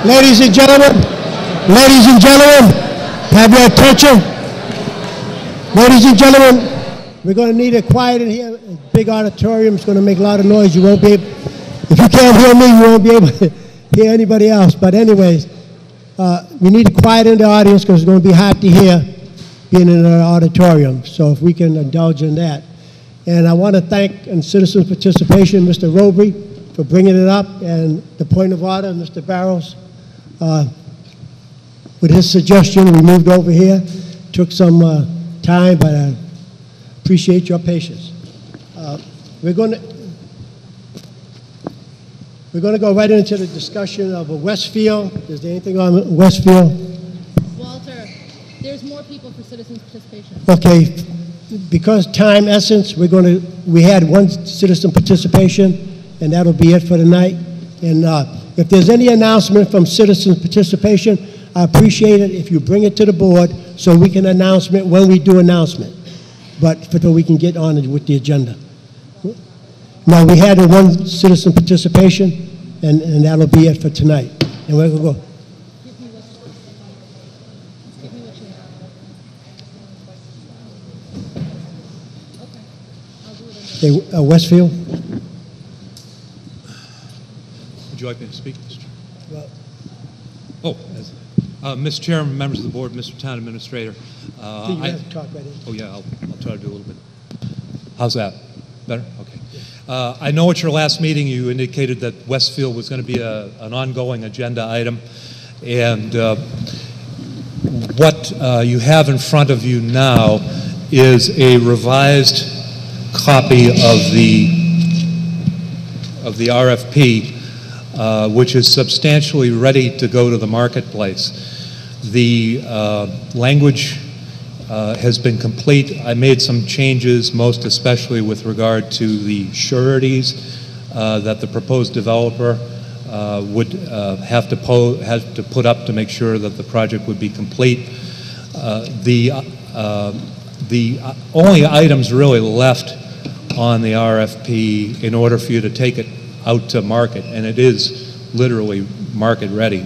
Ladies and gentlemen, have your attention. Ladies and gentlemen, we're going to need it quiet in here. A big auditorium is going to make a lot of noise. You won't be able, if you can't hear me, you won't be able to hear anybody else. But anyways, we need to quiet in the audience because it's going to be hard to hear being in an auditorium. So if we can indulge in that. And I want to thank citizen participation, Mr. Roby, for bringing it up, and the point of order, Mr. Barrows. With his suggestion, we moved over here. Took some time, but I appreciate your patience. We're going to go right into the discussion of Westfield. Is there anything on Westfield? Walter, there's more people for citizens participation. Okay, because time essence, we had one citizen participation, and that'll be it for tonight. And if there's any announcement from citizen participation, I appreciate it if you bring it to the board so we can announcement when we do announcement, but so we can get on with the agenda. Now, we had one citizen participation, and that'll be it for tonight. And we're going to go. Okay, Westfield? Would you like me to speak, Mr. Chairman? Mr. Chairman, members of the board, Mr. Town Administrator. You have to talk right in. Oh, yeah, I'll try to do a little bit. How's that? Better? Okay. Yeah. I know at your last meeting you indicated that Westfield was going to be an ongoing agenda item. And what you have in front of you now is a revised copy of the RFP, which is substantially ready to go to the marketplace. The language has been complete. I made some changes, most especially with regard to the sureties that the proposed developer would have to put up to make sure that the project would be complete. The only items really left on the RFP in order for you to take it out to market, and it is literally market ready,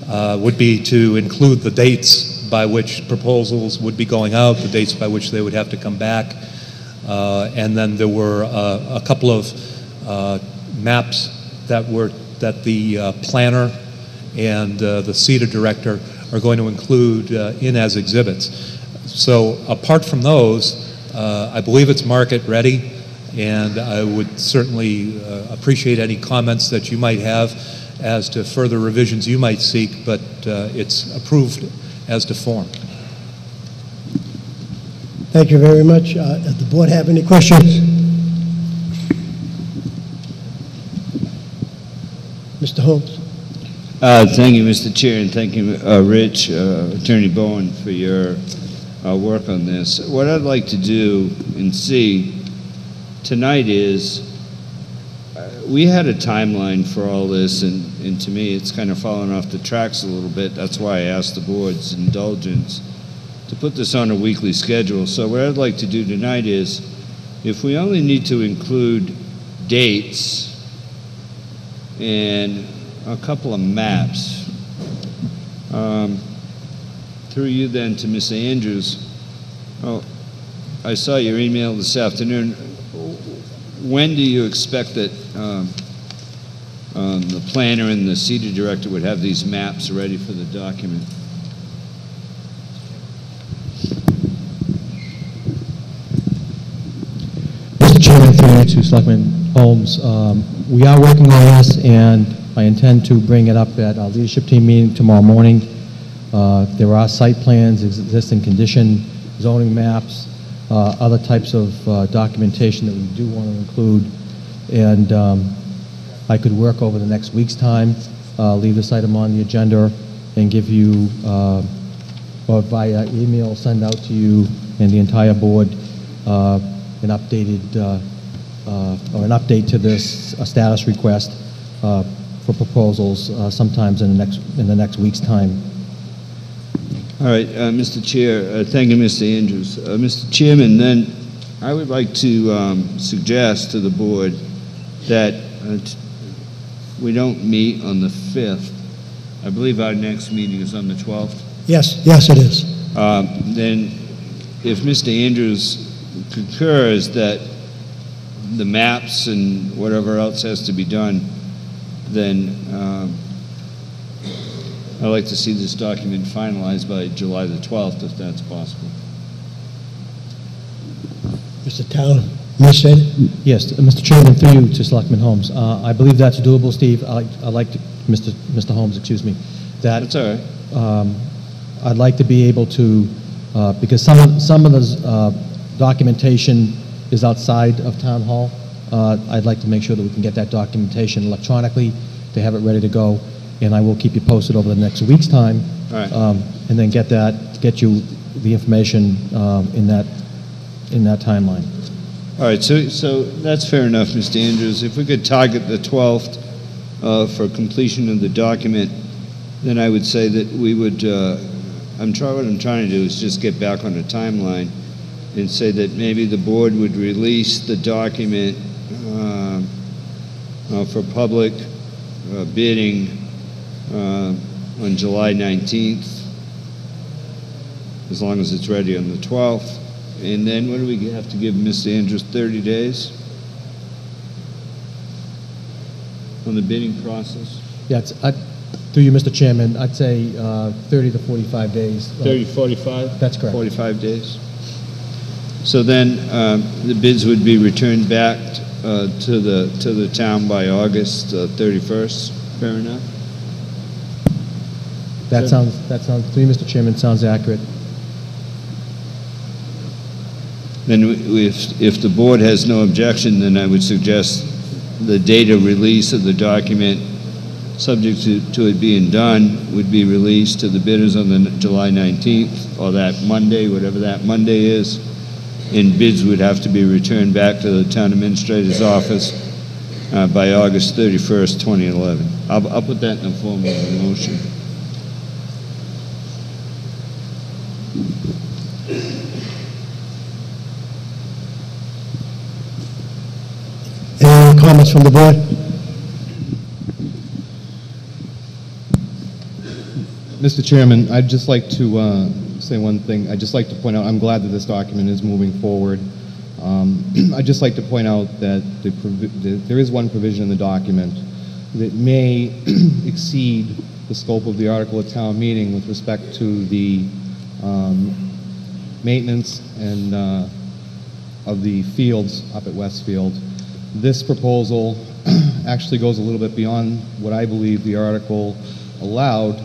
would be to include the dates by which proposals would be going out, the dates by which they would have to come back, and then there were a couple of maps that the planner and the CETA director are going to include in as exhibits. So apart from those, I believe it's market ready, and I would certainly appreciate any comments that you might have as to further revisions you might seek, but it's approved as to form. Thank you very much. Does the board have any questions? Mr. Holmes. Thank you, Mr. Chair, and thank you, Rich, Attorney Bowen, for your work on this. What I'd like to do and see tonight is we had a timeline for all this, and to me it's kind of fallen off the tracks a little bit. That's why I asked the board's indulgence to put this on a weekly schedule. So what I'd like to do tonight is, if we only need to include dates and a couple of maps, through you then to Ms. Andrews. Oh, I saw your email this afternoon. When do you expect that the planner and the CETA director would have these maps ready for the document? Mr. Chairman, through you to Selectman Holmes, we are working on this, and I intend to bring it up at our leadership team meeting tomorrow morning. There are site plans, existing condition, zoning maps, other types of documentation that we do want to include, and I could work over the next week's time, leave this item on the agenda, and give you, or via email, send out to you and the entire board an updated, or an update to this status request for proposals sometimes in the next week's time. All right, Mr. Chair, thank you, Mr. Andrews. Mr. Chairman, then I would like to suggest to the board that we don't meet on the 5th. I believe our next meeting is on the 12th. Yes, yes, it is. Then if Mr. Andrews concurs that the maps and whatever else has to be done, then I'd like to see this document finalized by July the 12th, if that's possible. Mr. Town, Administrator? Yes, Mr. Chairman, through you to Selectman Holmes. I believe that's doable, Steve. I'd like to, Mr. Holmes, excuse me. That's all right. I'd like to be able to, because some of the documentation is outside of Town Hall. I'd like to make sure that we can get that documentation electronically to have it ready to go, and I will keep you posted over the next week's time. All right. And then get you the information in that timeline. All right, so that's fair enough, Mr. Andrews. If we could target the 12th for completion of the document, then I would say that we would, what I'm trying to do is just get back on a timeline and say that maybe the board would release the document for public bidding on July 19th, as long as it's ready on the 12th. And then what do we have to give Mr. Andrews, 30 days on the bidding process? Yeah, through you, Mr. Chairman, I'd say 30 to 45 days. 30, 45? That's correct. 45 days. So then the bids would be returned back to the town by August 31st. Fair enough? That sounds, through you, Mr. Chairman, sounds accurate. Then if the board has no objection, then I would suggest the date of release of the document, subject to it being done, would be released to the bidders on the July 19th, or that Monday, whatever that Monday is, and bids would have to be returned back to the town administrator's office by August 31st, 2011. I'll put that in the form of a motion. Any other comments from the board? Mr. Chairman, I'd just like to say one thing. I'd just like to point out, I'm glad that this document is moving forward. I'd just like to point out that there is one provision in the document that may exceed the scope of the article at town meeting with respect to the maintenance and of the fields up at Westfield. This proposal actually goes a little bit beyond what I believe the article allowed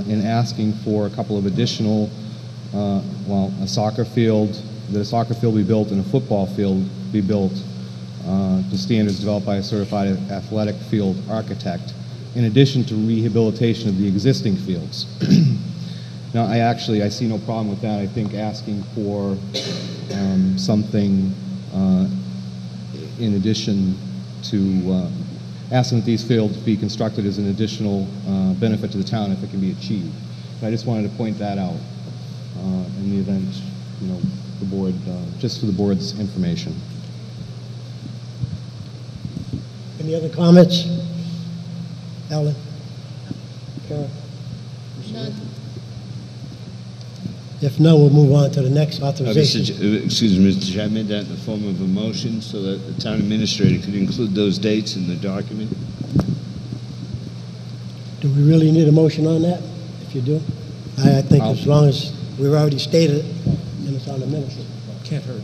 in asking for a couple of additional, a soccer field, that a soccer field be built and a football field be built to standards developed by a certified athletic field architect, in addition to rehabilitation of the existing fields. Now, I see no problem with that. I think asking for something in addition to asking that these fields be constructed as an additional benefit to the town if it can be achieved. But I just wanted to point that out in the event, the board, just for the board's information. Any other comments? Ellen? Karen? None. If no, we'll move on to the next authorization. Excuse me, Mr. Chair, I made that in the form of a motion so that the town administrator could include those dates in the document. Do we really need a motion on that? If you do? I think as long as we've already stated it and it's on the minutes, it can't hurt.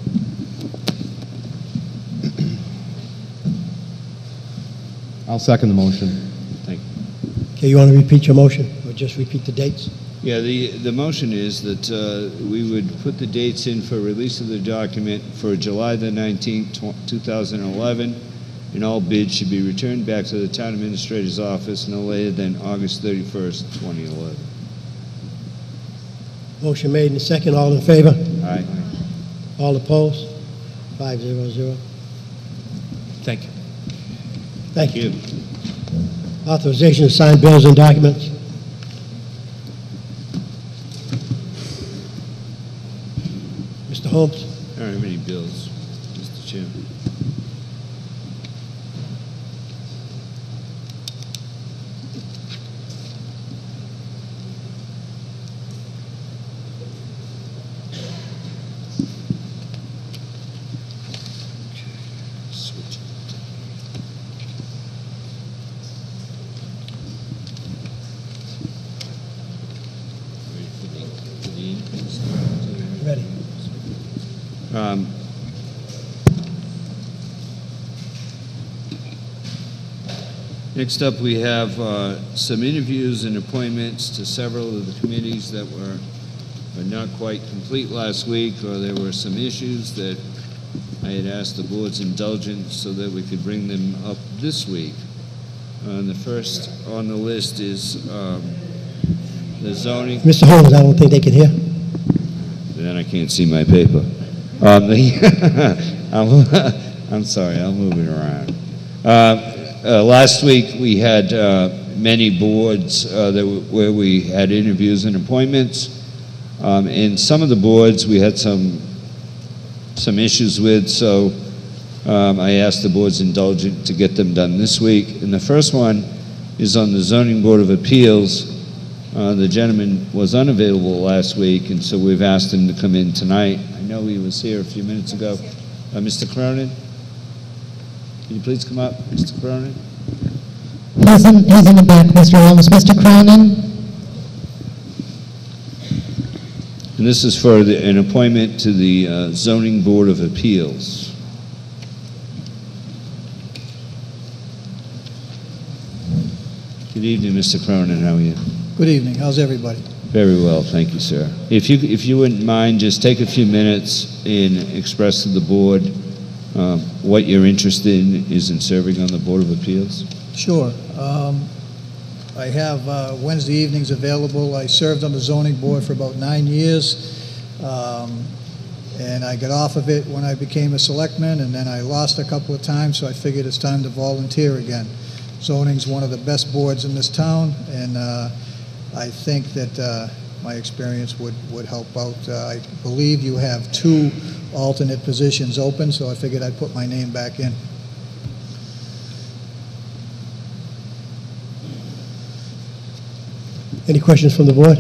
I'll second the motion. Thank you. Okay, you want to repeat your motion or just repeat the dates? Yeah, the motion is that we would put the dates in for release of the document for July the 19th, 2011, and all bids should be returned back to the town administrator's office no later than August 31st, 2011. Motion made and second. All in favor? Aye. All opposed? 5-0-0. Thank you. Thank you. Authorization to sign bills and documents. Mr. Holmes? I don't have any bills. Next up, we have some interviews and appointments to several of the committees that were not quite complete last week, or there were some issues that I had asked the board's indulgence so that we could bring them up this week. And the first on the list is the zoning. Mr. Holmes, I don't think they can hear. Then I can't see my paper. I'm sorry, I'll move it around. Last week we had many boards where we had interviews and appointments. And some of the boards we had some issues with, so I asked the board's indulgence to get them done this week. And the first one is on the Zoning Board of Appeals. The gentleman was unavailable last week, and so we've asked him to come in tonight. I know he was here a few minutes ago. Mr. Cronin, can you please come up, Mr. Cronin? He's in the back, Mr. Holmes. Mr. Cronin? And this is for an appointment to the Zoning Board of Appeals. Good evening, Mr. Cronin. How are you? Good evening. How's everybody? Very well, thank you, sir. If you wouldn't mind, just take a few minutes and express to the board what your interest is in serving on the Board of Appeals. Sure. I have Wednesday evenings available. I served on the zoning board for about 9 years, and I got off of it when I became a selectman, and then I lost a couple of times, so I figured it's time to volunteer again. Zoning's one of the best boards in this town, and I think that my experience would help out. I believe you have 2 alternate positions open, so I figured I'd put my name back in. Any questions from the board?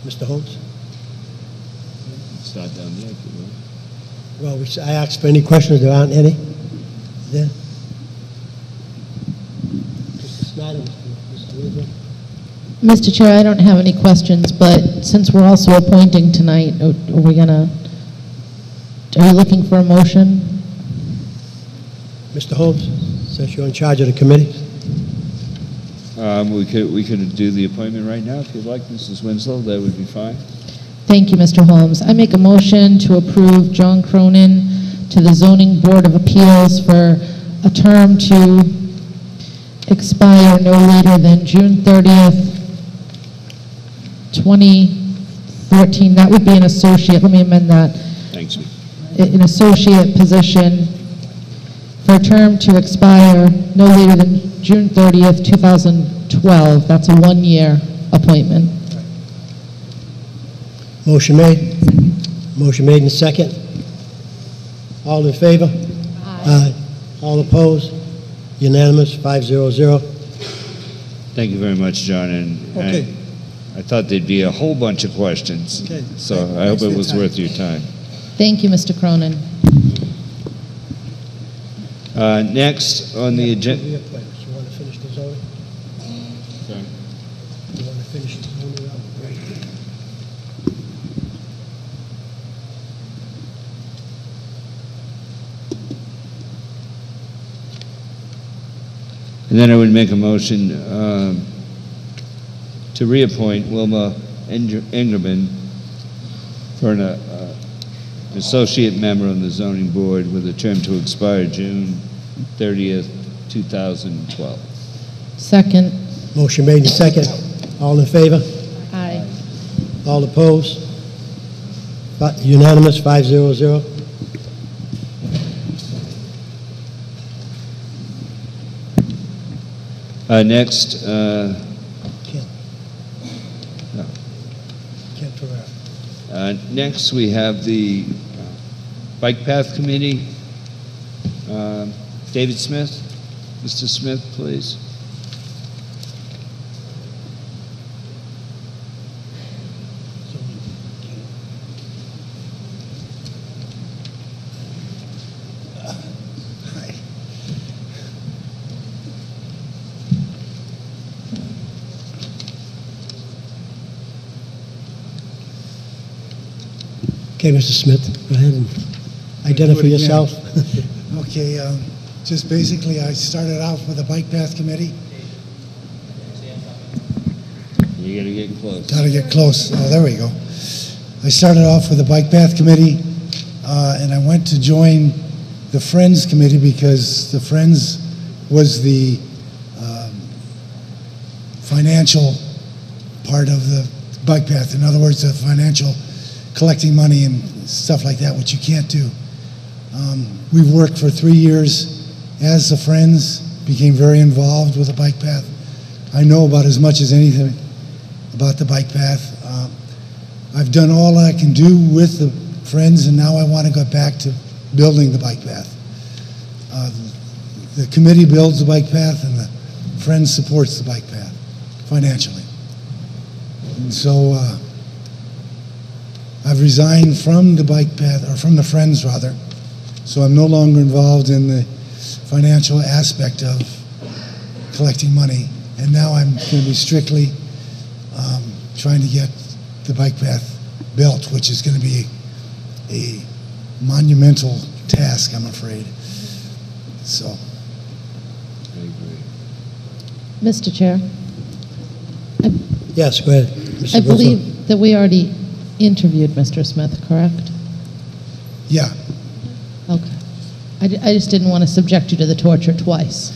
Mr. Holmes? Start down there if you will. Well, I asked for any questions. There aren't any. There. Mr. Snyder, Mr. Weaver? Mr. Chair, I don't have any questions, but since we're also appointing tonight, are you looking for a motion? Mr. Holmes, since you're in charge of the committee. We could do the appointment right now if you'd like, Mrs. Winslow. That would be fine. Thank you, Mr. Holmes. I make a motion to approve John Cronin to the Zoning Board of Appeals for a term to expire no later than June 30th, 2014. That would be an associate. Let me amend that. Thanks. An associate position for a term to expire no later than June 30th, 2012. That's a 1-year appointment. Motion made. Motion made in second. All in favor? Aye. All opposed? Unanimous, 5-0-0. Thank you very much, John. And Okay. I thought there'd be a whole bunch of questions. Okay. So I Thanks hope for it your was time. worth your time. Thank you, Mr. Cronin. Next on the agenda. You want to finish the zoning? Sorry. You want to finish the zoning? Right. And then I would make a motion to reappoint Wilma Engerman for an associate member on the zoning board with a term to expire June 30th, 2012. Second. Motion made in second. All in favor? Aye. All opposed? Unanimous, 5-0-0. Next, Kent. no. Kent Ferrara. Next, we have the Bike Path Committee. David Smith. Mr. Smith, please. Okay, Mr. Smith, go ahead and identify yourself. Okay, just basically, I started off with a bike path committee. You gotta get close. Got to get close. Oh, there we go. I started off with a bike path committee, and I went to join the Friends committee because the Friends was the financial part of the bike path. In other words, the financial collecting money and stuff like that, which you can't do. We've worked for 3 years as the Friends, became very involved with the bike path. I know about as much as anything about the bike path. I've done all I can do with the Friends, and now I want to go back to building the bike path. The committee builds the bike path, and the Friends supports the bike path financially. And so I've resigned from the bike path, or from the Friends rather, so I'm no longer involved in the financial aspect of collecting money, and now I'm going to be strictly trying to get the bike path built, which is going to be a monumental task, I'm afraid. So. I agree. Mr. Chair, Yes, go ahead. Mr. I Russo. believe that we already interviewed Mr. Smith, correct? Yeah. Okay. I just didn't want to subject you to the torture twice.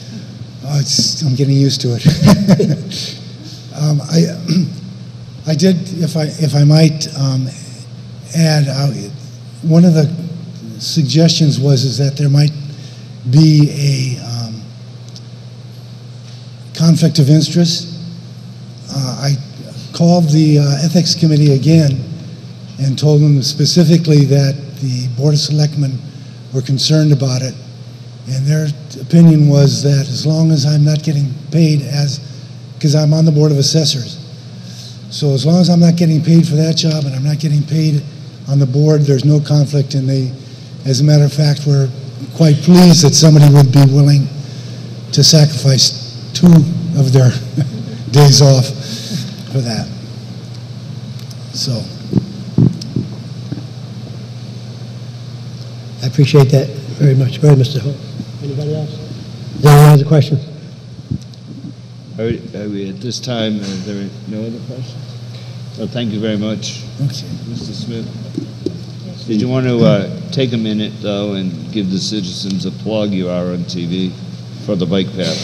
I'm getting used to it. I did, if I might add, one of the suggestions is that there might be a conflict of interest. I called the ethics committee again and told them specifically that the Board of Selectmen were concerned about it, and their opinion was that as long as I'm not getting paid because I'm on the Board of Assessors, so as long as I'm not getting paid for that job and I'm not getting paid on the board, there's no conflict, and they, as a matter of fact, were quite pleased that somebody would be willing to sacrifice 2 of their days off for that. So. I appreciate that very much. Go ahead, Mr. Holt. Anybody else? Is there any other question? Are we at this time, are there no other questions? Well, thank you very much, Okay. Mr. Smith. Did you want to take a minute, though, and give the citizens a plug? You are on TV for the bike path.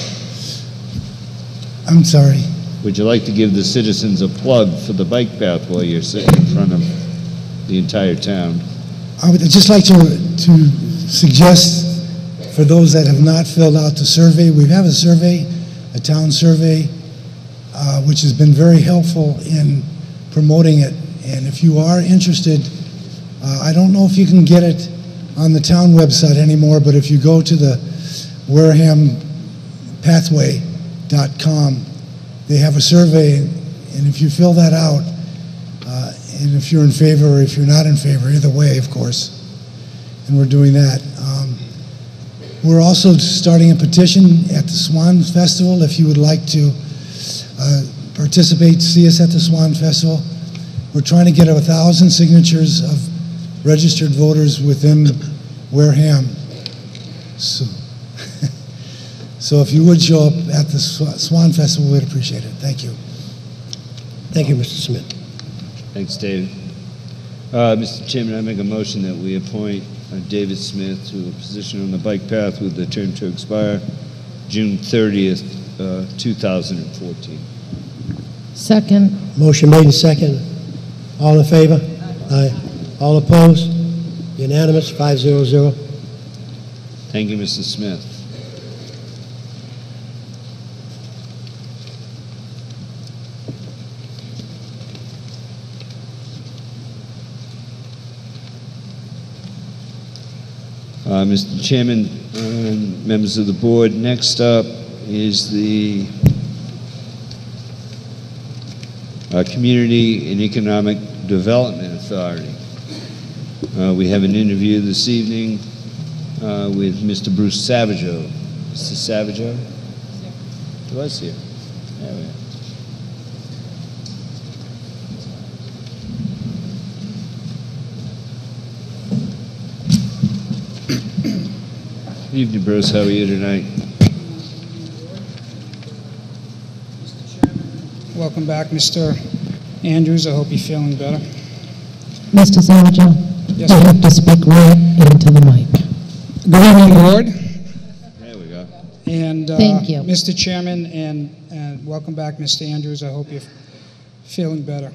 I'm sorry. Would you like to give the citizens a plug for the bike path while you're sitting in front of the entire town? I would just like to suggest for those that have not filled out the survey, we have a survey, a town survey, which has been very helpful in promoting it. And if you are interested, I don't know if you can get it on the town website anymore, but if you go to the Wareham pathway.com, they have a survey, and if you fill that out, and if you're in favor or if you're not in favor, either way, of course, and we're doing that. We're also starting a petition at the Swan Festival. If you would like to participate, see us at the Swan Festival. We're trying to get 1,000 signatures of registered voters within Wareham. So if you would show up at the Swan Festival, we'd appreciate it. Thank you. Thank you, Mr. Smith. Thanks, David. Mr. Chairman, I make a motion that we appoint David Smith to a position on the bike path with the term to expire June 30th, 2014. Second. Motion made and second. All in favor? Aye. All opposed? Unanimous, 500. Thank you, Mr. Smith. Mr. Chairman, members of the board, next up is the Community and Economic Development Authority. We have an interview this evening with Mr. Bruce Savageau. Mr. Savageau? He was here. There we are. Evening, Bruce. How are you tonight? Welcome back, Mr. Andrews. I hope you're feeling better. Mr. Savageau, Yes, you sir. have to speak right into the mic. Good evening, Board. There we go. And Thank you. Mr. Chairman, and welcome back, Mr. Andrews. I hope you're feeling better.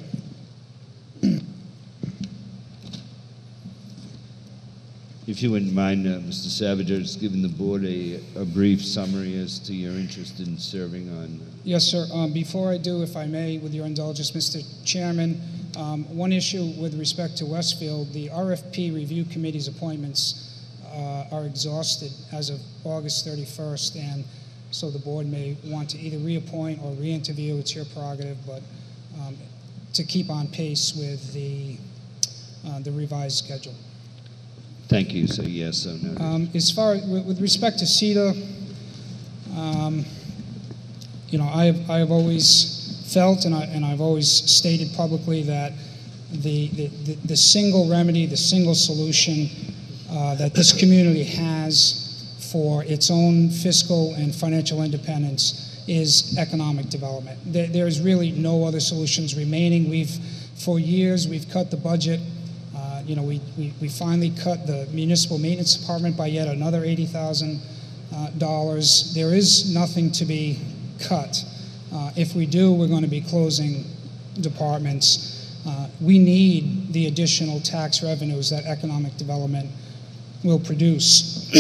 If you wouldn't mind, Mr. Savage, just giving the board a brief summary as to your interest in serving on. Yes, sir. Before I do, if I may, with your indulgence, Mr. Chairman, one issue with respect to Westfield, the RFP Review Committee's appointments are exhausted as of August 31st, and so the board may want to either reappoint or re-interview. It's your prerogative, but to keep on pace with the revised schedule. Thank you. So yes, so no. As far with respect to CETA, you know, I have always felt and I've always stated publicly that the single remedy, the single solution that this community has for its own fiscal and financial independence is economic development. There is really no other solutions remaining. For years, we've cut the budget. You know, we finally cut the municipal maintenance department by yet another $80,000. There is nothing to be cut. If we do, we're going to be closing departments. We need the additional tax revenues that economic development will produce.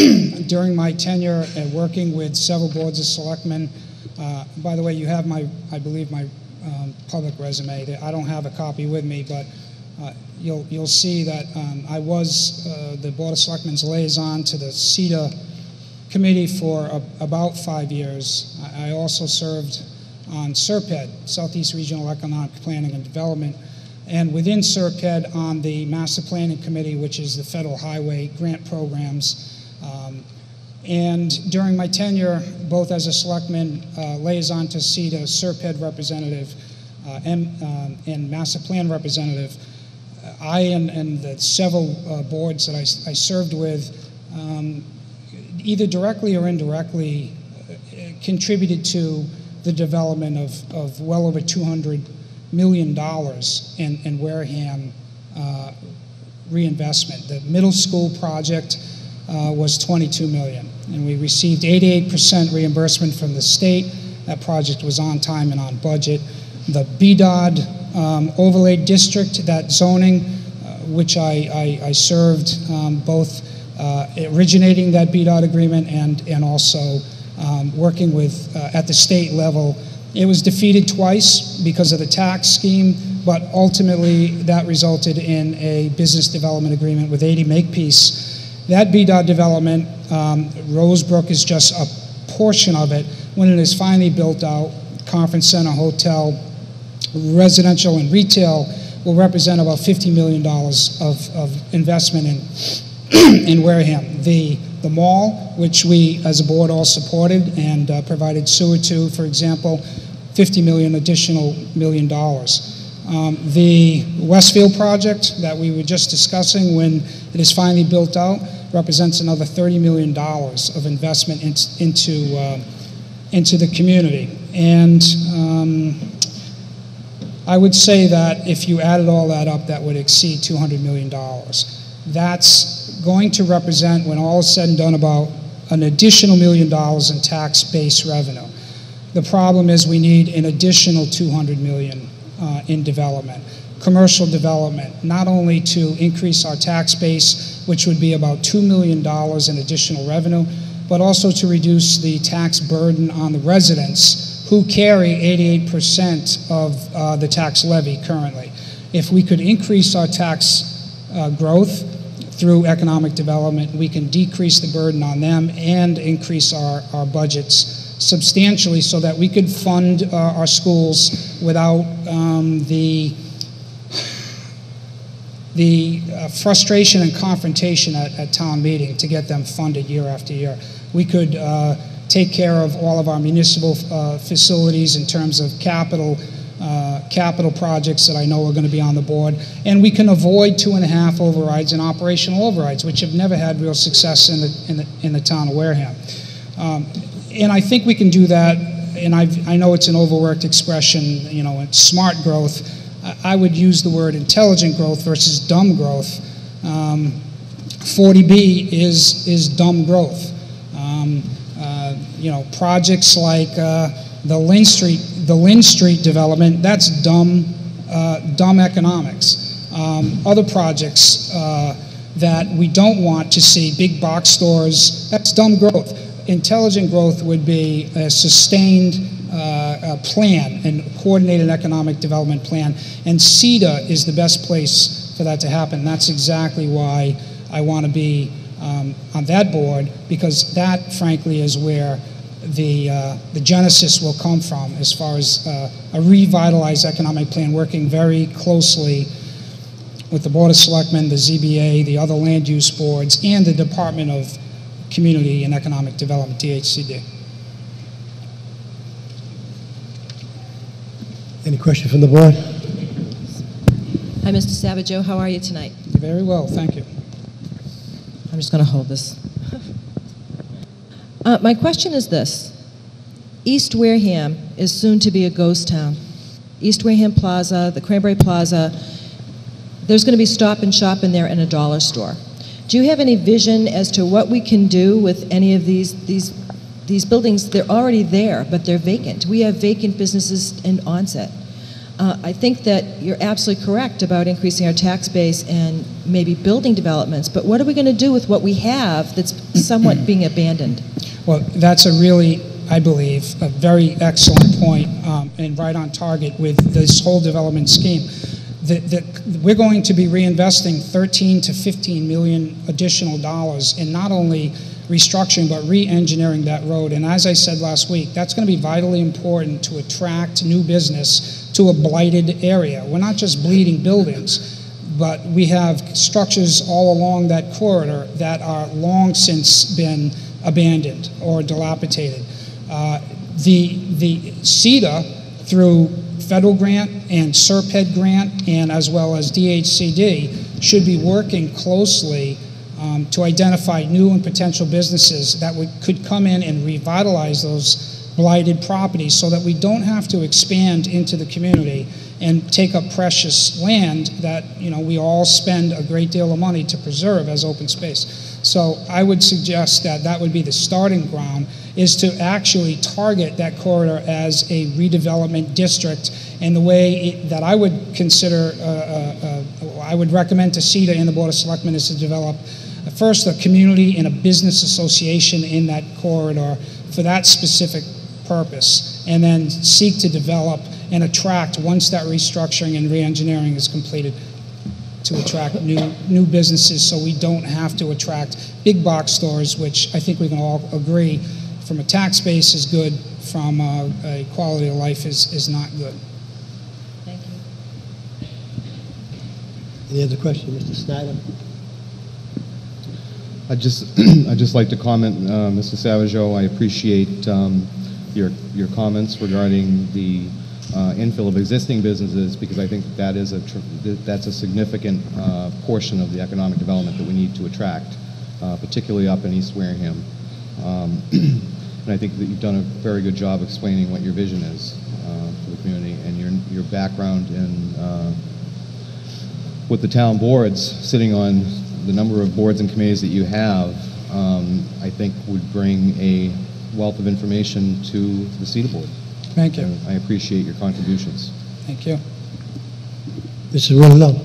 During my tenure and working with several boards of selectmen, by the way, you have I believe my public resume. I don't have a copy with me, but you'll see that I was the Board of Selectmen's liaison to the CETA committee for about 5 years. I also served on SERPED, Southeast Regional Economic Planning and Development, and within SERPED on the Master Planning Committee, which is the federal highway grant programs. And during my tenure, both as a selectman, liaison to CETA, SERPED representative, and Master Plan representative, I and the several boards that I served with, either directly or indirectly, contributed to the development of well over $200 million in Wareham reinvestment. The middle school project was $22 million, and we received 88% reimbursement from the state. That project was on time and on budget. The BDOD overlay district, that zoning, which I served both originating that BDOD agreement and also working with at the state level. It was defeated twice because of the tax scheme, but ultimately that resulted in a business development agreement with 80 Makepeace. That BDOD development, Rosebrook is just a portion of it. When it is finally built out, conference center, hotel, residential and retail will represent about $50 million of investment in Wareham. The mall, which we as a board all supported and provided sewer to, for example, $50 million additional $1 million. The Westfield project that we were just discussing, when it is finally built out, represents another $30 million of investment into the community. And I would say that if you added all that up, that would exceed $200 million. That's going to represent, when all is said and done, about an additional $1 million in tax-based revenue. The problem is we need an additional $200 million in development, commercial development, not only to increase our tax base, which would be about $2 million in additional revenue, but also to reduce the tax burden on the residents who carry 88% of the tax levy currently. If we could increase our tax growth through economic development, we can decrease the burden on them and increase our budgets substantially so that we could fund our schools without the frustration and confrontation at town meeting to get them funded year after year. We could take care of all of our municipal facilities in terms of capital capital projects that I know are going to be on the board, and we can avoid 2.5 overrides and operational overrides, which have never had real success in the town of Wareham. And I think we can do that, and I know it's an overworked expression, you know, it's smart growth. I would use the word intelligent growth versus dumb growth. 40B is dumb growth. You know, projects like the Lynn Street development, that's dumb economics. Other projects that we don't want to see, big box stores, that's dumb growth. Intelligent growth would be a sustained plan and coordinated economic development plan, and CETA is the best place for that to happen. That's exactly why I want to be on that board, because that, frankly, is where the genesis will come from as far as a revitalized economic plan, working very closely with the Board of Selectmen, the ZBA, the other land use boards, and the Department of Community and Economic Development, DHCD. Any questions from the board? Hi, Mr. Savageau. How are you tonight? Very well, thank you. I'm just going to hold this. My question is this. East Wareham is soon to be a ghost town. East Wareham Plaza, the Cranberry Plaza, there's going to be Stop and Shop in there and a dollar store. Do you have any vision as to what we can do with any of these buildings? They're already there, but they're vacant. We have vacant businesses in Onset. I think that you're absolutely correct about increasing our tax base and maybe building developments, but what are we going to do with what we have that's somewhat being abandoned? Well, that's a really, I believe, a very excellent point, and right on target with this whole development scheme. We're going to be reinvesting 13 to 15 million additional dollars in not only restructuring but re-engineering that road. And as I said last week, that's going to be vitally important to attract new business to a blighted area. We're not just bleeding buildings, but we have structures all along that corridor that are long since been abandoned or dilapidated. The CETA, through federal grant and SERPED grant, and as well as DHCD, should be working closely to identify new and potential businesses that could come in and revitalize those blighted properties so that we don't have to expand into the community and take up precious land that, you know, we all spend a great deal of money to preserve as open space. So I would suggest that that would be the starting ground, is to actually target that corridor as a redevelopment district. And the way that I would consider, I would recommend to CETA and the Board of Selectmen is to develop first a community and a business association in that corridor for that specific purpose, and then seek to develop and attract, once that restructuring and re-engineering is completed, to attract new businesses so we don't have to attract big box stores, which I think we can all agree from a tax base is good, from a quality of life is not good. Thank you. Any other questions, Mr. Snyder? I'd just like to comment, Mr. Savageau, I appreciate your comments regarding the infill of existing businesses, because I think that is that's a significant portion of the economic development that we need to attract, particularly up in East Wareham. And I think that you've done a very good job explaining what your vision is for the community, and your background in with the town boards, sitting on the number of boards and committees that you have, I think would bring a wealth of information to the CETA board. Thank you. I appreciate your contributions. Thank you. Mrs. Ronaldo.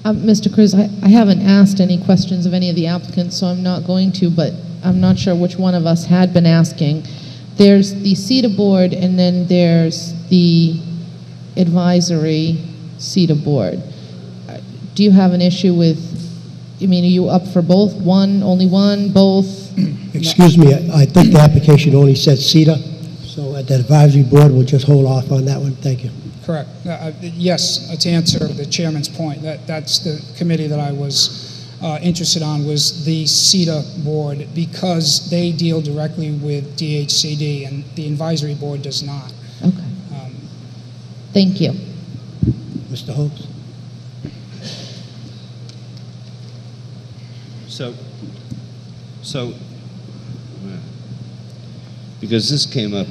Mr. Cruz, I haven't asked any questions of any of the applicants, so I'm not going to, but I'm not sure which one of us had been asking. There's the CETA board, and then there's the advisory CETA board. Do you have an issue with, I mean, are you up for both? One, only one, both? Excuse me, I think the application only said CETA, so at the advisory board, we'll just hold off on that one. Thank you. Correct. Yes, to answer the chairman's point, that's the committee that I was interested on, was the CETA board, because they deal directly with DHCD and the advisory board does not. Okay. Thank you. Mr. Holmes? So, because this came up,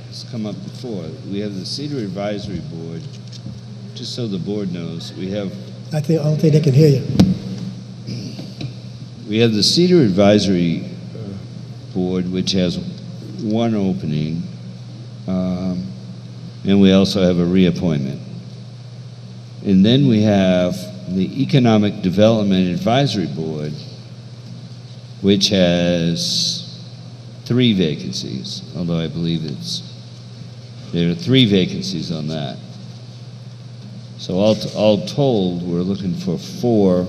it's come up before, we have the Cedar Advisory Board. Just so the board knows, we have. I don't think they can hear you. We have the Cedar Advisory Board, which has one opening, and we also have a reappointment. And then we have the Economic Development Advisory Board, which has 3 vacancies, although I believe there are 3 vacancies on that. So all told, we're looking for 4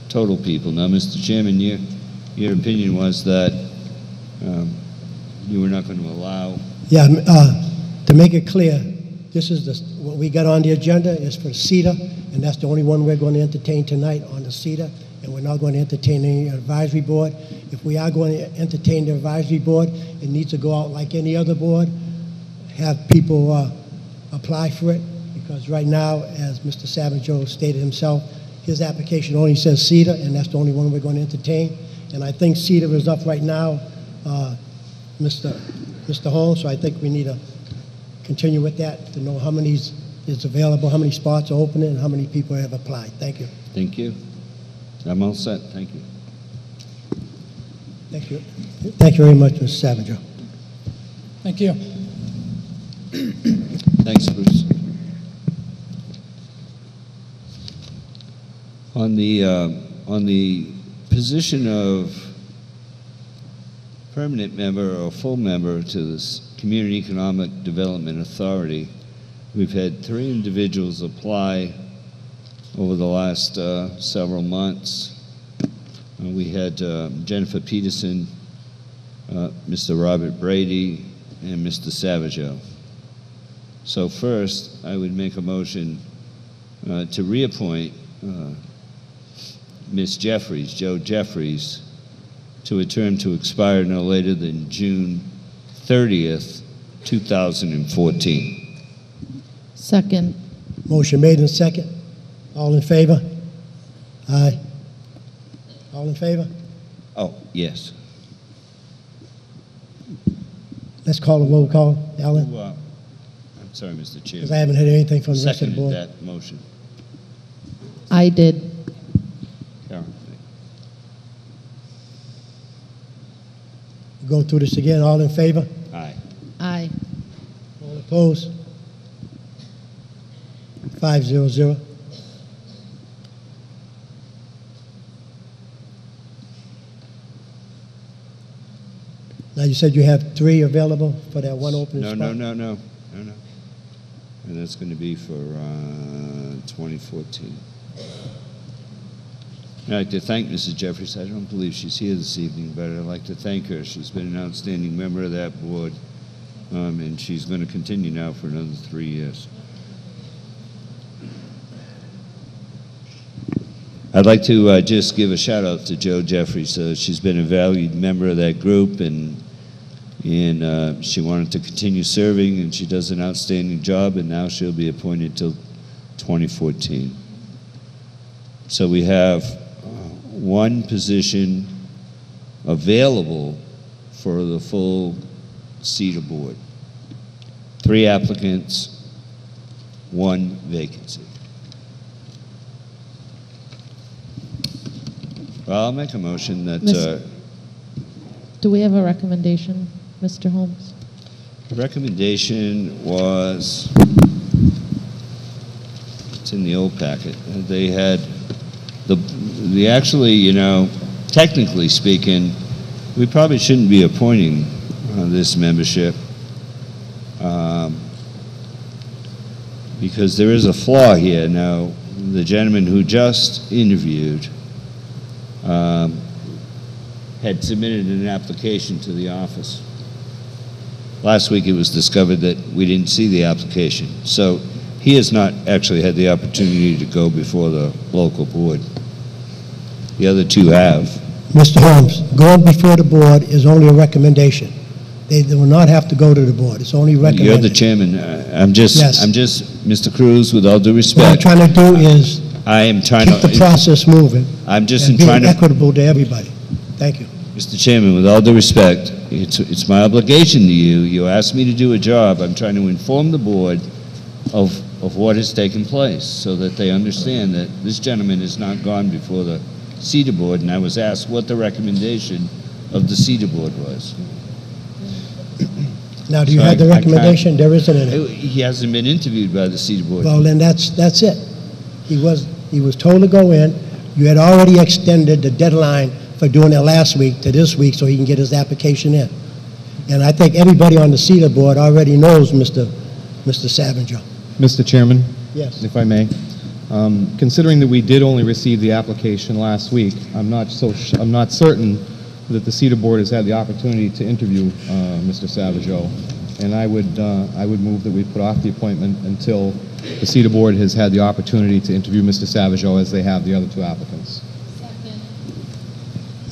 total people. Now, Mr. Chairman, your opinion was that you were not going to allow. Yeah, to make it clear, this is what we got on the agenda is for CETA, and that's the only one we're going to entertain tonight on the CETA, and we're not going to entertain any advisory board. If we are going to entertain the advisory board, it needs to go out like any other board, have people apply for it, because right now, as Mr. Savageau stated himself, his application only says CETA, and that's the only one we're going to entertain. And I think CETA is up right now, Mr. Holmes, so I think we need to continue with that to know how many is available, how many spots are open, and how many people have applied. Thank you. Thank you. I'm all set. Thank you. Thank you. Thank you very much, Mr. Savageau. Thank you. Thanks, Bruce. On the position of permanent member or full member to this Community Economic Development Authority, we've had 3 individuals apply over the last several months. We had Jennifer Peterson, Mr. Robert Brady, and Mr. Savageau. So first, I would make a motion to reappoint Ms. Jeffries, Joe Jeffries, to a term to expire no later than June 30th, 2014. Second. Motion made and second. All in favor? Aye. All in favor? Oh, yes. Let's call a roll call. Alan? I'm sorry, Mr. Chairman. Because I haven't heard anything from the rest of the board. Seconded that motion. I did. Karen. Go through this again. All in favor? Aye. Aye. All opposed? 5-0-0. Now, you said you have 3 available for that one opening spot? No. And that's going to be for 2014. I'd like to thank Mrs. Jeffries. I don't believe she's here this evening, but I'd like to thank her. She's been an outstanding member of that board, and she's going to continue now for another 3 years. I'd like to just give a shout out to Joe Jeffries. She's been a valued member of that group, and she wanted to continue serving, and she does an outstanding job, and now she'll be appointed till 2014. So we have 1 position available for the full CETA board. 3 applicants, 1 vacancy. Well, I'll make a motion that... Do we have a recommendation, Mr. Holmes? The recommendation was... It's in the old packet. They had... The actually, you know, technically speaking, we probably shouldn't be appointing this membership because there is a flaw here. Now, the gentleman who just interviewed had submitted an application to the office. Last week it was discovered that we didn't see the application. So he has not actually had the opportunity to go before the local board. The other 2 have. Mr. Holmes, going before the board is only a recommendation. They will not have to go to the board. It's only recommended. You're the chairman. Yes. I'm just, Mr. Cruz, with all due What I'm respect, trying to do is I am trying keep the to, process moving I'm just and trying being to, equitable to everybody. Thank you. Mr. Chairman, with all due respect, it's my obligation to you. You asked me to do a job. I'm trying to inform the board of what has taken place so that they understand that this gentleman has not gone before the CETA board, and I was asked what the recommendation of the CETA board was. Now, do you So have the I can't- recommendation? There isn't any. He hasn't been interviewed by the CETA board. Well, then that's it. He was told to go in. You had already extended the deadline for doing it last week to this week so he can get his application in. And I think everybody on the CETA board already knows Mr. Savinger. Mr. Chairman, Yes. if I may, considering that we did only receive the application last week, I'm not certain that the CETA board has had the opportunity to interview Mr. Savageau, and I would move that we put off the appointment until the CETA board has had the opportunity to interview Mr. Savageau as they have the other two applicants.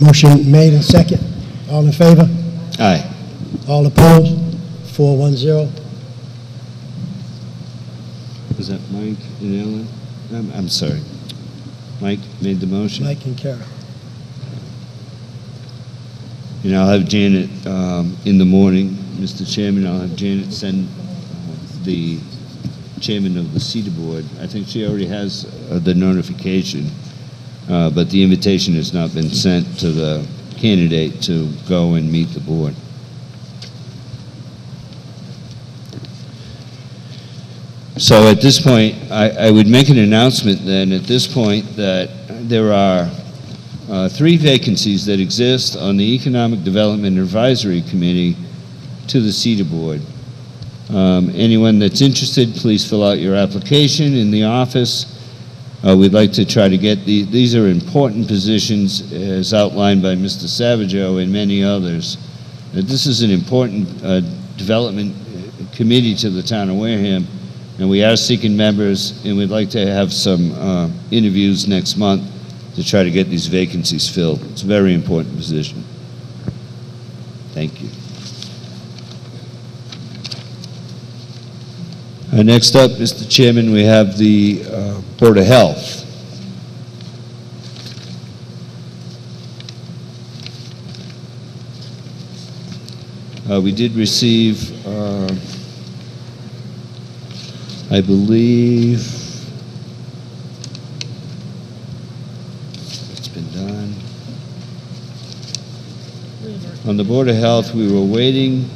Motion made and second. All in favor? Aye. All opposed? 410. Was that Mike and Ellen? I'm sorry. Mike made the motion? Mike and Kara. And I'll have Janet, in the morning, Mr. Chairman, I'll have Janet send the chairman of the CETA board. I think she already has the notification, but the invitation has not been sent to the candidate to go and meet the board. So at this point, I would make an announcement then at this point that there are 3 vacancies that exist on the Economic Development Advisory Committee to the CETA board. Anyone that's interested, please fill out your application in the office. We'd like to try to get these are important positions as outlined by Mr. Savageau and many others. This is an important development committee to the town of Wareham, and we are seeking members, and we'd like to have some interviews next month to try to get these vacancies filled. It's a very important position. Thank you. Next up, Mr. Chairman, we have the Board of Health. We did receive, I believe, it's been done. On the Board of Health, we were waiting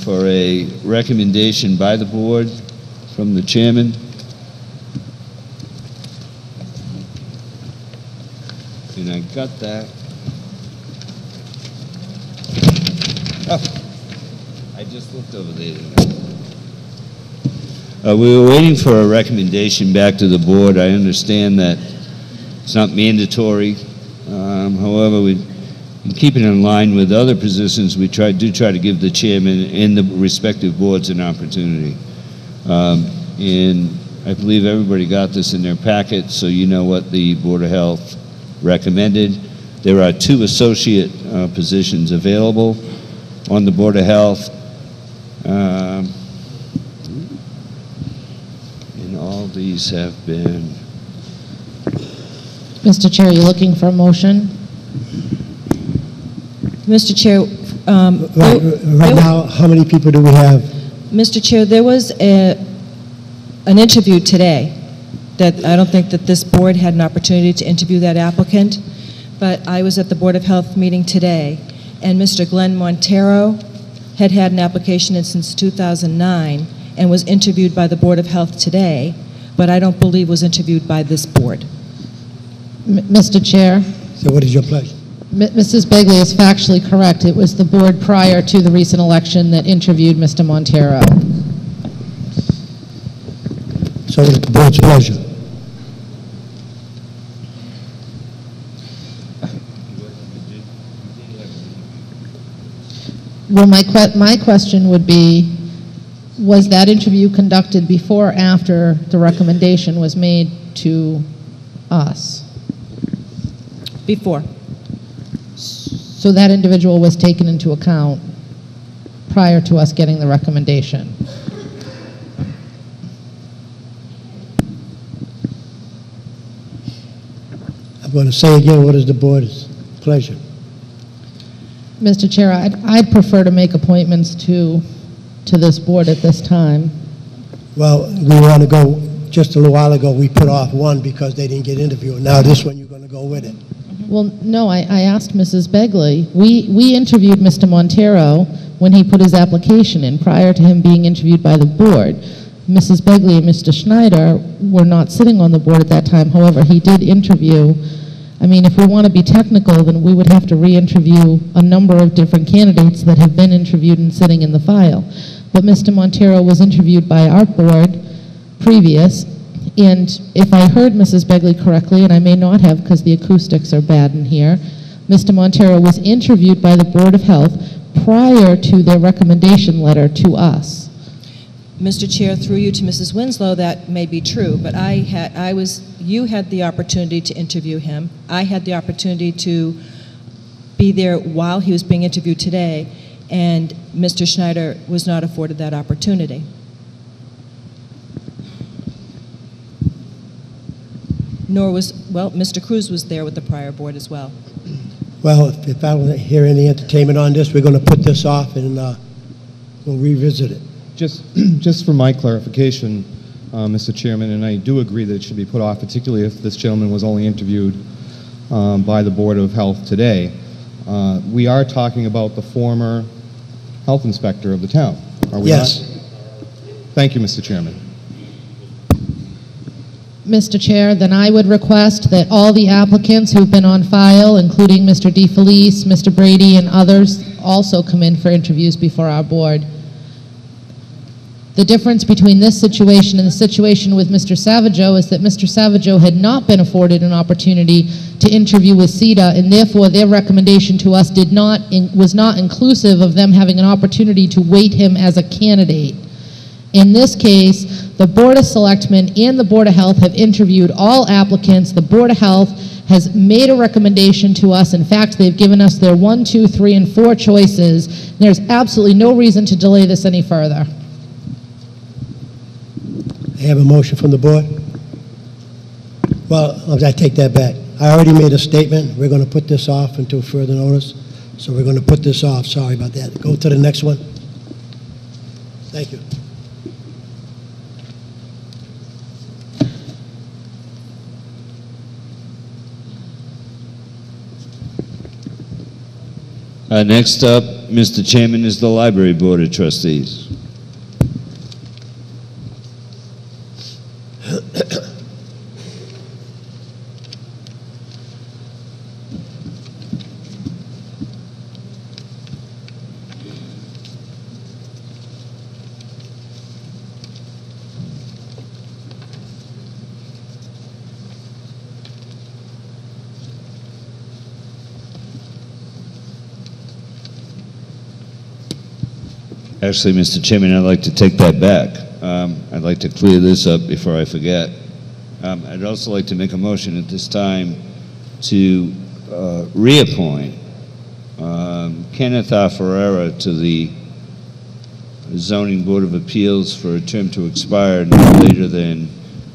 for a recommendation by the board from the chairman. And I got that. Oh, I just looked over there. We were waiting for a recommendation back to the board. I understand that it's not mandatory. However, in keeping in line with other positions, we do try to give the chairman and the respective boards an opportunity. And I believe everybody got this in their packet, so you know what the Board of Health recommended. There are 2 associate positions available on the Board of Health. And all these have been... Mr. Chair, are you looking for a motion? Mr. Chair, Right now, how many people do we have? Mr. Chair, there was an interview today that I don't think that this board had an opportunity to interview that applicant, but I was at the Board of Health meeting today, and Mr. Glenn Montero had an application in since 2009 and was interviewed by the Board of Health today, but I don't believe was interviewed by this board. Mr. Chair, So what is your pleasure? Mrs. Begley is factually correct. It was the board prior to the recent election that interviewed Mr. Montero. So it's the board's pleasure. Well, my question would be, was that interview conducted before or after the recommendation was made to us? Before. So that individual was taken into account? prior to us getting the recommendation. I'm going to say again, what is the board's pleasure? Mr. Chair, I'd prefer to make appointments to this board at this time. Well, we want to go, just a little while ago, we put off one because they didn't get interviewed. Now this one, you're going to go with it. Well, no, I asked Mrs. Begley. We interviewed Mr. Montero when he put his application in, prior to him being interviewed by the board. Mrs. Begley and Mr. Schneider were not sitting on the board at that time. However, he did interview. I mean, if we want to be technical, then we would have to re-interview a number of different candidates that have been interviewed and sitting in the file. But Mr. Montero was interviewed by our board previous, and if I heard Mrs. Begley correctly, and I may not have because the acoustics are bad in here, Mr. Montero was interviewed by the Board of Health prior to their recommendation letter to us. Mr. Chair, through you to Mrs. Winslow, that may be true, but you had the opportunity to interview him. I had the opportunity to be there while he was being interviewed today, and Mr. Schneider was not afforded that opportunity. Nor was, well, Mr. Cruz was there with the prior board as well. Well, if I don't hear any entertainment on this, we're going to put this off and we'll revisit it. Just for my clarification, Mr. Chairman, and I do agree that it should be put off, particularly if this gentleman was only interviewed by the Board of Health today. We are talking about the former health inspector of the town, are we Yes. not? Thank you, Mr. Chairman. Mr. Chair, then I would request that all the applicants who've been on file, including Mr. DeFelice, Mr. Brady, and others, also come in for interviews before our board. The difference between this situation and the situation with Mr. Savageau is that Mr. Savageau had not been afforded an opportunity to interview with CETA, and therefore their recommendation to us was not inclusive of them having an opportunity to weight him as a candidate. In this case, the Board of Selectmen and the Board of Health have interviewed all applicants. The Board of Health has made a recommendation to us. In fact, they've given us their 1, 2, 3, and 4 choices. And there's absolutely no reason to delay this any further. I have a motion from the board. Well, I take that back. I already made a statement. We're going to put this off until further notice. So we're going to put this off. Sorry about that. Go to the next one. Thank you. Next up, Mr. Chairman, is the Library Board of Trustees. Actually, Mr. Chairman, I'd like to take that back. I'd like to clear this up before I forget. I'd also like to make a motion at this time to reappoint Kenneth R. Ferreira to the Zoning Board of Appeals for a term to expire no later than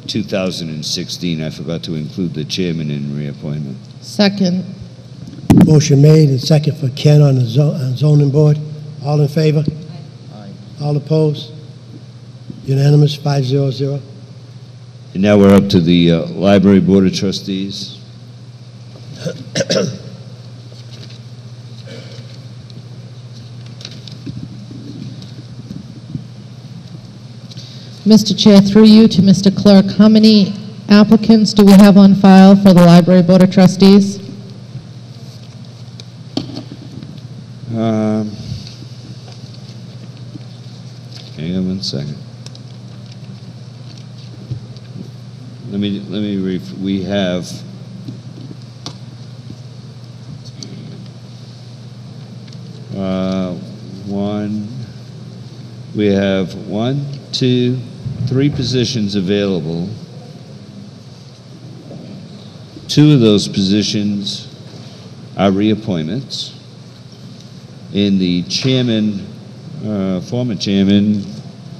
2016. I forgot to include the chairman in reappointment. Second. Motion made and second for Ken on the zoning board. All in favor? Aye. All opposed? Unanimous, 5-0-0. And now we're up to the Library Board of Trustees. Mr. Chair, through you to Mr. Clerk, how many applicants do we have on file for the Library Board of Trustees? Hang on 1 second. We have we have 1, 2, 3 positions available. 2 of those positions are reappointments. And the chairman former chairman,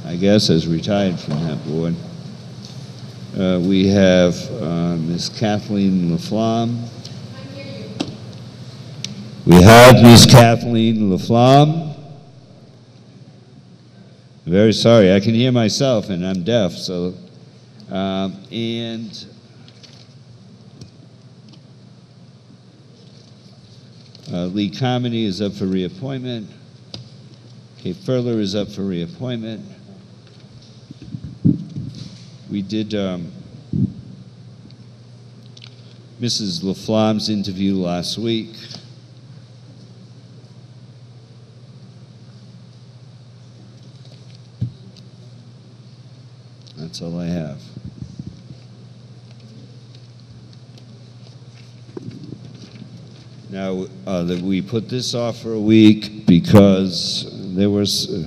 I guess, has retired from that board. We have Ms. Kathleen Laflamme. We have Ms. Kathleen Laflamme. Very sorry, I can hear myself and I'm deaf, so, and Lee Carmody is up for reappointment. Kate Furler is up for reappointment. We did Mrs. Laflamme's interview last week. That's all I have. Now, that we put this off for a week because there was,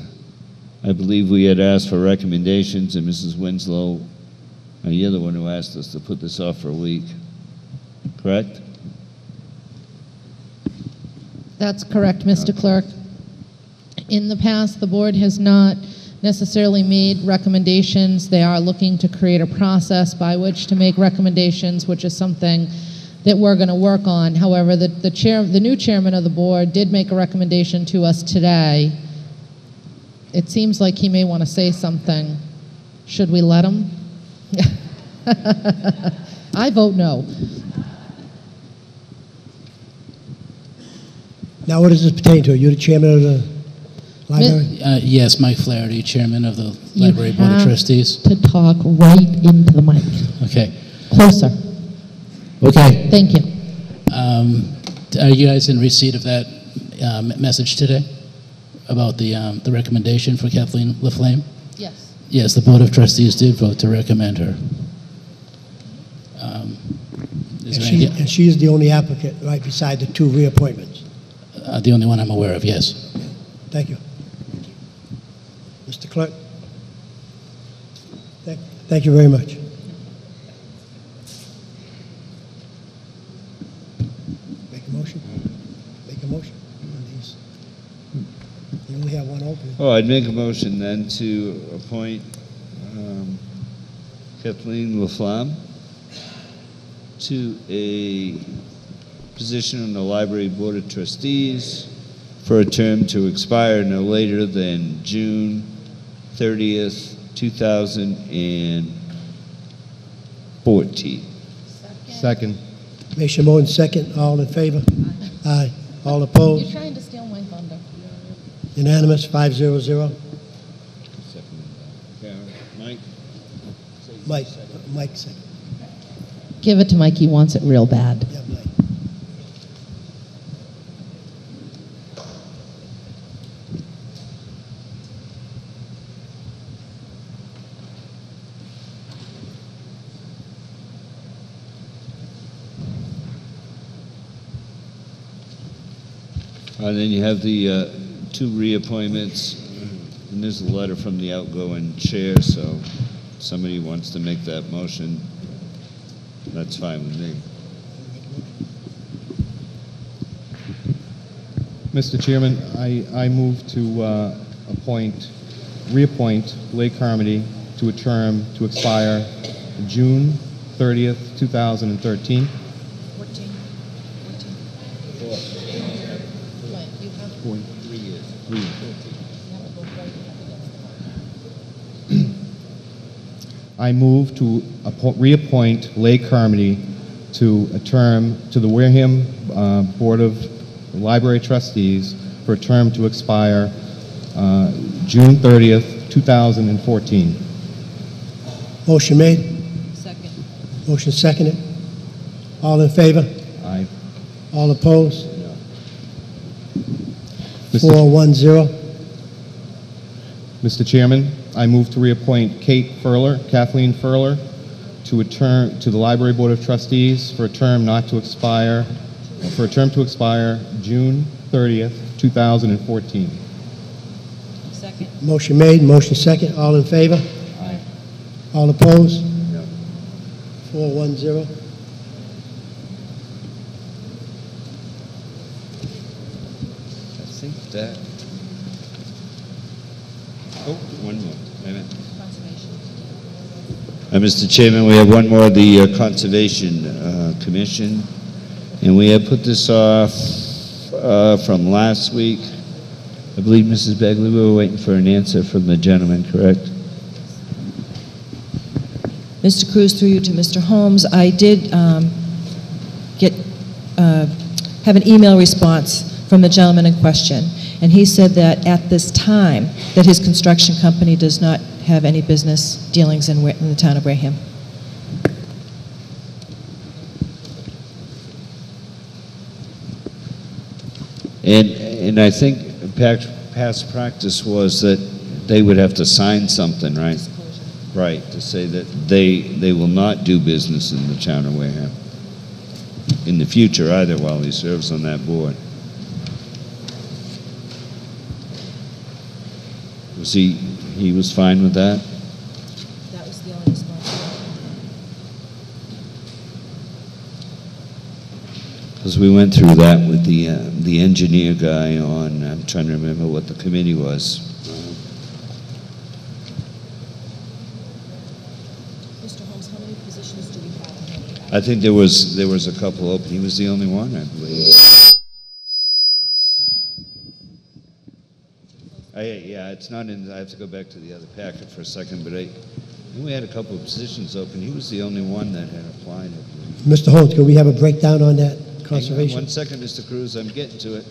I believe we had asked for recommendations, and Mrs. Winslow, you're the one who asked us to put this off for a week, correct? That's correct, Mr. Clerk. In the past, the board has not necessarily made recommendations. They are looking to create a process by which to make recommendations, which is something that we're going to work on. However, the new chairman of the board did make a recommendation to us today. It seems like he may want to say something. Should we let him? I vote no. Now, what does this pertain to? Are you the chairman of the library? Yes, Mike Flaherty, Chairman of the Library Board of Trustees. To talk right into the mic. Okay. Closer. Okay. Thank you. Are you guys in receipt of that message today about the recommendation for Kathleen Laflamme? Yes. Yes, the Board of Trustees did vote to recommend her. And she is the only applicant, right, beside the two reappointments? The only one I'm aware of, yes. Thank you. Mr. Clerk? Thank you very much. Make a motion. Make a motion on these. You only have one opening. Oh, I'd make a motion then to appoint Kathleen Laflamme to a position on the Library Board of Trustees for a term to expire no later than June 30th, 2014. Second. Make motion second. All in favor? Aye. All opposed? You're trying to steal my thunder. Unanimous, 5-0-0. Mike? Mike second. Give it to Mike. He wants it real bad. Yeah, Mike. And then you have the two reappointments, and there's a letter from the outgoing chair, so if somebody wants to make that motion, that's fine with me. Mr. Chairman, I move to reappoint Blake Carmody to a term to expire June 30th, 2013. 14. 3 years. I move to reappoint Blake Carmody to a term to the Wareham Board of Library Trustees for a term to expire June 30th, 2014. Motion made. Second. Motion seconded. All in favor? Aye. All opposed? No. 4-1-0. Mr. Chairman, I move to reappoint Kathleen Furler, to a term to the Library Board of Trustees for a term to expire June 30th, 2014. Second. Motion made. Motion second. All in favor? Aye. All opposed? No. 4-1-0. I think that Oh, one more. Wait a minute. Mr. Chairman, we have one more, the Conservation Commission, and we have put this off from last week. I believe, Mrs. Begley, we were waiting for an answer from the gentleman, correct? Mr. Cruz, through you to Mr. Holmes, I did have an email response from the gentleman in question, and he said that at this time, that his construction company does not have any business dealings in the town of Wareham. And I think past practice was that they would have to sign something, right? Right, to say that they will not do business in the town of Wareham in the future either while he serves on that board. He was fine with that? That was the only response. Because we went through that with the engineer guy on, I'm trying to remember what the committee was. Mr. Holmes, how many positions do we have? I think there was a couple open. He was the only one, I believe. Yeah, it's not in. I have to go back to the other packet for a second, but I think we had a couple of positions open. He was the only one that had applied, I believe. Mr. Holmes, can we have a breakdown on that conservation? Hang on 1 second, Mr. Cruz. I'm getting to it.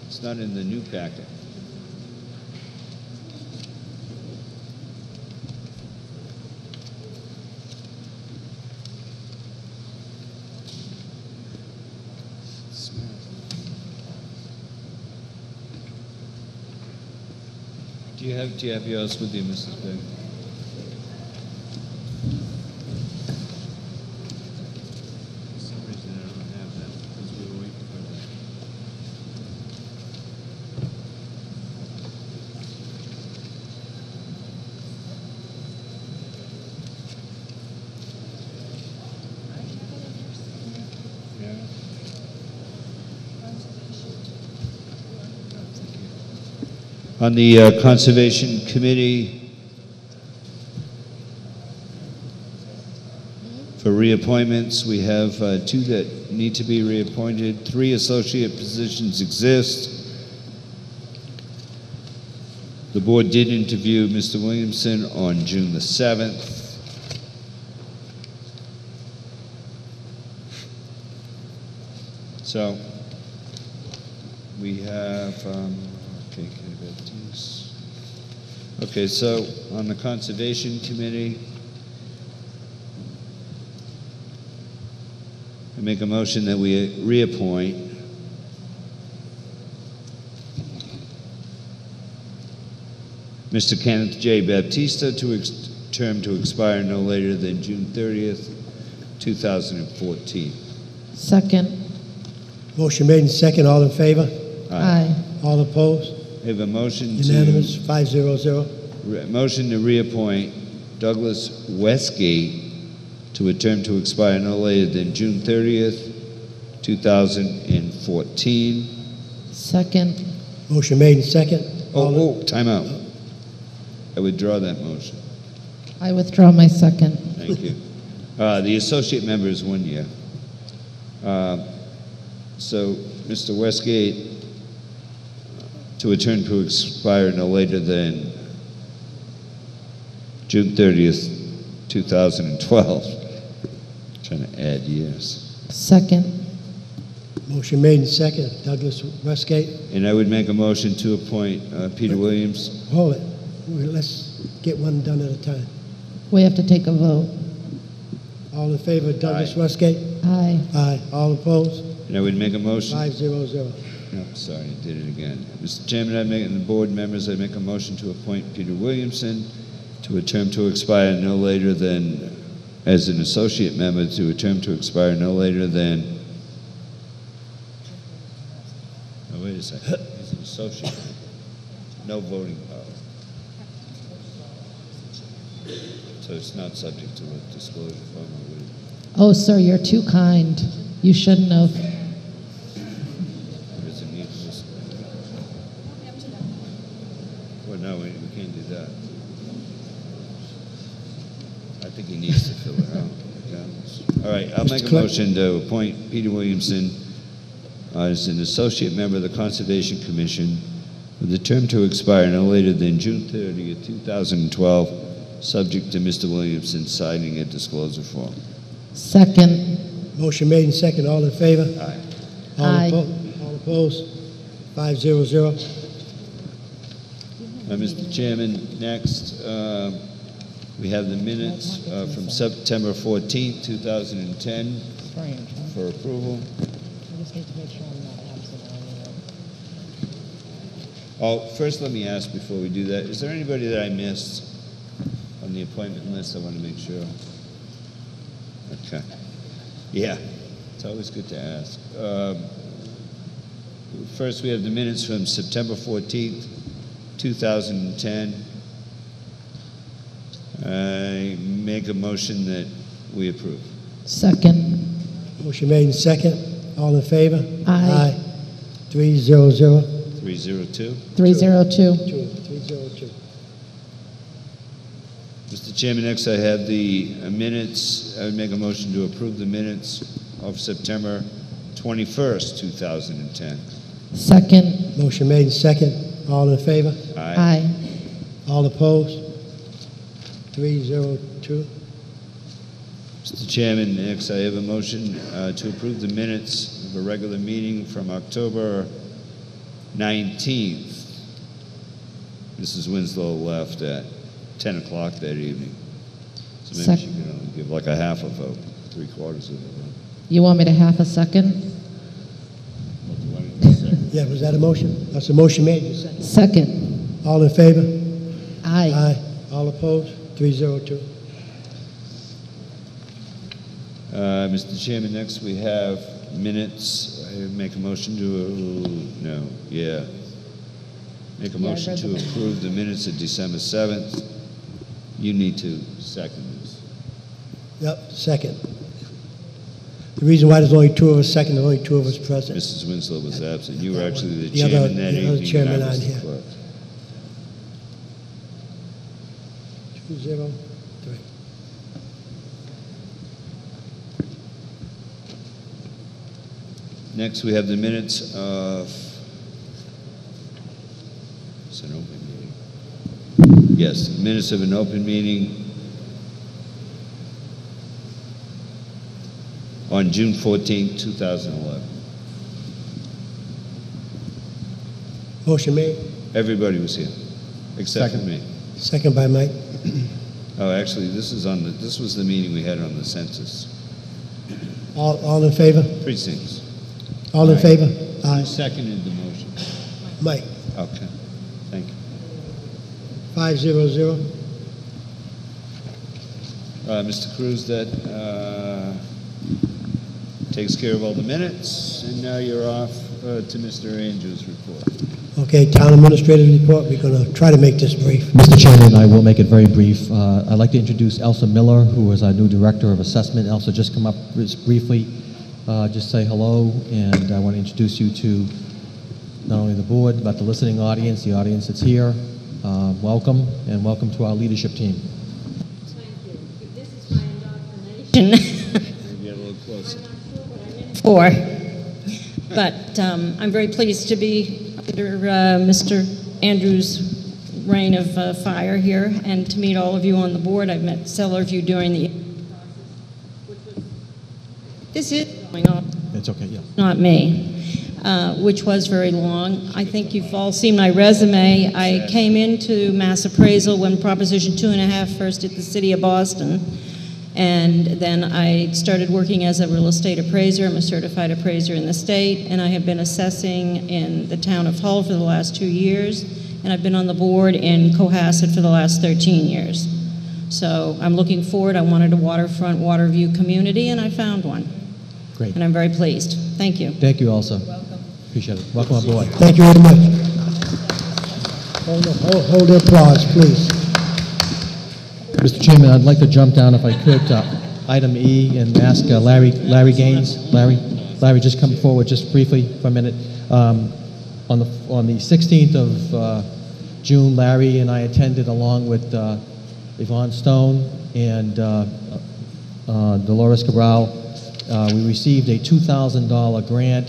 It's not in the new packet. Do you have yours with you, Mrs. Begg? For some reason I don't have that because we were waiting for that. On the Conservation Committee, for reappointments, we have 2 that need to be reappointed. 3 associate positions exist. The board did interview Mr. Williamson on June the 7th. So we have, okay, so on the Conservation Committee, I make a motion that we reappoint Mr. Kenneth J. Baptista to term to expire no later than June 30th, 2014. Second. Motion made and second. All in favor? Aye. All opposed? I have a motion Unanimous, 500. Motion to reappoint Douglas Westgate to a term to expire no later than June 30th, 2014. Second. Motion made and second. Time out. I withdraw that motion. I withdraw my second. Thank you. The associate member is 1 year. So, Mr. Westgate, to a term to expire no later than June 30th, 2012. Trying to add years. Second. Motion made and second. Douglas Westgate. And I would make a motion to appoint Peter Williams. Hold it. Let's get one done at a time. We have to take a vote. All in favor of Douglas Aye. Westgate? Aye. Aye. All opposed? And I would make a motion. 500. No, sorry, I did it again. Mr. Chairman, and the board members, I make a motion to appoint Peter Williamson to a term to expire no later than, as an associate member, to a term to expire no later than, oh, wait a second, he's an associate. No voting power. So it's not subject to a disclosure form, would it? Oh, sir, you're too kind. You shouldn't have. Or does it need to just- Well, no, we can't make a Clerk. motion to appoint Peter Williamson as an associate member of the Conservation Commission with the term to expire no later than June 30th, 2012, subject to Mr. Williamson signing a disclosure form. Second. Motion made and second. All in favor? Aye. Aye. All opposed? 500. Mr. Chairman, next, we have the minutes from September 14th, 2010 for approval. I just need to make sure I'm not absent on any of them. Oh, first let me ask before we do that, is there anybody that I missed on the appointment list? I want to make sure. Okay. Yeah, it's always good to ask. First, we have the minutes from September 14th, 2010. I make a motion that we approve. Second. Motion made and second. All in favor? Aye. 300. 302. 302. 302. Mr. Chairman, next I have the minutes. I would make a motion to approve the minutes of September 21st, 2010. Second. Motion made and second. All in favor? Aye. All opposed? 302. Mr. Chairman, next I have a motion to approve the minutes of a regular meeting from October 19th. Mrs. Winslow left at 10 o'clock that evening. So maybe she can only give like a half a vote, 3/4 of a vote. You want me to half a second? Yeah, was that a motion? That's a motion made. You second. Second. All in favor? Aye. Aye. All opposed? 302. Mr. Chairman, next we have minutes. I make a motion to, make a motion to approve the minutes of December 7th. You need to second this. Yep, second. The reason why there's only two of us second, there's only two of us present. Mrs. Winslow was absent. You were actually the The other- chairman that the other evening, chairman and I was on the here. clerk. 203. Next, we have the minutes of, it's an open meeting. Yes, minutes of an open meeting on June 14th, 2011. Motion made. Everybody was here, except for me. Second by Mike. Oh, actually, this was the meeting we had on the census. All in favor? Precincts. All in Aye. favor? Who Aye. seconded the motion? Mike. Okay, thank you. 500. Mr. Cruz, that takes care of all the minutes, and now you're off to Mr. Andrews' report. Okay, town administrator's report. We're going to try to make this brief. Mr. Chairman, I will make it very brief. I'd like to introduce Elsa Miller, who is our new Director of Assessment. Elsa, just come up just briefly, just say hello, and I want to introduce you to not only the board, but the listening audience, the audience that's here. Welcome, and welcome to our leadership team. Thank you. This is my indoctrination. Maybe a little closer. For, but I'm very pleased to be under Mr. Andrews' reign of fire here, and to meet all of you on the board. I've met several of you during the this is going on. It's okay, yeah. Not me, which was very long. I think you've all seen my resume. I came into Mass Appraisal when Proposition 2.5 first hit the city of Boston, and then I started working as a real estate appraiser. I'm a certified appraiser in the state, and I have been assessing in the town of Hull for the last 2 years, and I've been on the board in Cohasset for the last 13 years. So I'm looking forward. I wanted a waterfront, water view community, and I found one. Great. And I'm very pleased. Thank you. Thank you, Elsa. Appreciate it. Welcome aboard. Thank you very much. Hold the applause, please. Mr. Chairman, I'd like to jump down, if I could, to item E and ask Larry Gaines. Larry, just come forward just briefly for a minute. On the 16th of June, Larry and I attended along with Yvonne Stone and Dolores Cabral We received a $2,000 grant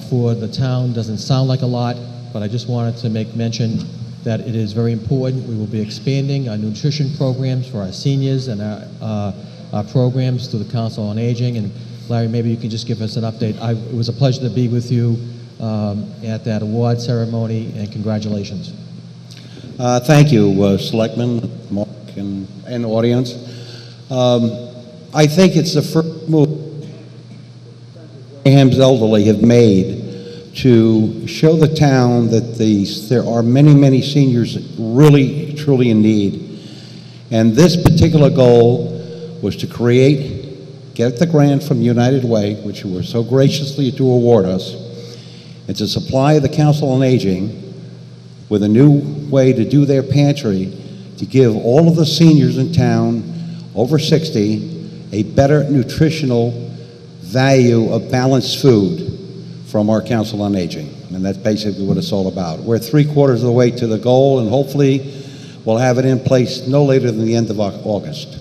for the town. Doesn't sound like a lot, but I just wanted to make mention that it is very important. We will be expanding our nutrition programs for our seniors and our programs through the Council on Aging. And Larry, maybe you can just give us an update. It was a pleasure to be with you at that award ceremony, and congratulations. Thank you, Selectmen, Mark, and audience. I think it's the first move Waraham's elderly have made to show the town that there are many, many seniors really, truly in need. And this particular goal was to get the grant from United Way, which you were so graciously to award us, and to supply the Council on Aging with a new way to do their pantry, to give all of the seniors in town over 60 a better nutritional value of balanced food from our Council on Aging. And that's basically what it's all about. We're 3/4 of the way to the goal, and hopefully we'll have it in place no later than the end of August.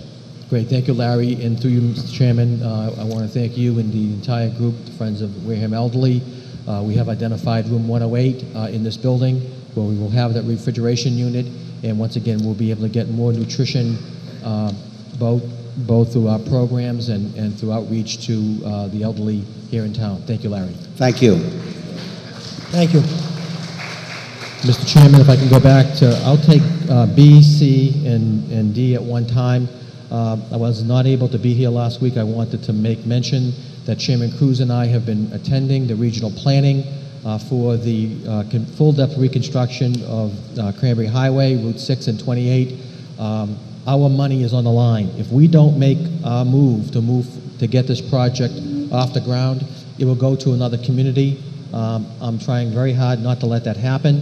Great, thank you, Larry. And through you, Mr. Chairman, I want to thank you and the entire group, the Friends of Wareham Elderly. We have identified room 108 in this building, where we will have that refrigeration unit, and once again, we'll be able to get more nutrition both through our programs and through outreach to the elderly here in town. Thank you, Larry. Thank you. Thank you. Mr. Chairman, if I can go back to, I'll take B, C, and D at one time. I was not able to be here last week. I wanted to make mention that Chairman Cruz and I have been attending the regional planning for the full depth reconstruction of Cranberry Highway, Route 6 and 28. Our money is on the line. If we don't make our move to get this project off the ground, it will go to another community. I'm trying very hard not to let that happen,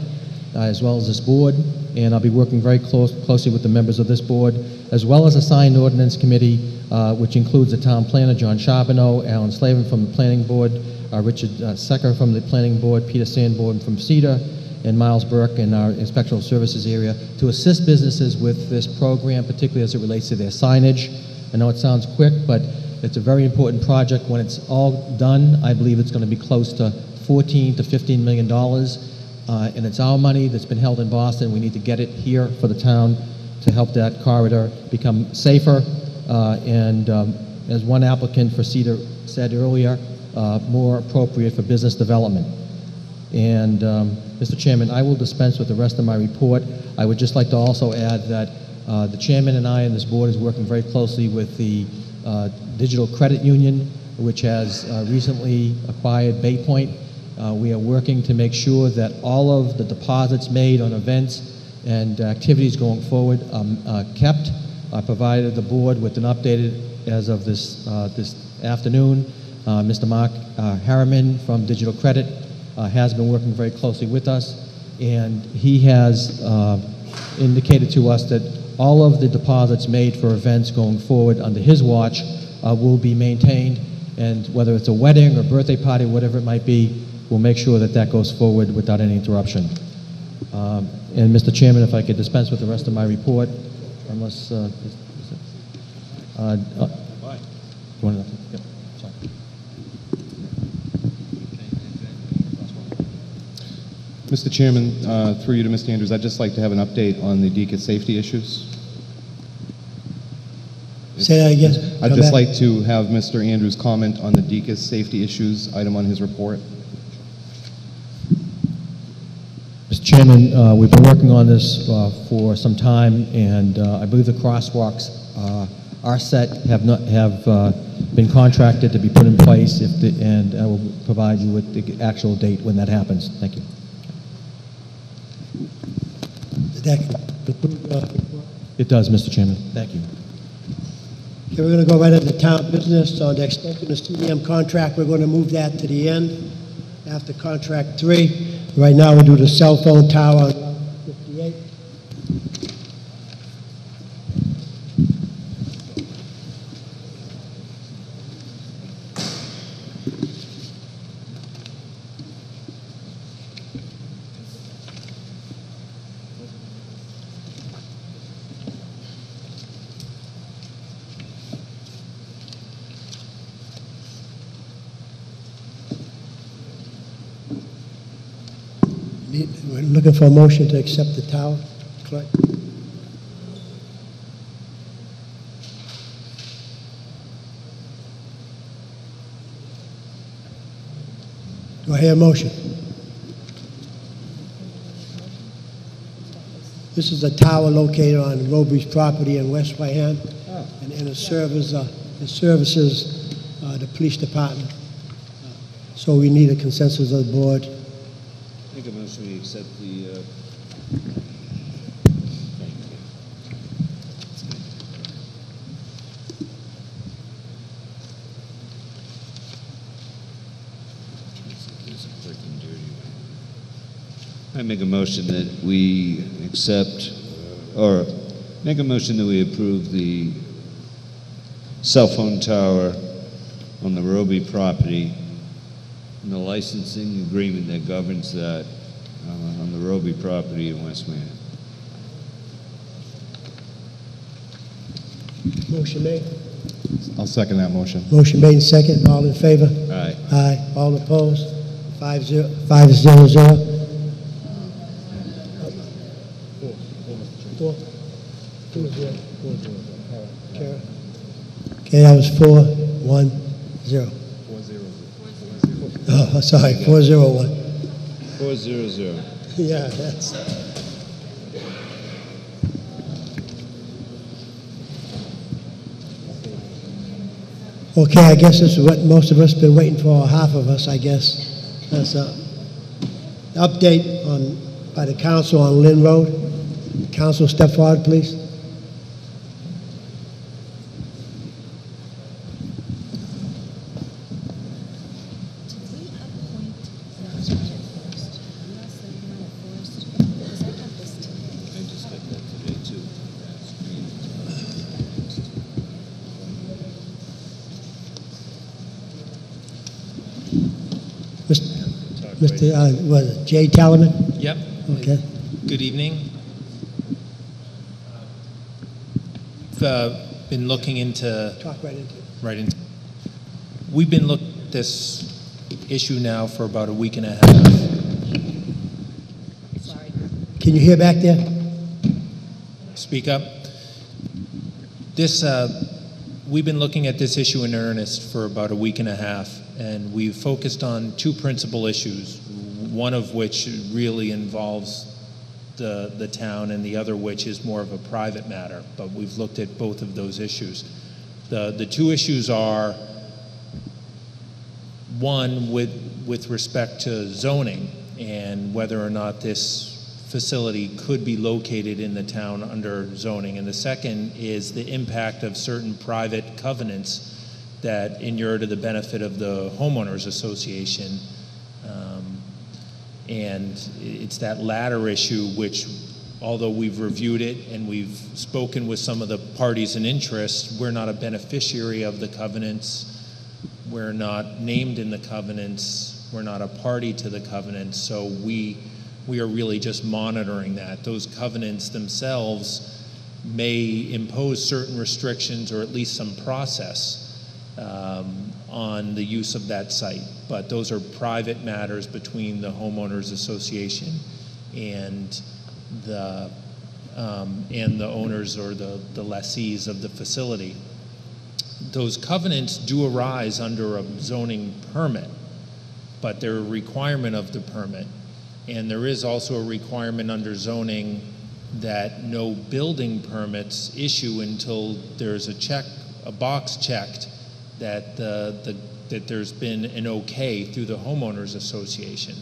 as well as this board, and I'll be working very closely with the members of this board, as well as a signed ordinance committee, which includes the town planner, John Charbonneau, Alan Slavin from the planning board, Richard Secker from the planning board, Peter Sanborn from CEDAR, and Miles Burke in our inspectional services area, to assist businesses with this program, particularly as it relates to their signage. I know it sounds quick, but it's a very important project. When it's all done, I believe it's going to be close to $14 to $15 million, and it's our money that's been held in Boston. We need to get it here for the town to help that corridor become safer, and as one applicant for CEDAR said earlier, more appropriate for business development. And Mr. Chairman, I will dispense with the rest of my report. I would just like to also add that the chairman and I and this board is working very closely with the Digital Credit Union, which has recently acquired Bay Point. We are working to make sure that all of the deposits made on events and activities going forward are kept. I provided the board with an updated, as of this afternoon, Mr. Mark Harriman from Digital Credit has been working very closely with us, and he has indicated to us that all of the deposits made for events going forward under his watch will be maintained, and whether it's a wedding or birthday party, whatever it might be, we'll make sure that that goes forward without any interruption. And Mr. Chairman, if I could dispense with the rest of my report, unless... Mr. Chairman, through you to Mr. Andrews, I'd just like to have an update on the DECA safety issues. Say that again. I'd just like to have Mr. Andrews comment on the DECA safety issues item on his report. Mr. Chairman, we've been working on this for some time, and I believe the crosswalks are set, have been contracted to be put in place, and I will provide you with the actual date when that happens. Thank you. It does, Mr. Chairman. Thank you. Okay, we're going to go right into town business on the extension of CDM contract. We're going to move that to the end after contract 3. Right now, we'll do the cell phone tower on 58. We're looking for a motion to accept the tower, Clerk. Do I hear a motion? This is a tower located on Roby's property in West Wareham, and it services the police department. So we need a consensus of the board. Make a motion we accept the, I make a motion that we accept, or make a motion that we approve the cell phone tower on the Roby property and the licensing agreement that governs that on the Roby property in West Wareham. Motion made. I'll second that motion. Motion made and second. All in favor? Aye. Aye. All opposed? 5-0. Four. 2-0. Kara? Okay, that was 4-1-0. 4-0. Oh, sorry, 4-0-1. 4-0-0. Yeah, that's. Okay, I guess this is what most of us been waiting for, or half of us, I guess. That's an update by the council on Lynn Road. Council, step forward, please. Mr. Was it Jay Tallerman? Yep. Okay. Good evening. I've been looking into... Talk right into it. Right into... We've been looking at this issue now for about a week and a half. Sorry. Can you hear back there? Speak up. We've been looking at this issue in earnest for about a week and a half, and we've focused on two principal issues, one of which really involves the town, and the other which is more of a private matter, but we've looked at both of those issues. The two issues are, one, with respect to zoning and whether or not this facility could be located in the town under zoning, and the second is the impact of certain private covenants that inure to the benefit of the homeowners association. And it's that latter issue which, although we've reviewed it and we've spoken with some of the parties in interest, we're not a beneficiary of the covenants, we're not named in the covenants, we're not a party to the covenants, so we are really just monitoring that. Those covenants themselves may impose certain restrictions or at least some process on the use of that site, but those are private matters between the homeowners association and the owners or the lessees of the facility. Those covenants do arise under a zoning permit, but they're a requirement of the permit, and there is also a requirement under zoning that no building permits issue until there's a box checked that that there's been an okay through the homeowners association.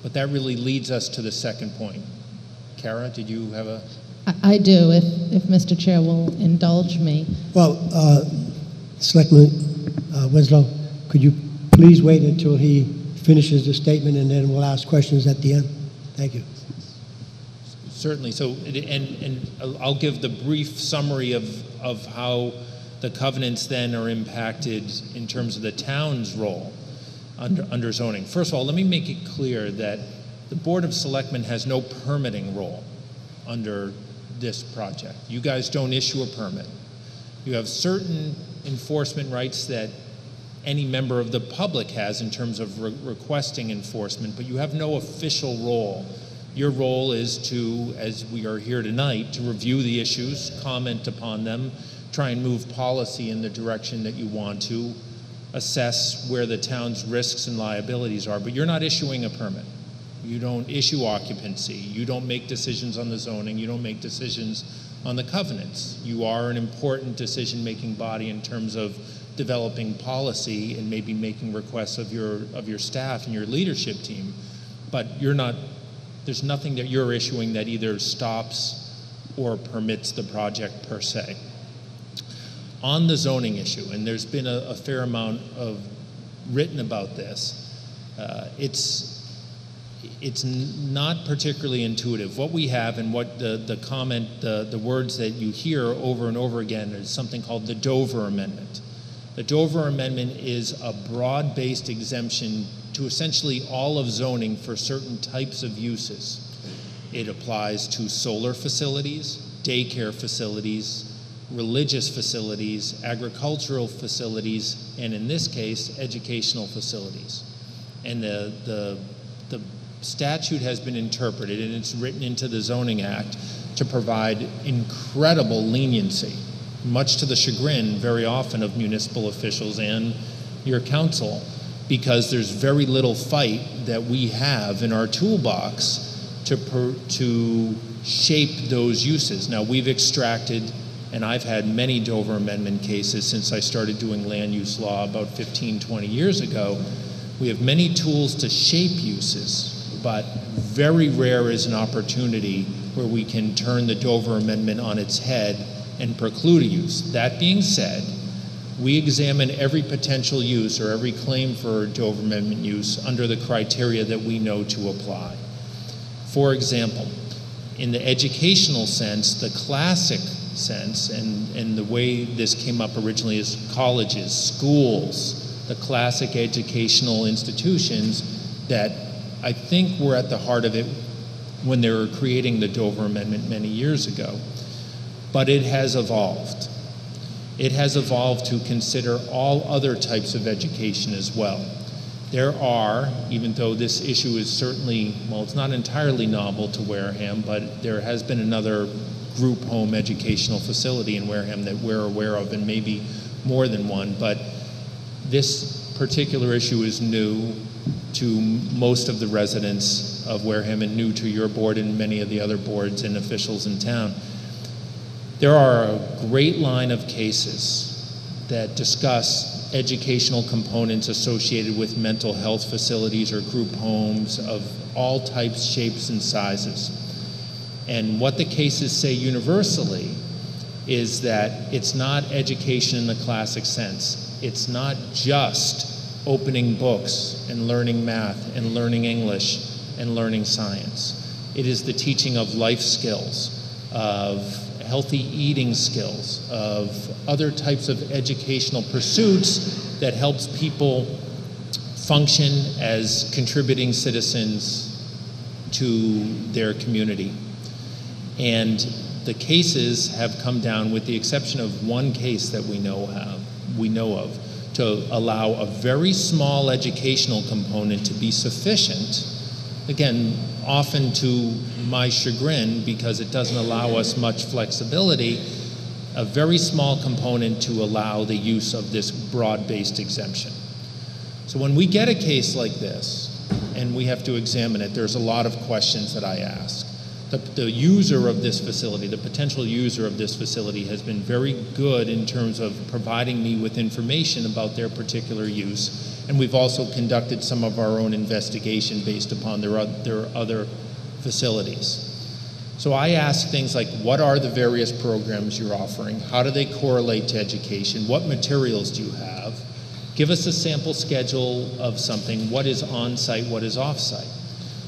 But that really leads us to the second point. Kara, did you have a... I do, if Mr. Chair will indulge me. Well, Selectman Winslow, could you please wait until he finishes the statement, and then we'll ask questions at the end? Thank you. Certainly. So, and I'll give the brief summary of how the covenants then are impacted in terms of the town's role under zoning. First of all, let me make it clear that the Board of Selectmen has no permitting role under this project. You guys don't issue a permit. You have certain enforcement rights that any member of the public has in terms of requesting enforcement, but you have no official role. Your role is to, as we are here tonight, to review the issues, comment upon them, try and move policy in the direction that you want to, assess where the town's risks and liabilities are, but you're not issuing a permit. You don't issue occupancy. You don't make decisions on the zoning. You don't make decisions on the covenants. You are an important decision-making body in terms of developing policy and maybe making requests of your staff and your leadership team, but you're not, there's nothing that you're issuing that either stops or permits the project per se. On the zoning issue, and there's been a fair amount of written about this, it's not particularly intuitive. What we have and what the words that you hear over and over again is something called the Dover Amendment. The Dover Amendment is a broad-based exemption to essentially all of zoning for certain types of uses. It applies to solar facilities, daycare facilities, religious facilities, agricultural facilities, and in this case, educational facilities. And the statute has been interpreted, and it's written into the Zoning Act to provide incredible leniency, much to the chagrin very often of municipal officials and your council, because there's very little fight that we have in our toolbox to shape those uses. Now, we've extracted, and I've had many Dover Amendment cases since I started doing land use law about 15, 20 years ago. We have many tools to shape uses, but very rare is an opportunity where we can turn the Dover Amendment on its head and preclude a use. That being said, we examine every potential use or every claim for Dover Amendment use under the criteria that we know to apply. For example, in the educational sense, the classic sense, and the way this came up originally is colleges, schools, the classic educational institutions that I think were at the heart of it when they were creating the Dover Amendment many years ago. But it has evolved. It has evolved to consider all other types of education as well. There are, even though this issue is certainly, well, it's not entirely novel to Wareham, but there has been another group home educational facility in Wareham that we're aware of, and maybe more than one, but this particular issue is new to most of the residents of Wareham and new to your board and many of the other boards and officials in town. There are a great line of cases that discuss educational components associated with mental health facilities or group homes of all types, shapes, and sizes. And what the cases say universally is that it's not education in the classic sense. It's not just opening books and learning math and learning English and learning science. It is the teaching of life skills, of healthy eating skills, of other types of educational pursuits that helps people function as contributing citizens to their community. And the cases have come down, with the exception of one case that we know of, to allow a very small educational component to be sufficient, again, often to my chagrin, because it doesn't allow us much flexibility, a very small component to allow the use of this broad-based exemption. So when we get a case like this, and we have to examine it, there's a lot of questions that I ask. The user of this facility, the potential user of this facility, has been very good in terms of providing me with information about their particular use, and we've also conducted some of our own investigation based upon their other facilities. So I ask things like, what are the various programs you're offering? How do they correlate to education? What materials do you have? Give us a sample schedule of something. What is on-site? What is off-site?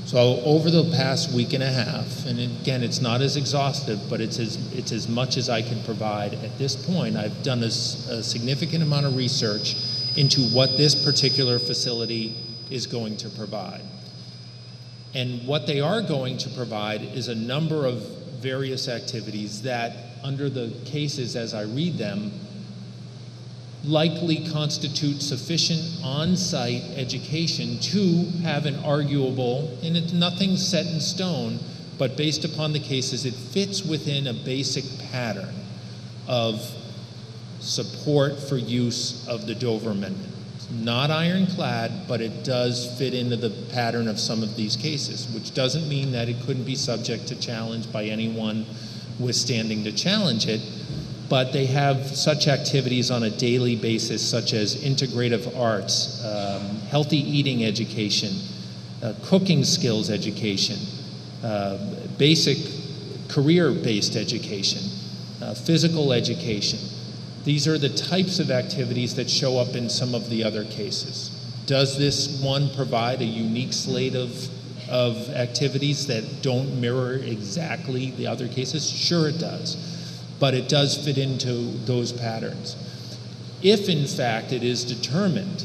So over the past week and a half, and again, it's not as exhaustive, but it's as much as I can provide at this point. I've done a significant amount of research into what this particular facility is going to provide. And what they are going to provide is a number of various activities that, under the cases as I read them, likely constitute sufficient on-site education to have an arguable, and it's nothing set in stone, but based upon the cases, it fits within a basic pattern of support for use of the Dover Amendment. It's not ironclad, but it does fit into the pattern of some of these cases, which doesn't mean that it couldn't be subject to challenge by anyone withstanding to challenge it, but they have such activities on a daily basis, such as integrative arts, healthy eating education, cooking skills education, basic career-based education, physical education. These are the types of activities that show up in some of the other cases. Does this one provide a unique slate of activities that don't mirror exactly the other cases? Sure it does, but it does fit into those patterns. If in fact it is determined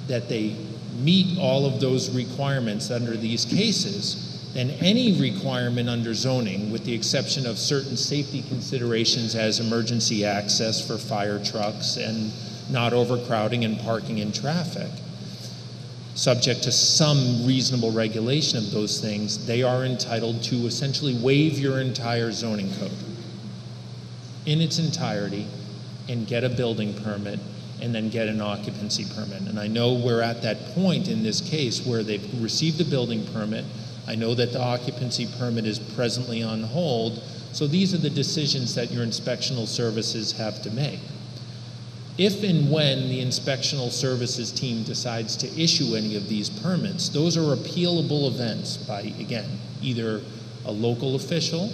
that they meet all of those requirements under these cases, then any requirement under zoning, with the exception of certain safety considerations as emergency access for fire trucks and not overcrowding and parking and traffic, subject to some reasonable regulation of those things, they are entitled to essentially waive your entire zoning code in its entirety and get a building permit and then get an occupancy permit. And I know we're at that point in this case where they've received a building permit. I know that the occupancy permit is presently on hold. So these are the decisions that your inspectional services have to make. If and when the inspectional services team decides to issue any of these permits, those are appealable events by, again, either a local official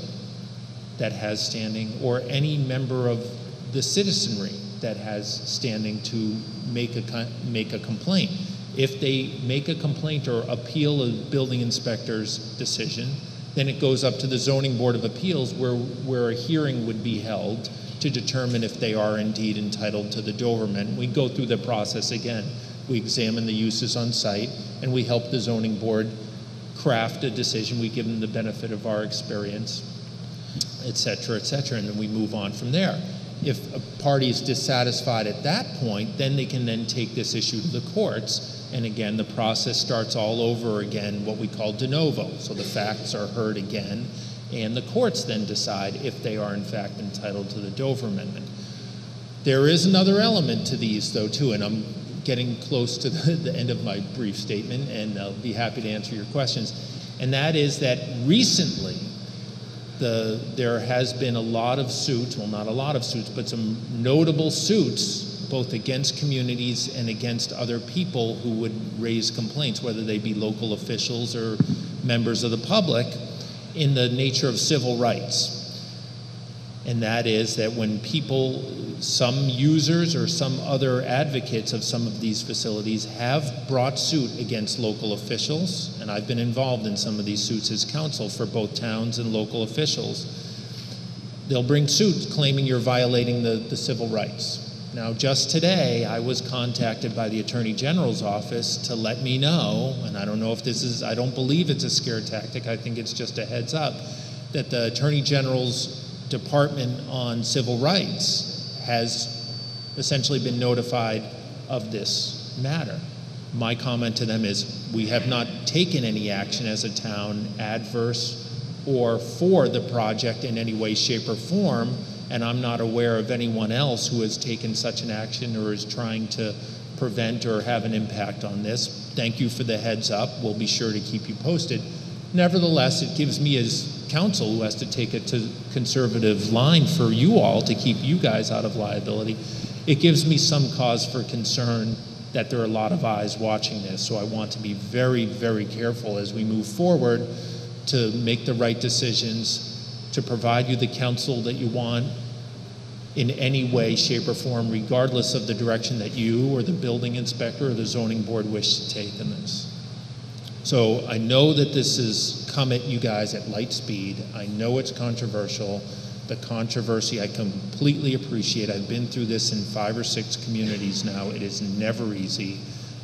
that has standing or any member of the citizenry that has standing to make a complaint. If they make a complaint or appeal a building inspector's decision, then it goes up to the Zoning Board of Appeals where a hearing would be held to determine if they are indeed entitled to the Dover Amendment. We go through the process again. We examine the uses on site and we help the Zoning Board craft a decision. We give them the benefit of our experience, et cetera, and then we move on from there. If a party is dissatisfied at that point, then they can then take this issue to the courts. And again, the process starts all over again, what we call de novo. So the facts are heard again, and the courts then decide if they are in fact entitled to the Dover Amendment. There is another element to these though too, and I'm getting close to the end of my brief statement, and I'll be happy to answer your questions. And that is that recently, there has been a lot of suits, well not a lot of suits, but some notable suits both against communities and against other people who would raise complaints, whether they be local officials or members of the public, in the nature of civil rights. And that is that when people, some users or some other advocates of some of these facilities have brought suit against local officials, and I've been involved in some of these suits as counsel for both towns and local officials, they'll bring suits claiming you're violating the civil rights. Now, just today, I was contacted by the Attorney General's office to let me know, and I don't know if this is, I don't believe it's a scare tactic, I think it's just a heads up, that the Attorney General's Department on Civil Rights has essentially been notified of this matter. My comment to them is, we have not taken any action as a town adverse or for the project in any way, shape, or form, and I'm not aware of anyone else who has taken such an action or is trying to prevent or have an impact on this. Thank you for the heads up. We'll be sure to keep you posted. Nevertheless, it gives me as counsel who has to take a conservative line for you all to keep you guys out of liability. It gives me some cause for concern that there are a lot of eyes watching this. So I want to be very, very careful as we move forward to make the right decisions, to provide you the counsel that you want in any way, shape, or form, regardless of the direction that you or the building inspector or the zoning board wish to take in this. So I know that this has come at you guys at light speed. I know it's controversial. The controversy I completely appreciate. I've been through this in 5 or 6 communities now. It is never easy,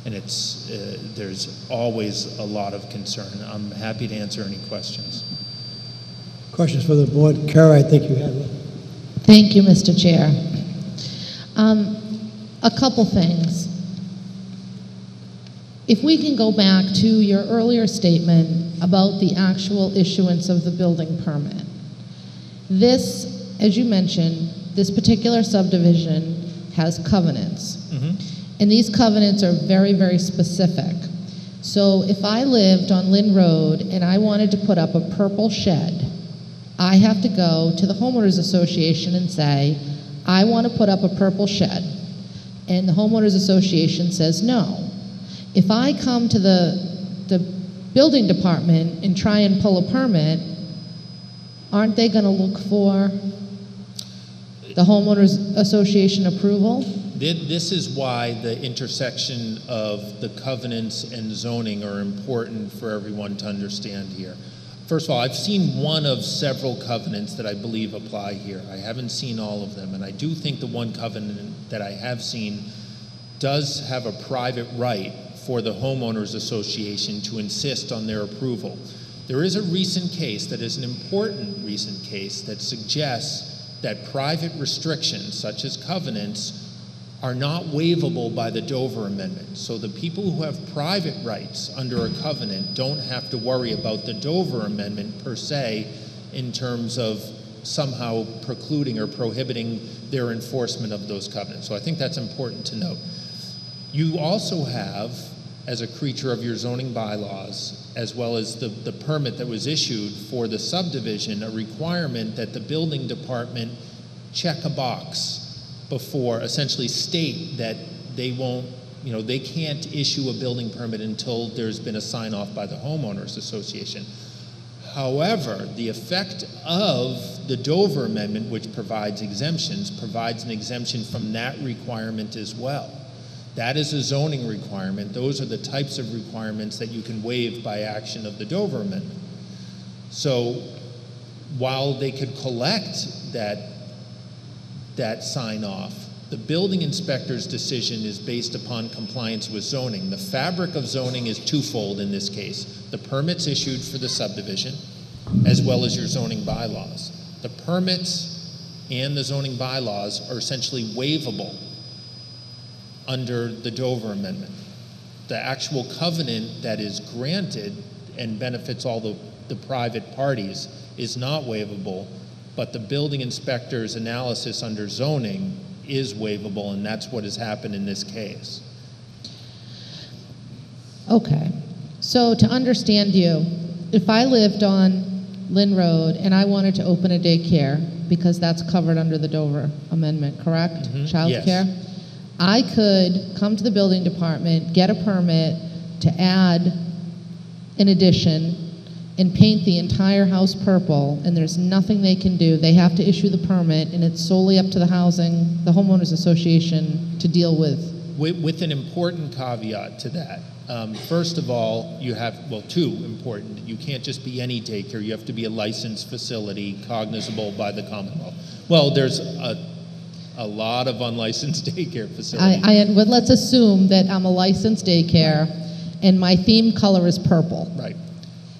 and there's always a lot of concern. I'm happy to answer any questions. Questions for the board? Kara, I think you have one. Thank you, Mr. Chair. a couple things. If we can go back to your earlier statement about the actual issuance of the building permit. This, as you mentioned, this particular subdivision has covenants. And these covenants are very, very specific. So if I lived on Lynn Road and I wanted to put up a purple shed, I have to go to the homeowners association and say, I want to put up a purple shed. And the homeowners association says no. If I come to the building department and try and pull a permit, aren't they going to look for the homeowners association approval? This is why the intersection of the covenants and zoning are important for everyone to understand here. First of all, I've seen one of several covenants that I believe apply here. I haven't seen all of them, and I do think the one covenant that I have seen does have a private right for the homeowners association to insist on their approval. There is a recent case that is an important recent case that suggests that private restrictions, such as covenants, are not waivable by the Dover Amendment. So the people who have private rights under a covenant don't have to worry about the Dover Amendment per se in terms of somehow precluding or prohibiting their enforcement of those covenants. So I think that's important to note. You also have, as a creature of your zoning bylaws, as well as the permit that was issued for the subdivision, a requirement that the building department check a box before, essentially state that they won't, they can't issue a building permit until there's been a sign off by the homeowners association. However, the effect of the Dover Amendment, which provides exemptions, provides an exemption from that requirement as well. That is a zoning requirement. Those are the types of requirements that you can waive by action of the Dover Amendment. So while they could collect that sign off, the building inspector's decision is based upon compliance with zoning. The fabric of zoning is twofold in this case. The permits issued for the subdivision, as well as your zoning bylaws. The permits and the zoning bylaws are essentially waivable under the Dover Amendment. The actual covenant that is granted and benefits all the private parties is not waivable, but the building inspector's analysis under zoning is waivable, and that's what has happened in this case. Okay. So to understand you, if I lived on Lynn Road and I wanted to open a daycare, because that's covered under the Dover Amendment, correct? Child care? I could come to the building department, get a permit to add an addition, and paint the entire house purple, and there's nothing they can do. They have to issue the permit, and it's solely up to the homeowners association to deal with. With an important caveat to that. First of all, you have, two important. You can't just be any daycare. You have to be a licensed facility, cognizable by the Commonwealth. Well, there's a lot of unlicensed daycare facilities. But let's assume that I'm a licensed daycare, and my theme color is purple. Right.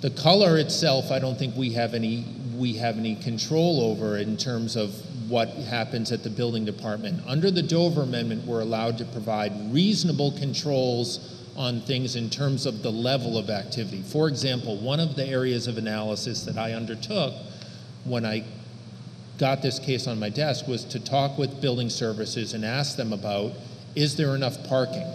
The color itself, I don't think we have any control over in terms of what happens at the building department. Under the Dover Amendment, we're allowed to provide reasonable controls on things in terms of the level of activity. For example, one of the areas of analysis that I undertook when I got this case on my desk was to talk with building services and ask them about, is there enough parking?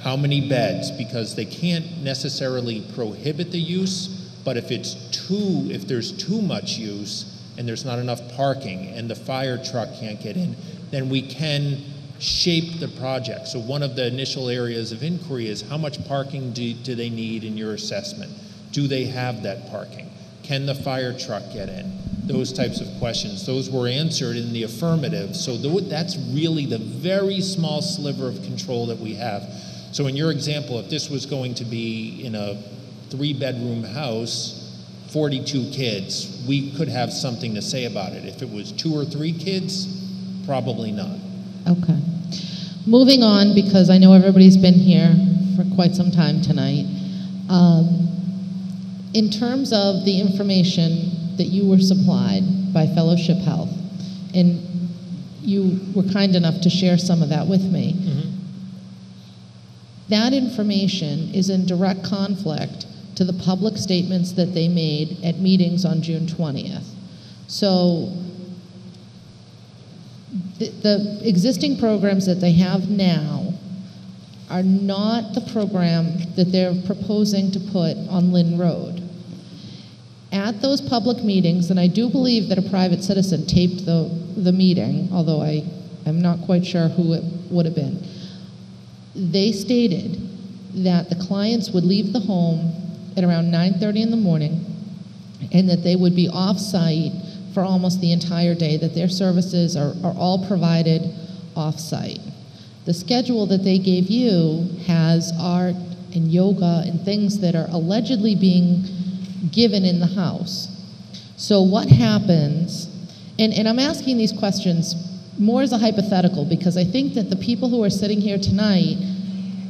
How many beds? Because they can't necessarily prohibit the use, but if there's too much use and there's not enough parking and the fire truck can't get in, then we can shape the project. So one of the initial areas of inquiry is how much parking do they need in your assessment? Do they have that parking? Can the fire truck get in? Those types of questions. Those were answered in the affirmative. So that's really the very small sliver of control that we have. So in your example, if this was going to be in a 3-bedroom house, 42 kids, we could have something to say about it. If it was 2 or 3 kids, probably not. Okay. Moving on, because I know everybody's been here for quite some time tonight. In terms of the information that you were supplied by Fellowship Health, and you were kind enough to share some of that with me. That information is in direct conflict to the public statements that they made at meetings on June 20th. So the existing programs that they have now are not the program that they're proposing to put on Lynn Road. At those public meetings, and I do believe that a private citizen taped the meeting, although I'm not quite sure who it would have been, they stated that the clients would leave the home at around 9:30 in the morning and that they would be off-site for almost the entire day, that their services are all provided off-site. The schedule that they gave you has art and yoga and things that are allegedly being given in the house. So what happens, and I'm asking these questions more as a hypothetical because I think that the people who are sitting here tonight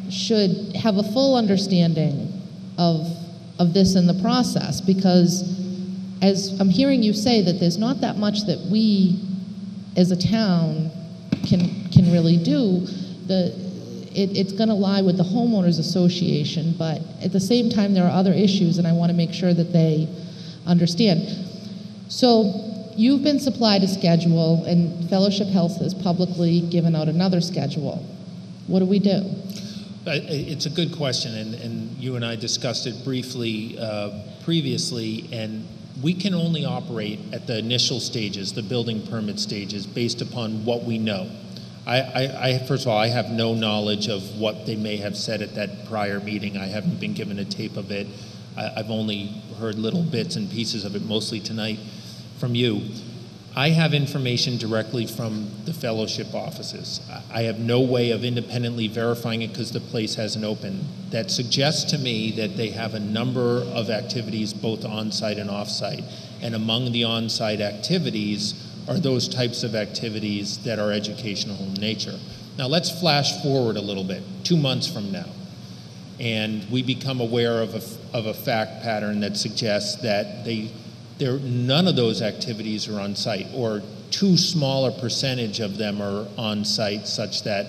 should have a full understanding of this in the process, because as I'm hearing you say that there's not that much that we as a town can really do, it's going to lie with the homeowners association, but at the same time there are other issues and I want to make sure that they understand. So you've been supplied a schedule and Fellowship Health has publicly given out another schedule. What do we do? It's a good question, and you and I discussed it briefly previously, and we can only operate at the initial stages, the building permit stages, based upon what we know. First of all, I have no knowledge of what they may have said at that prior meeting. I haven't been given a tape of it. I've only heard little bits and pieces of it, mostly tonight from you. I have information directly from the fellowship offices. I have no way of independently verifying it because the place hasn't opened. That suggests to me that they have a number of activities, both on-site and off-site. And among the on-site activities are those types of activities that are educational in nature. Now let's flash forward a little bit, 2 months from now. And we become aware of a fact pattern that suggests that none of those activities are on site, or too small a percentage of them are on site such that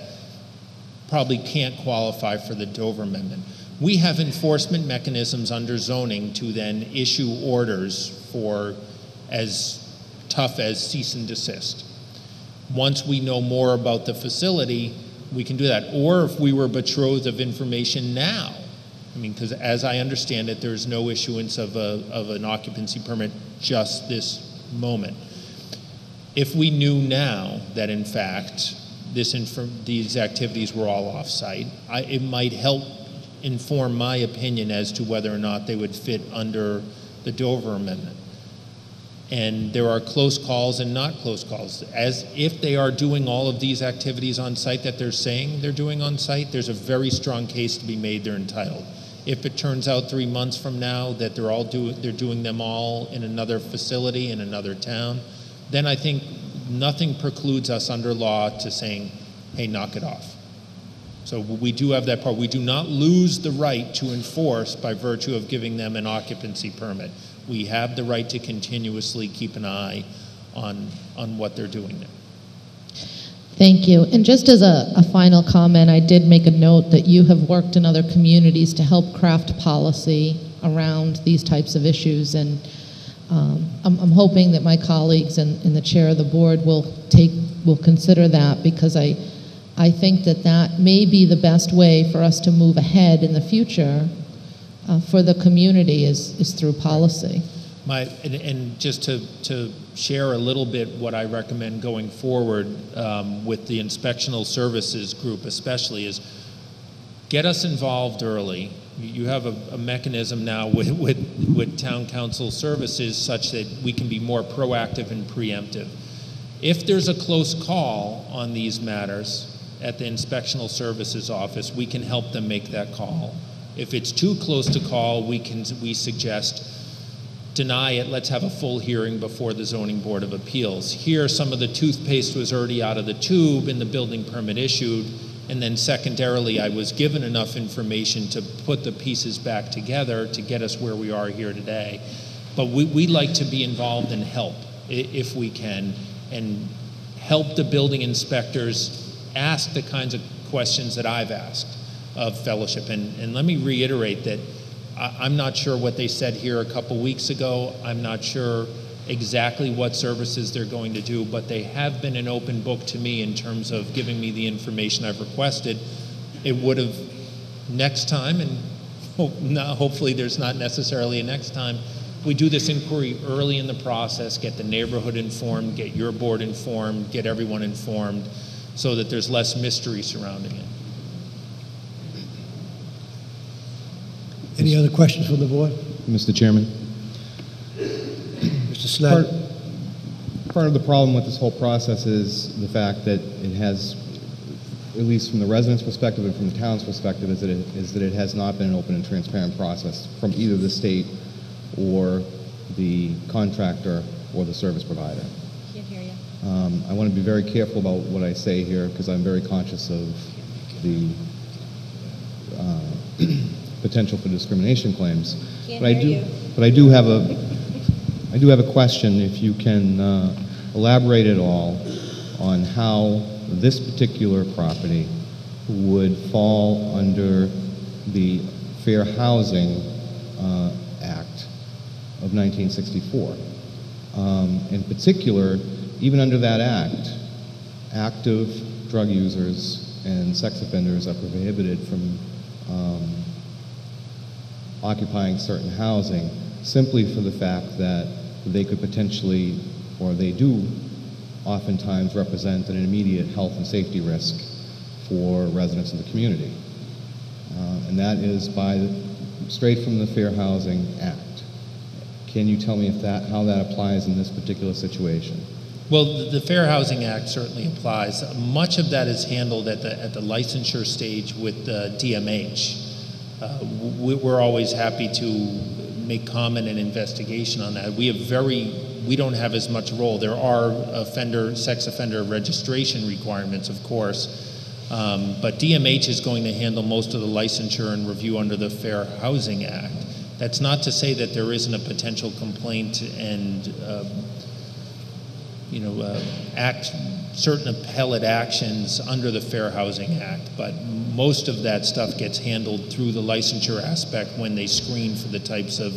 probably can't qualify for the Dover Amendment. We have enforcement mechanisms under zoning to then issue orders for as tough as cease and desist. Once we know more about the facility, we can do that. Or if we were betrothed of information now, I mean, because as I understand it, there's no issuance of an occupancy permit just this moment. If we knew now that in fact these activities were all off-site, it might help inform my opinion as to whether or not they would fit under the Dover Amendment. And there are close calls and not close calls. As if they are doing all of these activities on site that they're saying they're doing on site, there's a very strong case to be made they're entitled. If it turns out 3 months from now that they're doing them all in another facility in another town, then I think nothing precludes us under law to saying, hey, knock it off. So we do have that part. We do not lose the right to enforce by virtue of giving them an occupancy permit. We have the right to continuously keep an eye on what they're doing there. Thank you. And just as a final comment, I did make a note that you have worked in other communities to help craft policy around these types of issues, and I'm hoping that my colleagues and the chair of the board will consider that, because I think that may be the best way for us to move ahead in the future for the community is through policy. And just to share a little bit what I recommend going forward with the inspectional services group especially is get us involved early. You have a mechanism now with town council services such that we can be more proactive and preemptive. If there's a close call on these matters at the inspectional services office, we can help them make that call. If it's too close to call, we suggest deny it, let's have a full hearing before the Zoning Board of Appeals. Here, some of the toothpaste was already out of the tube and the building permit issued, and then secondarily, I was given enough information to put the pieces back together to get us where we are here today. But we like to be involved and help if we can, and help the building inspectors ask the kinds of questions that I've asked of Fellowship. And let me reiterate that I'm not sure what they said here a couple weeks ago. I'm not sure exactly what services they're going to do, but they have been an open book to me in terms of giving me the information I've requested. It would have next time, and hopefully there's not necessarily a next time, we do this inquiry early in the process, get the neighborhood informed, get your board informed, get everyone informed, so that there's less mystery surrounding it. Any other questions from the board? Mr. Chairman? Mr. Snyder? Part of the problem with this whole process is the fact that it has, at least from the residents' perspective and from the town's perspective, is that it has not been an open and transparent process from either the state or the contractor or the service provider. Can't hear you. I want to be very careful about what I say here because I'm very conscious of the potential for discrimination claims. Can't But hear you. But I do have a question. If you can elaborate at all on how this particular property would fall under the Fair Housing Act of 1964. In particular, even under that act, active drug users and sex offenders are prohibited from occupying certain housing simply for the fact that they could potentially, or they do oftentimes represent an immediate health and safety risk for residents of the community. And that is straight from the Fair Housing Act. Can you tell me how that applies in this particular situation? Well, the Fair Housing Act certainly applies. Much of that is handled at the licensure stage with the DMH. We're always happy to make comment and investigation on that. We don't have as much role. There are sex offender registration requirements, of course, but DMH is going to handle most of the licensure and review under the Fair Housing Act. That's not to say that there isn't a potential complaint and certain appellate actions under the Fair Housing Act, but most of that stuff gets handled through the licensure aspect when they screen for the types of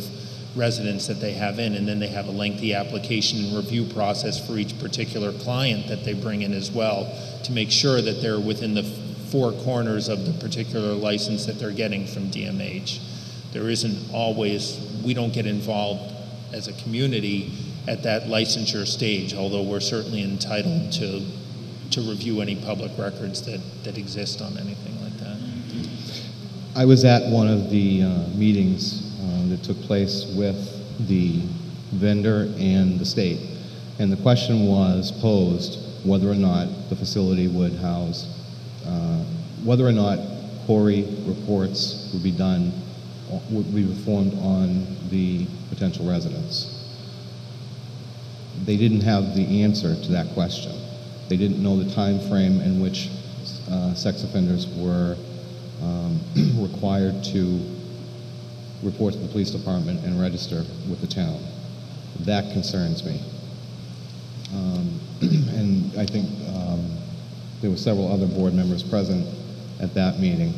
residents that they have in, and then they have a lengthy application and review process for each particular client that they bring in as well to make sure that they're within the four corners of the particular license that they're getting from DMH. There isn't always, we don't get involved as a community at that licensure stage, although we're certainly entitled to review any public records that exist on anything like that. I was at one of the meetings that took place with the vendor and the state, and the question was posed whether or not the facility would house, whether or not query reports would be performed on the potential residents. They didn't have the answer to that question. They didn't know the time frame in which sex offenders were required to report to the police department and register with the town. That concerns me. And I think there were several other board members present at that meeting.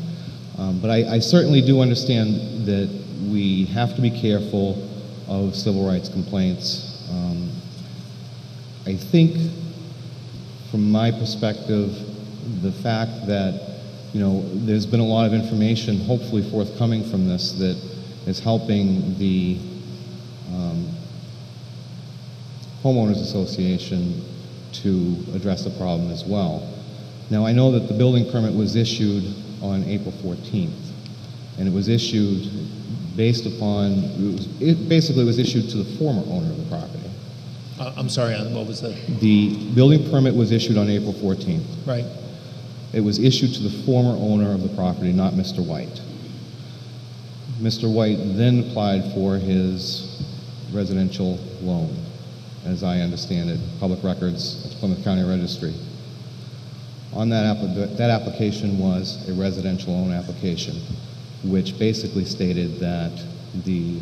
But I certainly do understand that we have to be careful of civil rights complaints. I think, from my perspective, the fact that there's been a lot of information, hopefully forthcoming from this, that is helping the homeowners association to address the problem as well. Now, I know that the building permit was issued on April 14th, and it was issued based upon, it basically was issued to the former owner of the property. I'm sorry, what was that? The building permit was issued on April 14th. Right. It was issued to the former owner of the property, not Mr. White. Mr. White then applied for his residential loan, as I understand it, public records at the Plymouth County Registry. On that application was a residential loan application, which basically stated that the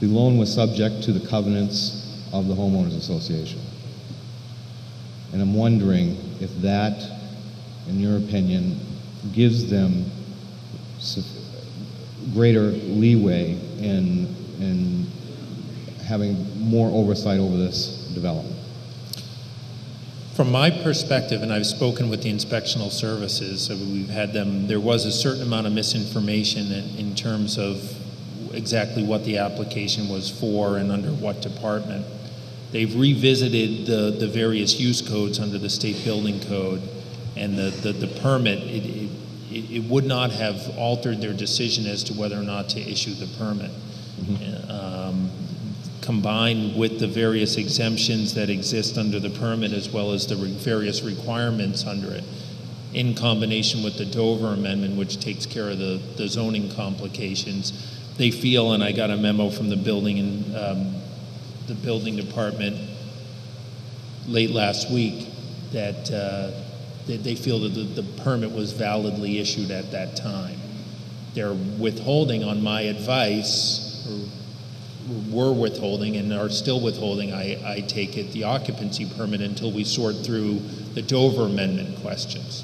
loan was subject to the covenants of the homeowners association. And I'm wondering if that, in your opinion, gives them greater leeway in having more oversight over this development. From my perspective, and I've spoken with the inspectional services, we've had them, there was a certain amount of misinformation in terms of exactly what the application was for and under what department. They've revisited the various use codes under the state building code, and the permit, it would not have altered their decision as to whether or not to issue the permit. Combined with the various exemptions that exist under the permit, as well as the various requirements under it, in combination with the Dover Amendment, which takes care of the zoning complications, they feel, and I got a memo from the building department late last week, that they feel that the permit was validly issued at that time. They're withholding, on my advice, or were withholding and are still withholding, I take it, the occupancy permit until we sort through the Dover Amendment questions.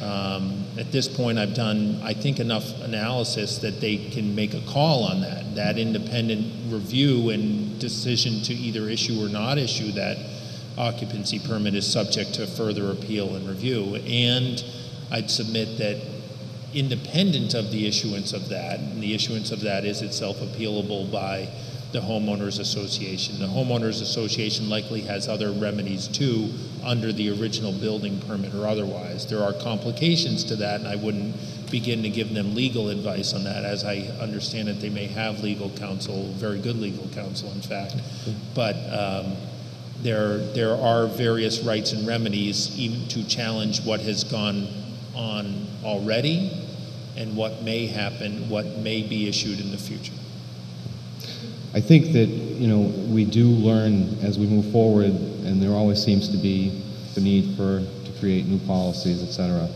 At this point, I've done, I think, enough analysis that they can make a call on that. That independent review and decision to either issue or not issue that occupancy permit is subject to further appeal and review. And I'd submit that independent of the issuance of that, and the issuance of that is itself appealable by the homeowners association. The homeowners association likely has other remedies too under the original building permit or otherwise. There are complications to that, and I wouldn't begin to give them legal advice on that. As I understand it, they may have legal counsel, very good legal counsel, in fact. But there are various rights and remedies even to challenge what has gone on already and what may happen, what may be issued in the future. I think that, you know, we do learn as we move forward, and there always seems to be the need to create new policies, et cetera.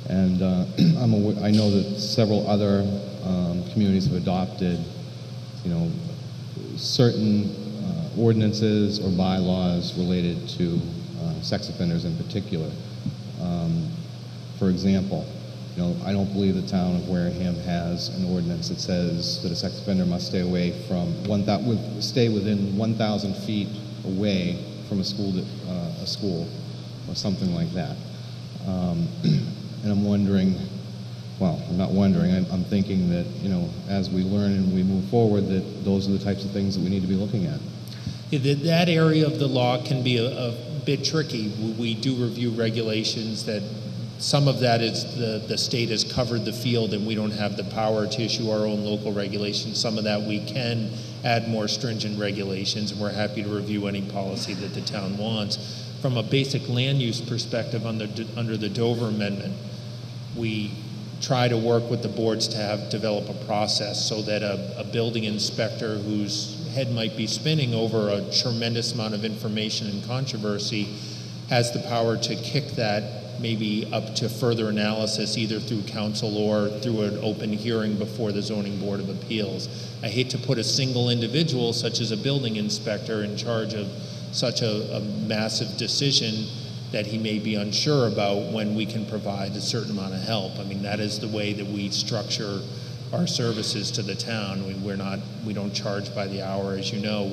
And I know that several other communities have adopted, you know, certain ordinances or bylaws related to sex offenders in particular. For example, you know, I don't believe the town of Wareham has an ordinance that says that a sex offender must stay away from stay within 1,000 feet away from a school or something like that. And I'm wondering, well, I'm not wondering, I'm thinking that, you know, as we learn and we move forward, that those are the types of things that we need to be looking at. That area of the law can be a bit tricky. We do review regulations that some of that is the state has covered the field and we don't have the power to issue our own local regulations. Some of that we can add more stringent regulations, and we're happy to review any policy that the town wants. From a basic land use perspective under the Dover Amendment, we try to work with the boards to develop a process so that a building inspector whose head might be spinning over a tremendous amount of information and controversy has the power to kick that maybe up to further analysis, either through council or through an open hearing before the Zoning Board of Appeals. I hate to put a single individual, such as a building inspector, in charge of such a massive decision that he may be unsure about when we can provide a certain amount of help. I mean, that is the way that we structure our services to the town. We don't charge by the hour, as you know.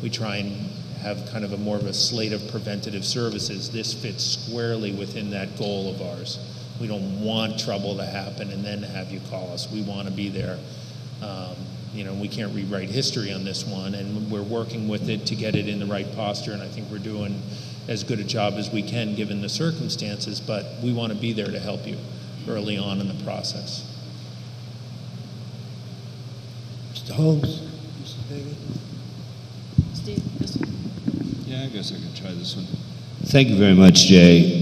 We try and have kind of more of a slate of preventative services. This fits squarely within that goal of ours. We don't want trouble to happen and then have you call us. We want to be there. You know, we can't rewrite history on this one, and we're working with it to get it in the right posture, and I think we're doing as good a job as we can given the circumstances, but we want to be there to help you early on in the process. Mr. Holmes? Mr. David? Steve, this one. Yeah, I guess I can try this one. Thank you very much, Jay.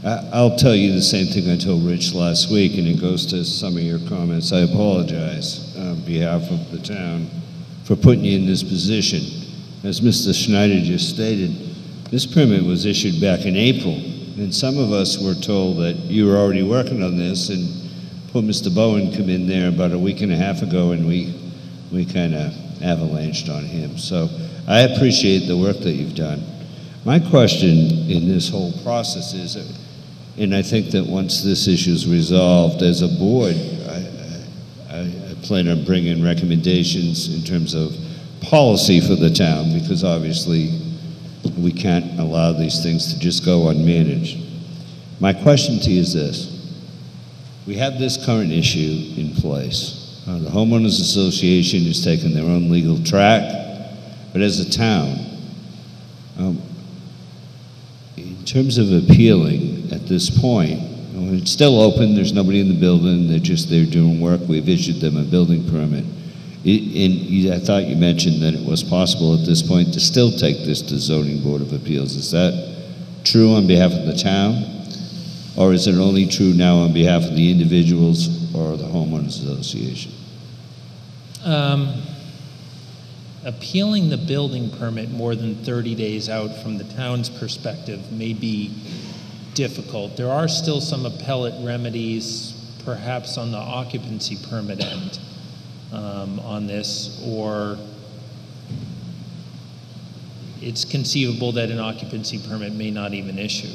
I'll tell you the same thing I told Rich last week, and it goes to some of your comments. I apologize on behalf of the town for putting you in this position. As Mr. Schneider just stated, this permit was issued back in April, and some of us were told that you were already working on this, and put Mr. Bowen come in there about a week and a half ago, and we kind of avalanched on him. So I appreciate the work that you've done. My question in this whole process is, and I think that once this issue is resolved, as a board, I plan on bringing recommendations in terms of policy for the town, because obviously we can't allow these things to just go unmanaged. My question to you is this. We have this current issue in place. The Homeowners Association has taken their own legal track, but as a town, in terms of appealing at this point, it's still open, there's nobody in the building, they're just there doing work, we've issued them a building permit. I thought you mentioned that it was possible at this point to still take this to Zoning Board of Appeals. Is that true on behalf of the town? Or is it only true now on behalf of the individuals or the Homeowners Association? Appealing the building permit more than 30 days out from the town's perspective may be difficult. There are still some appellate remedies, perhaps on the occupancy permit end on this, or it's conceivable that an occupancy permit may not even issue.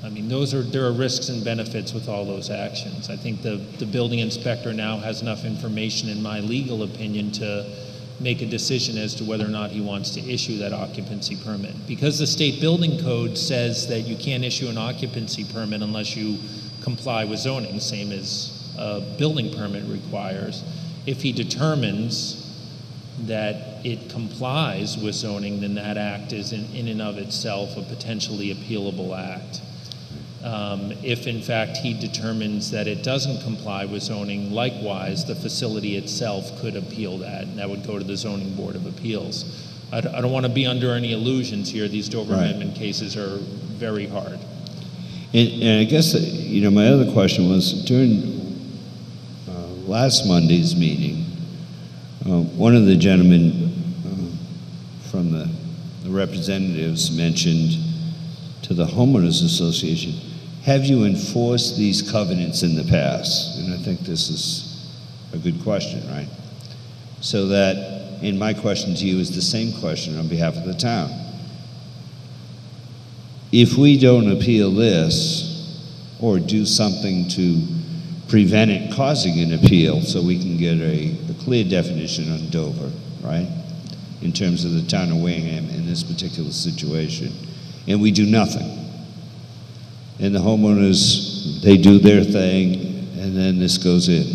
I mean, there are risks and benefits with all those actions. I think the building inspector now has enough information, in my legal opinion, to make a decision as to whether or not he wants to issue that occupancy permit. Because the state building code says that you can't issue an occupancy permit unless you comply with zoning, same as a building permit requires. If he determines that it complies with zoning, then that act is in and of itself a potentially appealable act. If in fact he determines that it doesn't comply with zoning, likewise the facility itself could appeal that, and that would go to the Zoning Board of Appeals. I don't want to be under any illusions here. These Dover Amendment cases are very hard. And I guess, my other question was, during last Monday's meeting, one of the gentlemen from the representatives mentioned to the Homeowners Association, have you enforced these covenants in the past? And I think this is a good question, right? So that, and my question to you is the same question on behalf of the town. If we don't appeal this, or do something to prevent it causing an appeal, so we can get a clear definition on Dover, right? In terms of the town of Wareham in this particular situation, and we do nothing. And the homeowners, they do their thing, and then this goes in.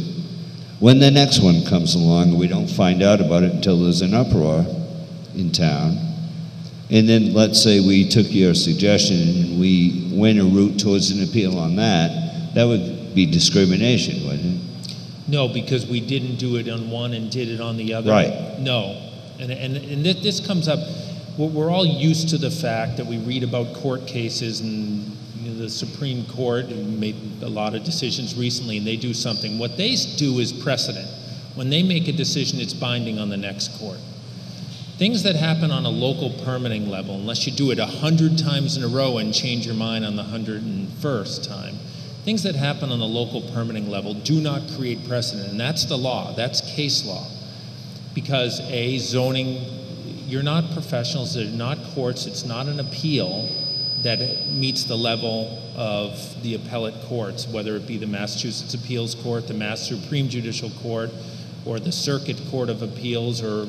When the next one comes along, we don't find out about it until there's an uproar in town. And then let's say we took your suggestion and we went a route towards an appeal on that, that would be discrimination, wouldn't it? No, because we didn't do it on one and did it on the other. Right. No. And this comes up, we're all used to the fact that we read about court cases, and the Supreme Court made a lot of decisions recently, and they do something. What they do is precedent. When they make a decision, it's binding on the next court. Things that happen on a local permitting level, unless you do it 100 times in a row and change your mind on the 101st time, things that happen on the local permitting level do not create precedent, and that's the law, that's case law. Because zoning, you're not professionals, they're not courts, it's not an appeal that meets the level of the appellate courts, whether it be the Massachusetts Appeals Court, the Mass Supreme Judicial Court, or the Circuit Court of Appeals, or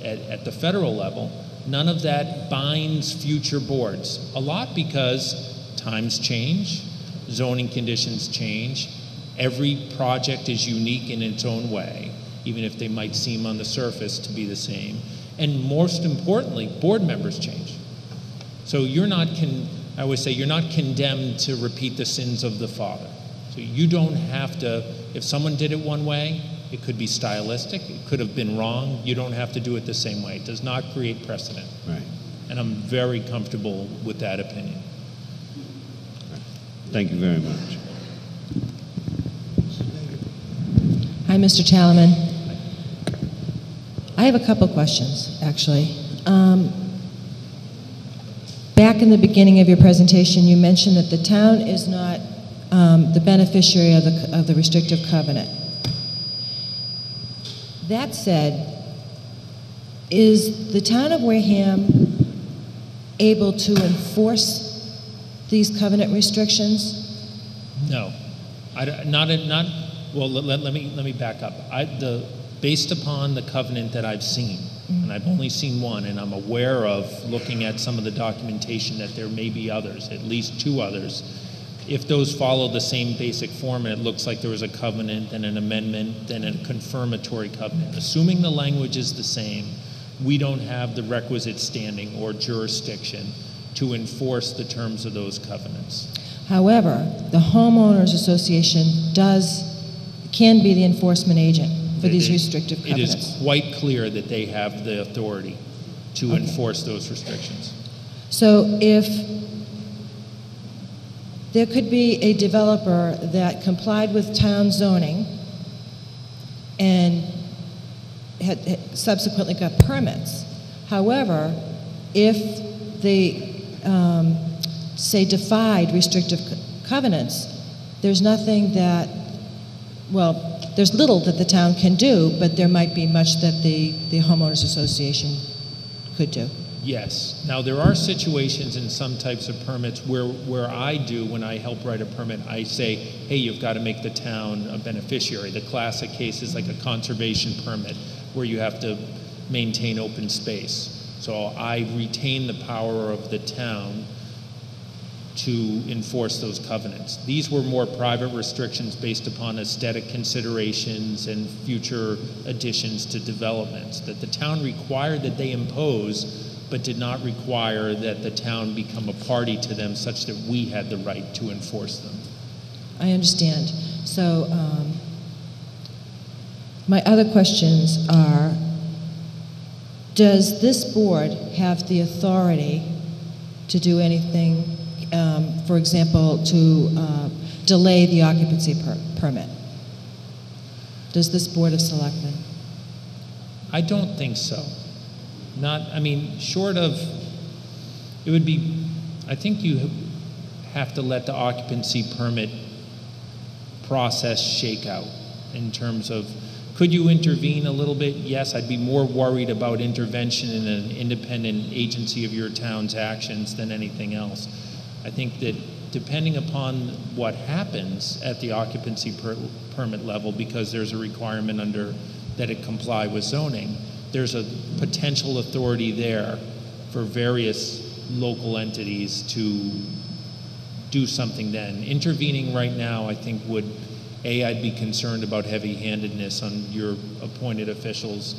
at the federal level. None of that binds future boards. A lot because times change, zoning conditions change, every project is unique in its own way, even if they might seem on the surface to be the same. And most importantly, board members change. So I always say, you're not condemned to repeat the sins of the father. So you don't have to, if someone did it one way, it could be stylistic, it could have been wrong, you don't have to do it the same way. It does not create precedent. Right. And I'm very comfortable with that opinion. Thank you very much. Hi, Mr. Talaman. I have a couple questions, actually. Back in the beginning of your presentation, you mentioned that the town is not the beneficiary of the restrictive covenant. That said, Is the town of Wareham able to enforce these covenant restrictions? No, well, let me back up. Based upon the covenant that I've seen, and I've only seen one, and I'm aware of, looking at some of the documentation, that there may be others, at least 2 others. If those follow the same basic form, and it looks like there was a covenant, then an amendment, then a confirmatory covenant, assuming the language is the same, we don't have the requisite standing or jurisdiction to enforce the terms of those covenants. However, the homeowners association can be the enforcement agent for these restrictive covenants. It is quite clear that they have the authority to enforce those restrictions. So if there could be a developer that complied with town zoning and had subsequently got permits. However, if they, say, defied restrictive covenants, there's nothing that, well, there's little that the town can do, but there might be much that the homeowners association could do. Yes. Now, there are situations in some types of permits where I do, when I help write a permit, I say, hey, you've got to make the town a beneficiary. The classic case is like a conservation permit where you have to maintain open space. So I retain the power of the town to enforce those covenants. These were more private restrictions based upon aesthetic considerations and future additions to developments that the town required that they impose, but did not require that the town become a party to them such that we had the right to enforce them. I understand. So my other questions are, does this board have the authority to do anything, for example, to delay the occupancy permit? Does this Board of Selectmen? I don't think so. Short of, it would be, I think you have to let the occupancy permit process shake out in terms of, could you intervene a little bit? Yes, I'd be more worried about intervention in an independent agency of your town's actions than anything else. I think that depending upon what happens at the occupancy permit level, because there's a requirement under that it comply with zoning, there's a potential authority there for various local entities to do something then. Intervening right now, I think would, A, I'd be concerned about heavy-handedness on your appointed officials,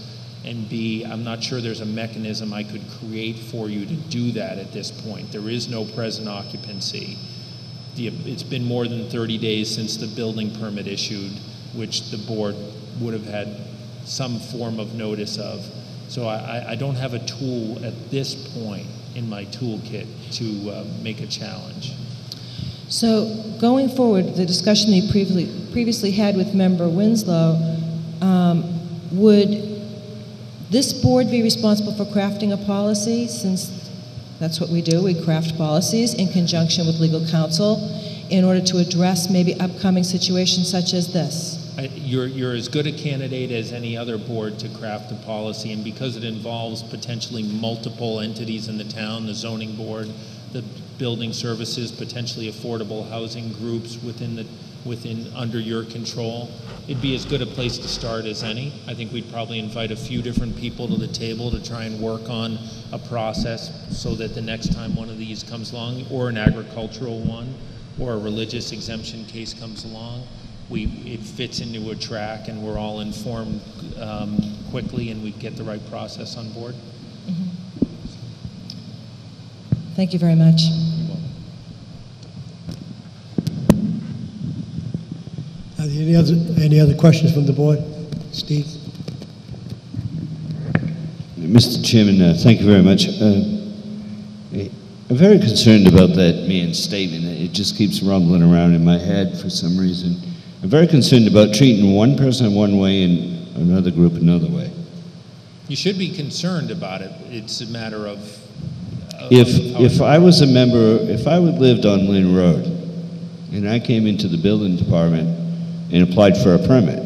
and B, I'm not sure there's a mechanism I could create for you to do that at this point. There is no present occupancy. It's been more than 30 days since the building permit issued, which the board would have had some form of notice of. So I don't have a tool at this point in my toolkit to make a challenge. So going forward, the discussion that you previously had with Member Winslow, would this board be responsible for crafting a policy, since that's what we do, we craft policies in conjunction with legal counsel in order to address maybe upcoming situations such as this? You're as good a candidate as any other board to craft a policy, and because it involves potentially multiple entities in the town, the zoning board, the building services, potentially affordable housing groups under your control, it'd be as good a place to start as any. I think we'd probably invite a few different people to the table to try and work on a process so that the next time one of these comes along, or an agricultural one, or a religious exemption case comes along, it fits into a track and we're all informed quickly and we get the right process on board. Mm-hmm. Thank you very much. Any other questions from the board? Steve? Mr. Chairman, thank you very much. I'm very concerned about that man's statement. It just keeps rumbling around in my head for some reason. I'm very concerned about treating one person one way and another group another way. You should be concerned about it. It's a matter of if I was a member, if I lived on Lynn Road and I came into the building department and applied for a permit,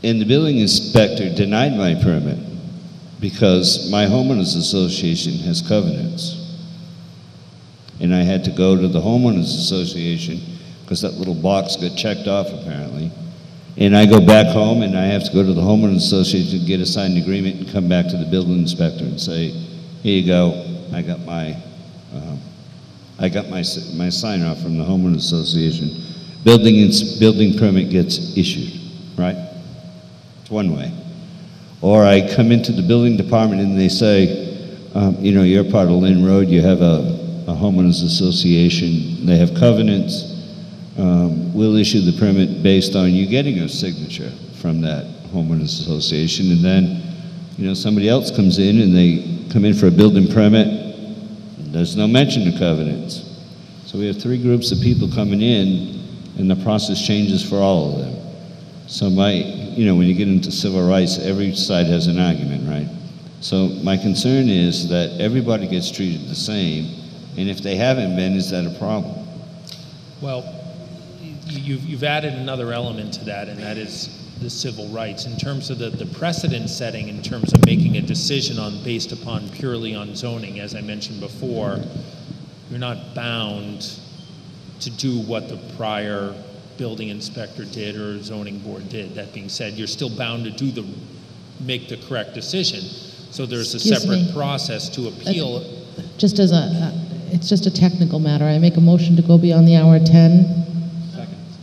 And the building inspector denied my permit because my homeowners association has covenants. And I had to go to the homeowners association because that little box got checked off apparently. And I go back home and I have to go to the homeowners association to get a signed agreement and come back to the building inspector and say, here you go, I got my sign off from the homeowners association. Building permit gets issued, right? It's one way. Or I come into the building department and they say, you know, you're part of Lynn Road, you have a homeowners association, they have covenants, we'll issue the permit based on you getting a signature from that homeowners association, and then, you know, somebody else comes in and they come in for a building permit, and there's no mention of covenants. So we have three groups of people coming in, and the process changes for all of them. So you know, when you get into civil rights, every side has an argument, right? So my concern is that everybody gets treated the same, and if they haven't been, is that a problem? Well, you've added another element to that, and that is the civil rights. In terms of the precedent setting, in terms of making a decision based upon purely on zoning, as I mentioned before, you're not bound to do what the prior building inspector did or zoning board did. That being said, you're still bound to make the correct decision. So there's a separate process to appeal. Just as it's just a technical matter. I make a motion to go beyond the hour 10.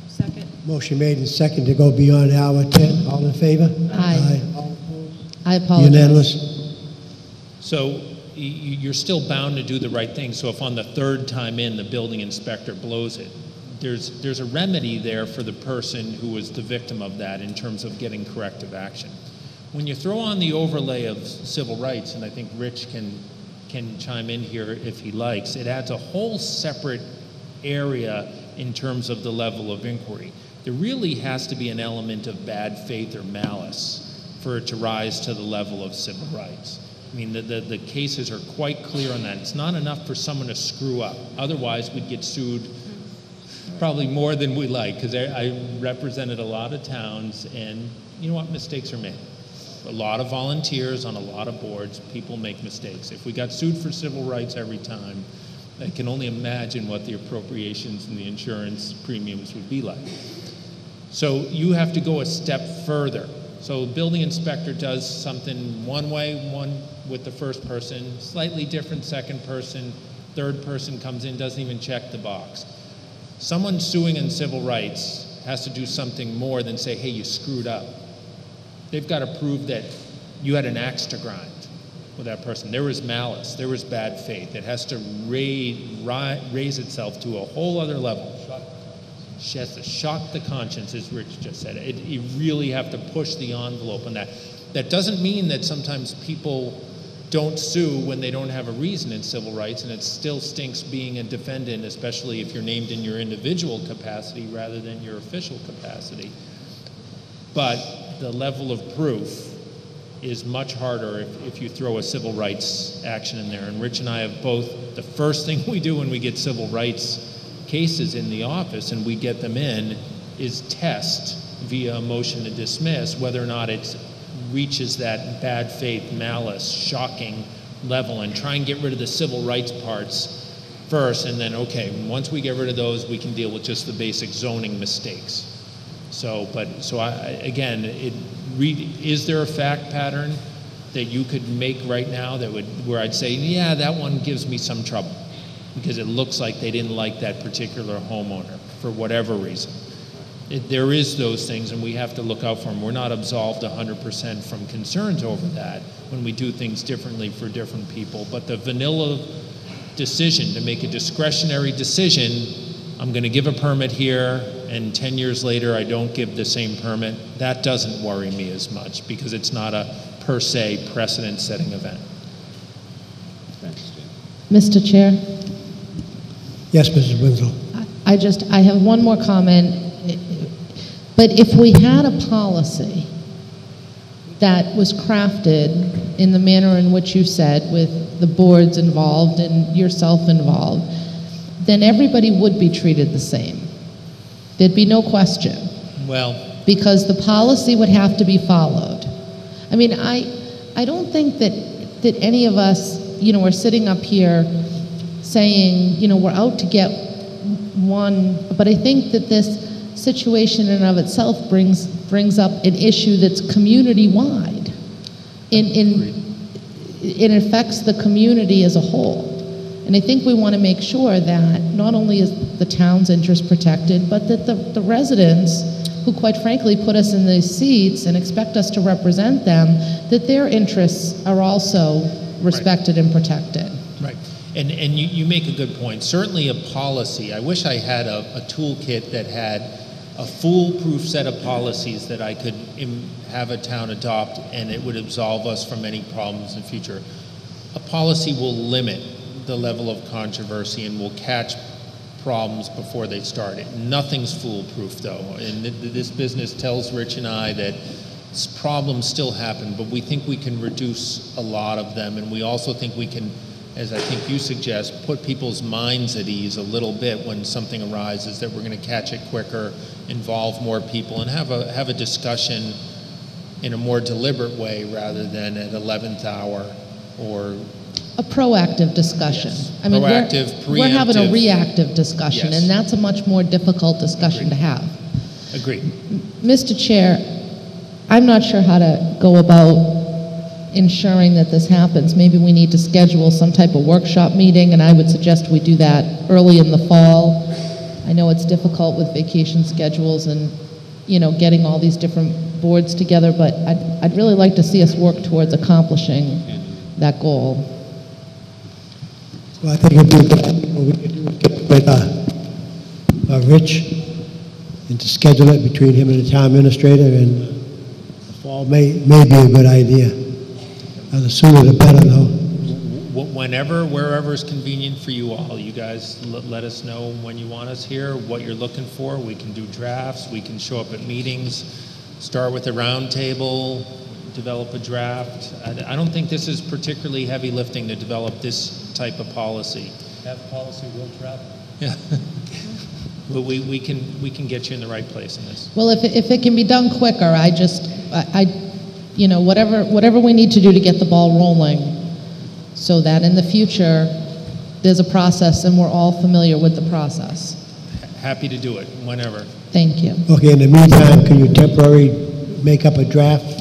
Second. Motion made and second to go beyond hour 10. All in favor? Aye. All opposed? I apologize. Unanimous? So you're still bound to do the right thing. So if on the third time in the building inspector blows it, there's a remedy there for the person who was the victim of that in terms of getting corrective action. When you throw on the overlay of civil rights, and I think Rich can chime in here if he likes, it adds a whole separate area in terms of the level of inquiry. There really has to be an element of bad faith or malice for it to rise to the level of civil rights. I mean, the cases are quite clear on that. It's not enough for someone to screw up. Otherwise, we'd get sued probably more than we like, because I represented a lot of towns, and you know what? Mistakes are made. A lot of volunteers on a lot of boards, people make mistakes. If we got sued for civil rights every time, I can only imagine what the appropriations and the insurance premiums would be like. So you have to go a step further. So the building inspector does something one way, one with the first person, slightly different second person, third person comes in, doesn't even check the box. Someone suing in civil rights has to do something more than say, hey, you screwed up. They've got to prove that you had an axe to grind with that person. There was malice, there was bad faith. It has to raise itself to a whole other level. It has to shock the conscience, as Rich just said. You really have to push the envelope on that. That doesn't mean that sometimes people don't sue when they don't have a reason in civil rights, and it still stinks being a defendant, especially if you're named in your individual capacity rather than your official capacity. But the level of proof is much harder if you throw a civil rights action in there. And Rich and I have both, the first thing we do when we get civil rights cases in the office and we get them in is test via a motion to dismiss whether or not it reaches that bad faith, malice, shocking level, and try and get rid of the civil rights parts first, and then, okay, once we get rid of those, we can deal with just the basic zoning mistakes. Again, is there a fact pattern that you could make right now where I'd say, yeah, that one gives me some trouble because it looks like they didn't like that particular homeowner for whatever reason? There is those things, and we have to look out for them. We're not absolved 100% from concerns over that when we do things differently for different people. But the vanilla decision to make a discretionary decision, I'm going to give a permit here, and 10 years later I don't give the same permit, that doesn't worry me as much because it's not a per se precedent-setting event. Mr. Chair? Yes, Mrs. Winslow. I have one more comment. But if we had a policy that was crafted in the manner in which you said, with the boards involved and yourself involved, then everybody would be treated the same. There'd be no question. Well, because the policy would have to be followed. I mean, I don't think that any of us, you know, are sitting up here saying, you know, we're out to get one, but I think that this situation in and of itself brings up an issue that's community-wide. It affects the community as a whole. And I think we want to make sure that not only is the town's interest protected, but that the residents who quite frankly put us in these seats and expect us to represent them, that their interests are also respected and protected. Right. And you make a good point. Certainly a policy. I wish I had a toolkit that had a foolproof set of policies that I could have a town adopt, and it would absolve us from any problems in the future. A policy will limit the level of controversy and will catch problems before they start. Nothing's foolproof, though. And this business tells Rich and I that problems still happen, but we think we can reduce a lot of them, and we also think we can, as I think you suggest, put people's minds at ease a little bit when something arises, that we're going to catch it quicker, involve more people, and have a discussion in a more deliberate way rather than at 11th hour or a proactive discussion. Yes. I mean, Proactive, we're having a reactive discussion, yes. and that's a much more difficult discussion to have. Agreed. Mr. Chair, I'm not sure how to go about ensuring that this happens. Maybe we need to schedule some type of workshop meeting, and I would suggest we do that early in the fall. I know it's difficult with vacation schedules and, you know, getting all these different boards together, but I'd really like to see us work towards accomplishing that goal. Well, I think it'd be good. What we could do is get with Rich and to schedule it between him and the town administrator, and the fall may be a good idea. The sooner the better, though. Whenever, wherever is convenient for you all. You guys let us know when you want us here, what you're looking for. We can do drafts. We can show up at meetings, start with a round table, develop a draft. I don't think this is particularly heavy lifting to develop this type of policy. Have policy, will travel. Yeah. But we can get you in the right place in this. Well, if it can be done quicker, you know, whatever we need to do to get the ball rolling, so that in the future there's a process and we're all familiar with the process. Happy to do it whenever. Thank you. Okay, in the meantime, can you temporarily make up a draft?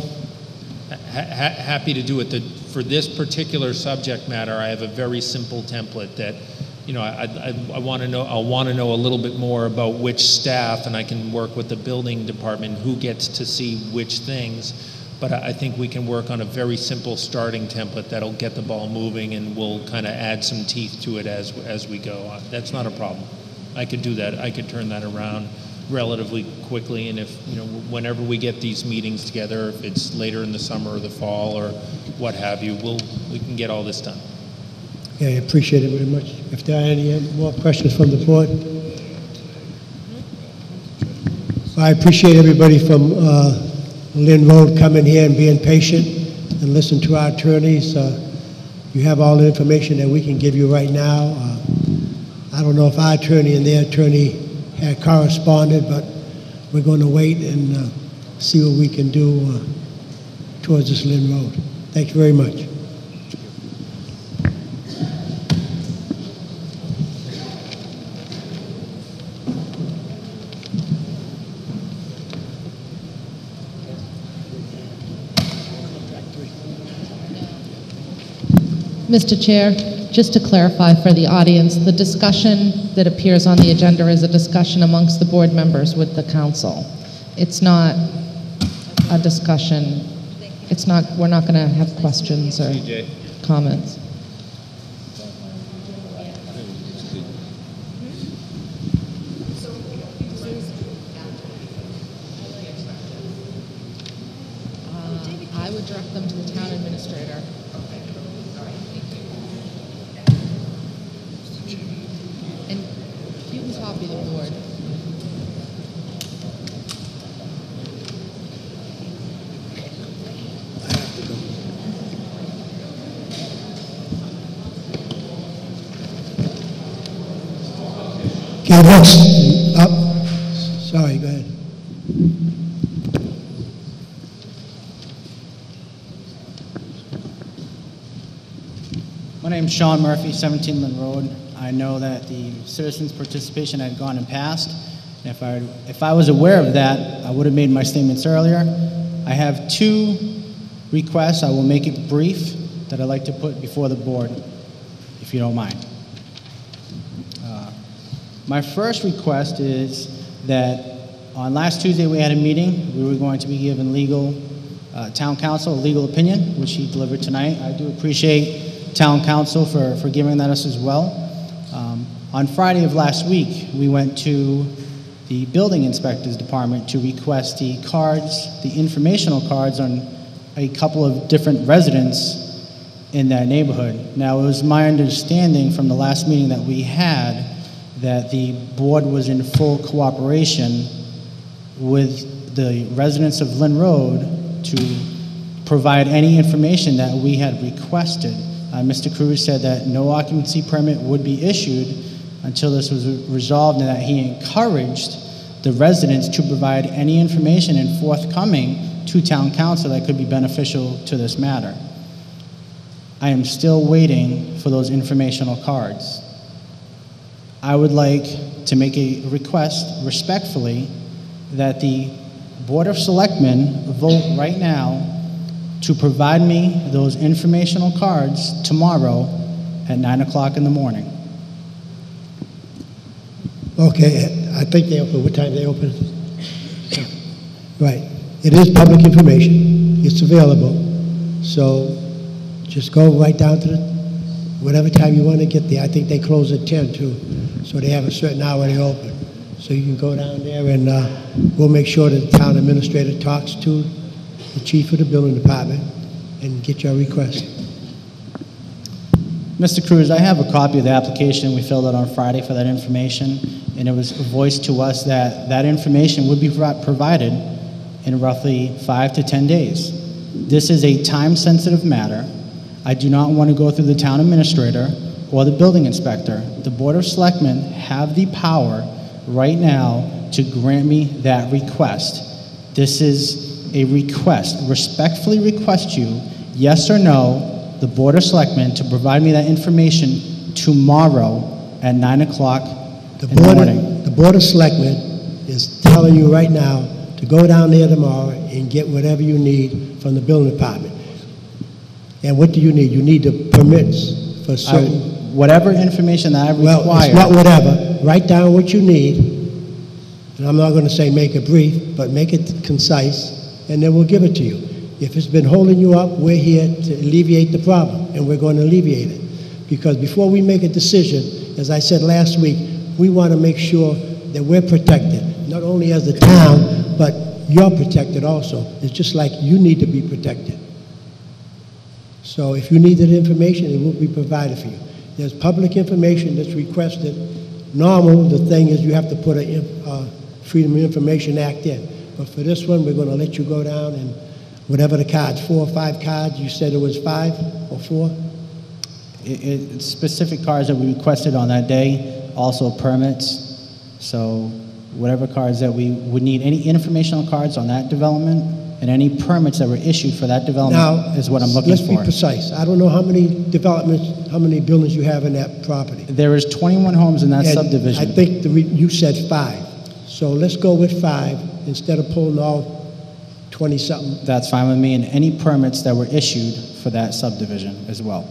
Happy to do it. For this particular subject matter, I have a very simple template that, you know, I want to know. I'll want to know a little bit more about which staff, and I can work with the building department who gets to see which things. But I think we can work on a very simple starting template that'll get the ball moving, and we'll kind of add some teeth to it as we go. That's not a problem. I could do that. I could turn that around relatively quickly, and if, you know, whenever we get these meetings together, if it's later in the summer or the fall or what have you, we can get all this done. Yeah, I appreciate it very much. If there are any more questions from the board. I appreciate everybody from Lynn Road coming here and being patient and listen to our attorneys. You have all the information that we can give you right now. I don't know if our attorney and their attorney had corresponded, but we're going to wait and see what we can do towards this Lynn Road. Thank you very much. Mr. Chair, just to clarify for the audience, the discussion that appears on the agenda is a discussion amongst the board members with the council. It's not a discussion. It's not, we're not going to have questions or comments. I would direct them to the town administrator. And you can copy the board. Okay, next up. Sorry, go ahead. name's Sean Murphy, 17 Lynn Road. I know that the citizens' participation had gone and passed. And if I was aware of that, I would have made my statements earlier. I have two requests. I will make it brief that I'd like to put before the board, if you don't mind. My first request is that on last Tuesday we had a meeting. We were going to be given town council a legal opinion, which he delivered tonight. I do appreciate town council for giving that us as well. On Friday of last week, we went to the building inspector's department to request the informational cards on a couple of different residents in that neighborhood. Now, it was my understanding from the last meeting that we had that the board was in full cooperation with the residents of Lynn Road to provide any information that we had requested. Mr. Cruz said that no occupancy permit would be issued until this was resolved, and that he encouraged the residents to provide any information and forthcoming to town council that could be beneficial to this matter. I am still waiting for those informational cards. I would like to make a request respectfully that the Board of Selectmen vote right now to provide me those informational cards tomorrow at 9 o'clock in the morning. Okay, I think they open. What time they open? Right. It is public information. It's available. So just go right down to whatever time you want to get there. I think they close at 10 too. So they have a certain hour they open. So you can go down there and we'll make sure that the town administrator talks to the chief of the building department and get your request. Mr. Cruz, I have a copy of the application we filled out on Friday for that information, and it was voiced to us that that information would be provided in roughly 5 to 10 days. This is a time-sensitive matter. I do not want to go through the town administrator or the building inspector. The Board of Selectmen have the power right now to grant me that request. This is a request. Respectfully request you, yes or no, the Board of Selectmen to provide me that information tomorrow at 9 o'clock in the morning. The Board of Selectmen is telling you right now to go down there tomorrow and get whatever you need from the building department. And what do you need? You need the permits for certain... whatever information that I require... Well, it's not whatever. Write down what you need. And I'm not going to say make it brief, but make it concise, and then we'll give it to you. If it's been holding you up, we're here to alleviate the problem, and we're going to alleviate it. Because before we make a decision, as I said last week, we want to make sure that we're protected, not only as the town, but you're protected also. It's just like you need to be protected. So if you need that information, it will be provided for you. There's public information that's requested. Normal, the thing is you have to put a Freedom of Information Act in. But for this one, we're going to let you go down and whatever the cards, 4 or 5 cards, you said it was 5 or 4? It's specific cards that we requested on that day, also permits. So whatever cards that we would need, any informational cards on that development and any permits that were issued for that development is what I'm looking for. Let's be precise. I don't know how many developments, how many buildings you have in that property. There is 21 homes in that subdivision. I think you said 5. So let's go with 5 instead of pulling all 20-something. That's fine with me, and any permits that were issued for that subdivision as well.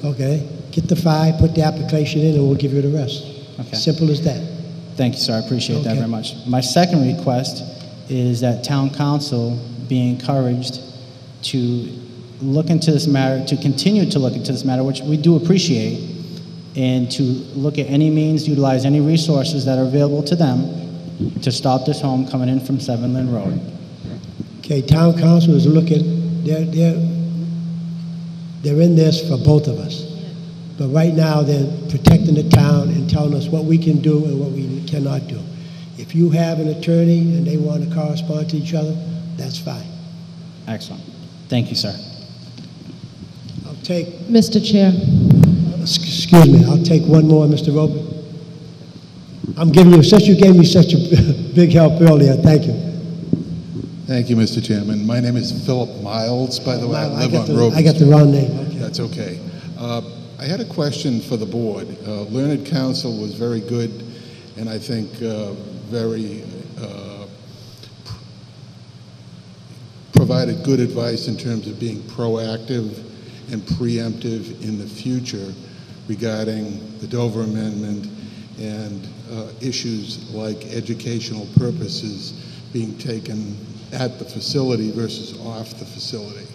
Okay. Get the 5, put the application in, and we'll give you the rest. Okay. Simple as that. Thank you, sir. I appreciate that very much. My second request is that town council be encouraged to look into this matter, to continue to look into this matter, which we do appreciate, and to look at any means, utilize any resources that are available to them to stop this home coming in from 7 Lynn Road. Okay, town council is looking, they're in this for both of us. But right now, they're protecting the town and telling us what we can do and what we cannot do. If you have an attorney and they want to correspond to each other, that's fine. Excellent. Thank you, sir. I'll take... Mr. Chair. Excuse me, I'll take one more, Mr. Roby. I'm giving you, since you gave me such a big help earlier, thank you. Thank you, Mr. Chairman. My name is Philip Miles, by the way. I live on Roby. I got the wrong name. Okay. That's okay. I had a question for the board. Learned counsel was very good, and I think very provided good advice in terms of being proactive and preemptive in the future regarding the Dover Amendment and issues like educational purposes being taken at the facility versus off the facility.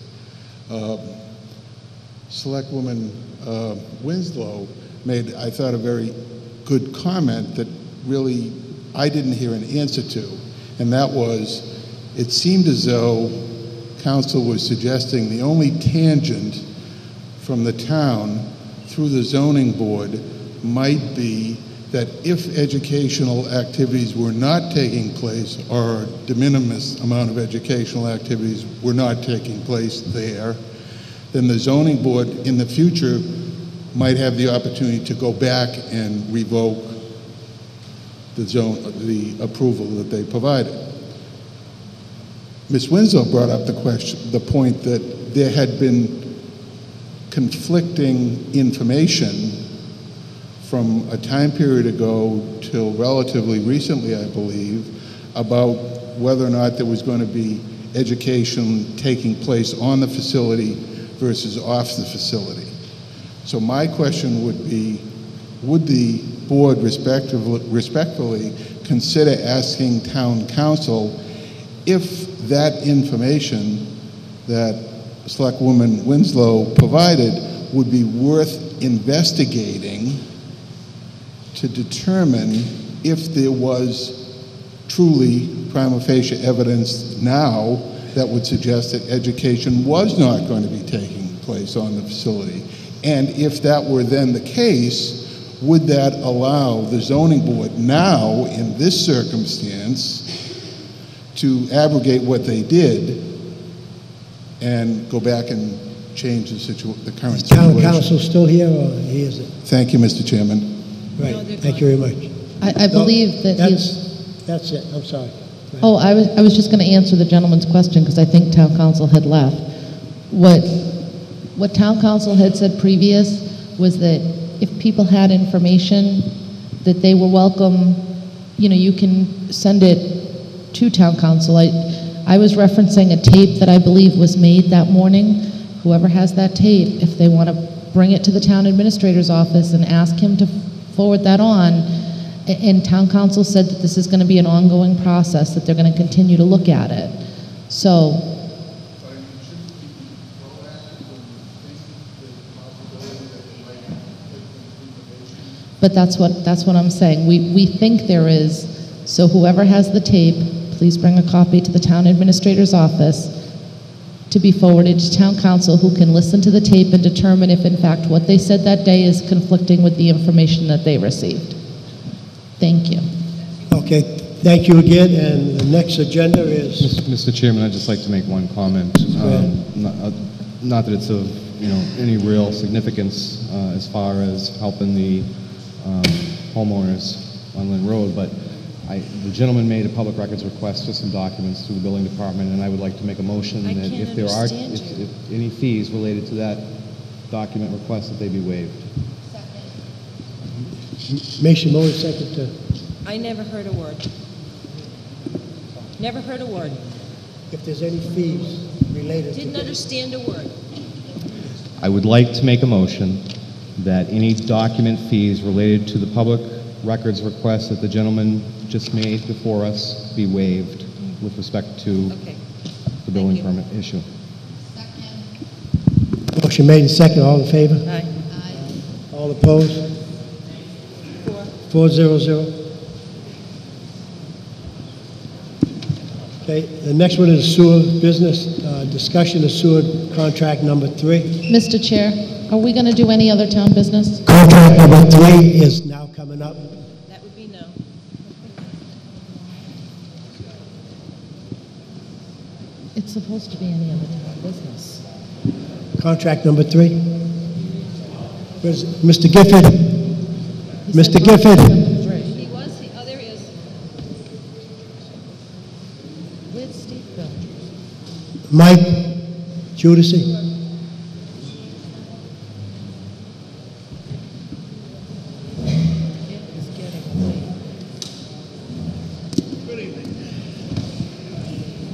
Selectwoman Winslow made, I thought, a very good comment that really I didn't hear an answer to, and that was, it seemed as though council was suggesting the only tangent from the town through the zoning board might be that if educational activities were not taking place, or a de minimis amount of educational activities were not taking place there, then the zoning board in the future might have the opportunity to go back and revoke the approval that they provided. Ms. Winslow brought up the point that there had been conflicting information from a time period ago till relatively recently, I believe, about whether or not there was going to be education taking place on the facility versus off the facility. So my question would be, would the board respectfully consider asking town council if that information that Selectwoman Winslow provided would be worth investigating to determine if there was truly prima facie evidence now that would suggest that education was not going to be taking place on the facility. And if that were then the case, would that allow the zoning board now, in this circumstance, to abrogate what they did and go back and change the current Is town situation? council still here, or he isn't? Thank you, Mr. Chairman. Right, thank you very much. I believe that That's it, I'm sorry. Oh, I was just going to answer the gentleman's question because I think town council had left. What town council had said previous was that if people had information that they were welcome, you can send it to town council. I was referencing a tape that I believe was made that morning. Whoever has that tape, if they want to bring it to the town administrator's office and ask him to forward that on, and town council said that this is going to be an ongoing process, that they're going to continue to look at it. So, but that's what I'm saying. We think there is, so whoever has the tape, please bring a copy to the town administrator's office to be forwarded to town council, who can listen to the tape and determine if in fact what they said that day is conflicting with the information that they received. Thank you. Okay, thank you again, and the next agenda is... Mr. Chairman, I'd just like to make one comment. Not that it's of any real significance as far as helping the homeowners on Lynn Road, but the gentleman made a public records request for some documents through the building department, and I would like to make a motion that if there are if any fees related to that document request, that they be waived. Mason Moore, second to... I never heard a word. Never heard a word. If there's any fees related Didn't to... understand a word. I would like to make a motion that any document fees related to the public records request that the gentleman just made before us be waived with respect to the building permit issue. Motion made and second. All in favor? Aye. All opposed? 4-0-0. Okay, the next one is sewer business. Discussion of sewer contract number 3. Mr. Chair, are we going to do any other town business? Contract number 3 is now coming up. That would be no. It's supposed to be any other town business. Contract number 3. Where's Mr. Gifford? Mr. Gifford. He was, the other is. With Steve Bill. Mike Judici.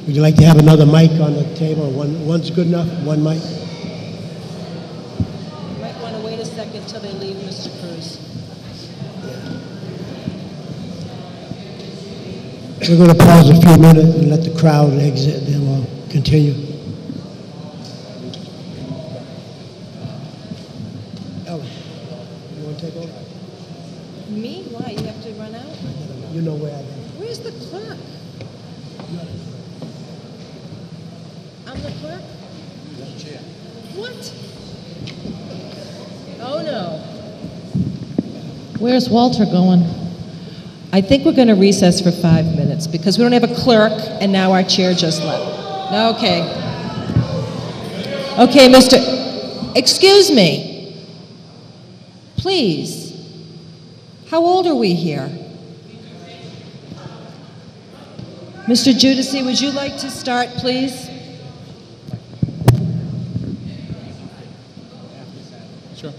Would you like to have another mic on the table? One's good enough? One mic? You might want to wait a second till they leave, Mr. Cruz. We're going to pause a few minutes and let the crowd exit, then we'll continue. Ellen, you want to take over? Me? Why? You have to run out? You know where I am. Where's the clerk? I'm the clerk? What? Oh, no. Where's Walter going? I think we're going to recess for 5 minutes because we don't have a clerk, and now our chair just left. Okay. Okay, excuse me. Please. How old are we here? Mr. Judici, would you like to start, please? Sure.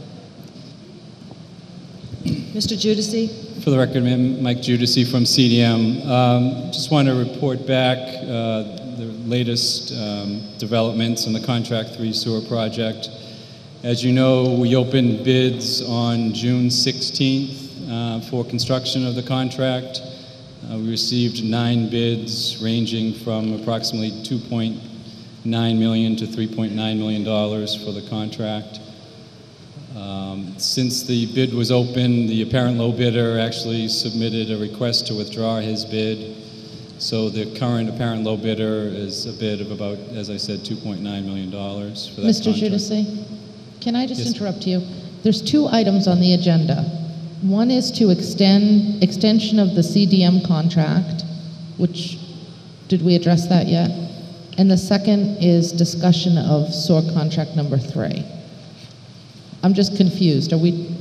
Mr. Judici? For the record, I'm Mike Judici from CDM. Just want to report back the latest developments in the Contract 3 sewer project. As you know, we opened bids on June 16th for construction of the contract. We received 9 bids ranging from approximately $2.9 million to $3.9 million for the contract. Since the bid was open, the apparent low bidder actually submitted a request to withdraw his bid. So the current apparent low bidder is a bid of about, as I said, $2.9 million for that Mr. contract. Judici, can I just Yes. interrupt you? There's 2 items on the agenda. One is to extension of the CDM contract, which, did we address that yet? And the second is discussion of sewer contract number 3. I'm just confused. Are we?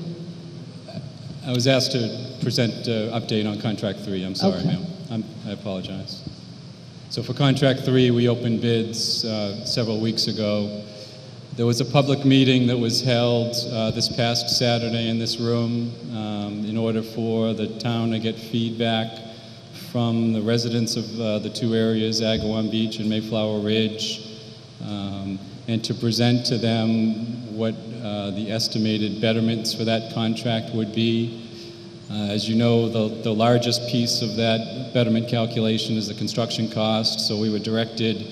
I was asked to present an update on Contract 3. I'm sorry, Okay. ma'am. I apologize. So for Contract 3, we opened bids several weeks ago. There was a public meeting that was held this past Saturday in this room in order for the town to get feedback from the residents of the 2 areas, Agawam Beach and Mayflower Ridge, and to present to them what the estimated betterments for that contract would be. As you know, the largest piece of that betterment calculation is the construction cost, so we were directed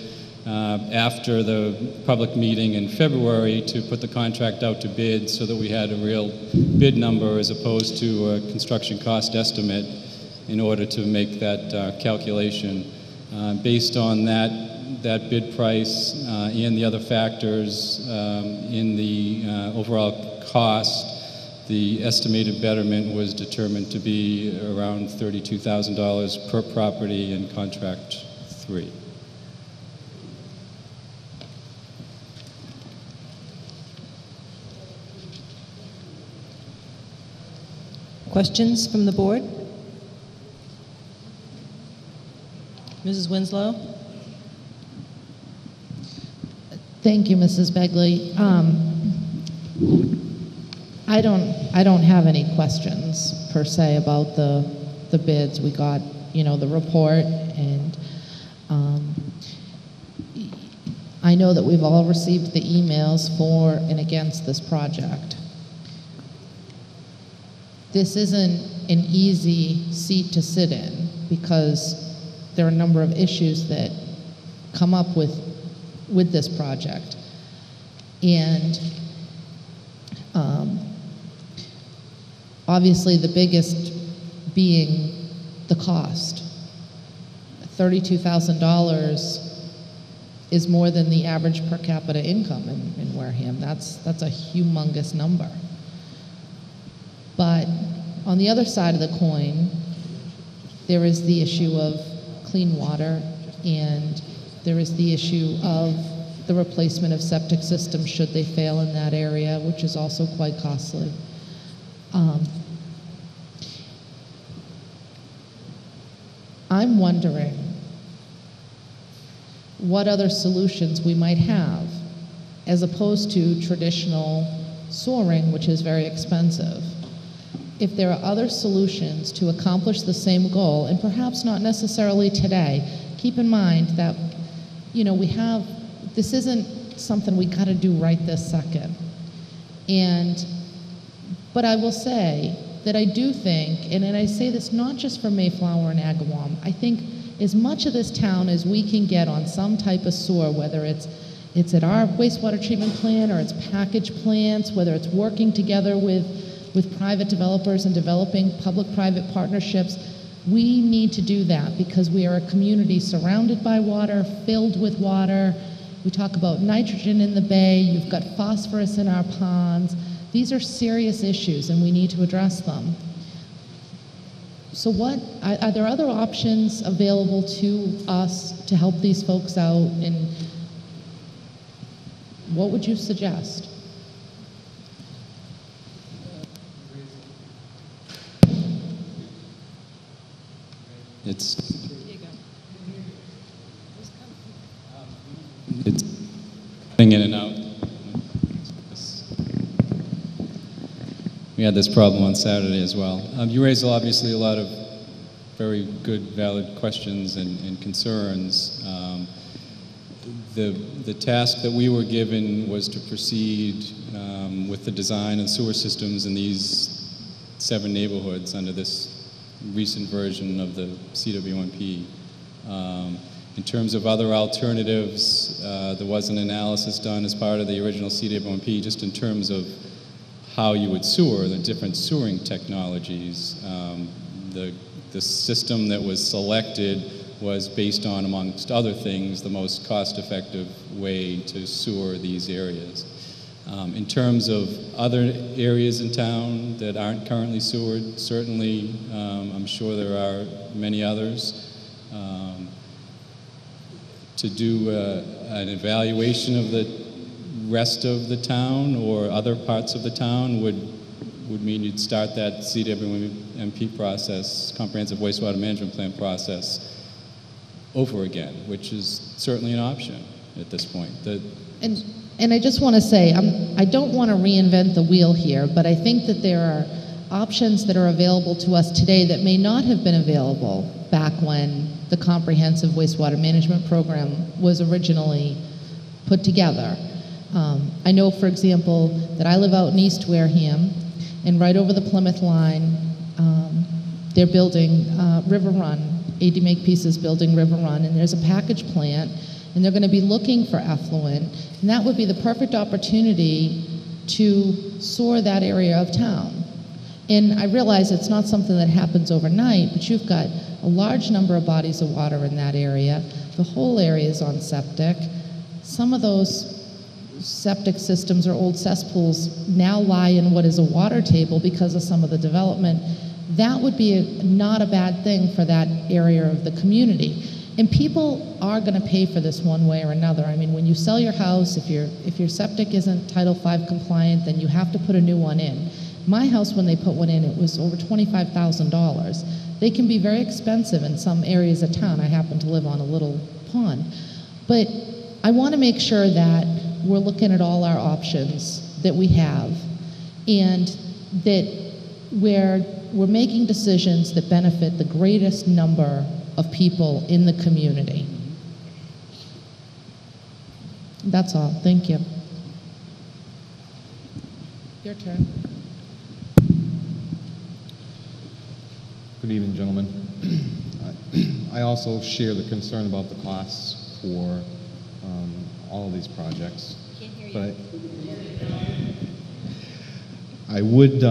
after the public meeting in February to put the contract out to bid so that we had a real bid number as opposed to a construction cost estimate in order to make that calculation. Based on that bid price and the other factors in the overall cost, the estimated betterment was determined to be around $32,000 per property in Contract 3. Questions from the board? Mrs. Winslow? Thank you, Mrs. Begley. I don't have any questions per se about the bids. We got, the report, and I know that we've all received the emails for and against this project. This isn't an easy seat to sit in because there are a number of issues that come up with this project. And obviously the biggest being the cost. $32,000 is more than the average per capita income in Wareham. That's a humongous number. But on the other side of the coin, there is the issue of clean water, and there is the issue of the replacement of septic systems should they fail in that area, which is also quite costly. I'm wondering what other solutions we might have as opposed to traditional soaring, which is very expensive. If there are other solutions to accomplish the same goal, and perhaps not necessarily today, keep in mind that you know, this isn't something we got to do right this second. But I will say that I do think, and I say this not just for Mayflower and Agawam, I think as much of this town as we can get on some type of sewer, whether it's at our wastewater treatment plant or it's package plants, whether it's working together with private developers and developing public-private partnerships, we need to do that because we are a community surrounded by water, filled with water. We talk about nitrogen in the bay, you've got phosphorus in our ponds. These are serious issues and we need to address them. So are there other options available to us to help these folks out, and what would you suggest? It's coming in and out. We had this problem on Saturday as well. You raised obviously a lot of very good, valid questions and concerns. The task that we were given was to proceed with the design and sewer systems in these 7 neighborhoods under this recent version of the CWMP. In terms of other alternatives, there was an analysis done as part of the original CWMP just in terms of how you would sewer, the different sewering technologies. The system that was selected was based on, amongst other things, the most cost-effective way to sewer these areas. In terms of other areas in town that aren't currently sewered, certainly I'm sure there are many others. To do an evaluation of the rest of the town or other parts of the town would mean you'd start that CWMP process, Comprehensive Wastewater Management Plan process, over again, which is certainly an option at this point. And I just want to say, I don't want to reinvent the wheel here, but I think that there are options that are available to us today that may not have been available back when the Comprehensive Wastewater Management Program was originally put together. I know, for example, that I live out in East Wareham, and right over the Plymouth line, they're building River Run. AD Makepeace is building River Run, and there's a package plant, and they're going to be looking for effluent, and that would be the perfect opportunity to sewer that area of town. And I realize it's not something that happens overnight, but you've got a large number of bodies of water in that area. The whole area is on septic. Some of those septic systems or old cesspools now lie in what is a water table because of some of the development. That would be not a bad thing for that area of the community. And people are going to pay for this one way or another. I mean, when you sell your house, if your septic isn't Title V compliant, then you have to put a new one in. My house, when they put one in, it was over $25,000. They can be very expensive in some areas of town. I happen to live on a little pond. But I want to make sure that we're looking at all our options that we have, and that we're making decisions that benefit the greatest number of people in the community. That's all. Thank you. Your turn. Good evening, gentlemen. I also share the concern about the costs for all of these projects. Can't hear you. But I would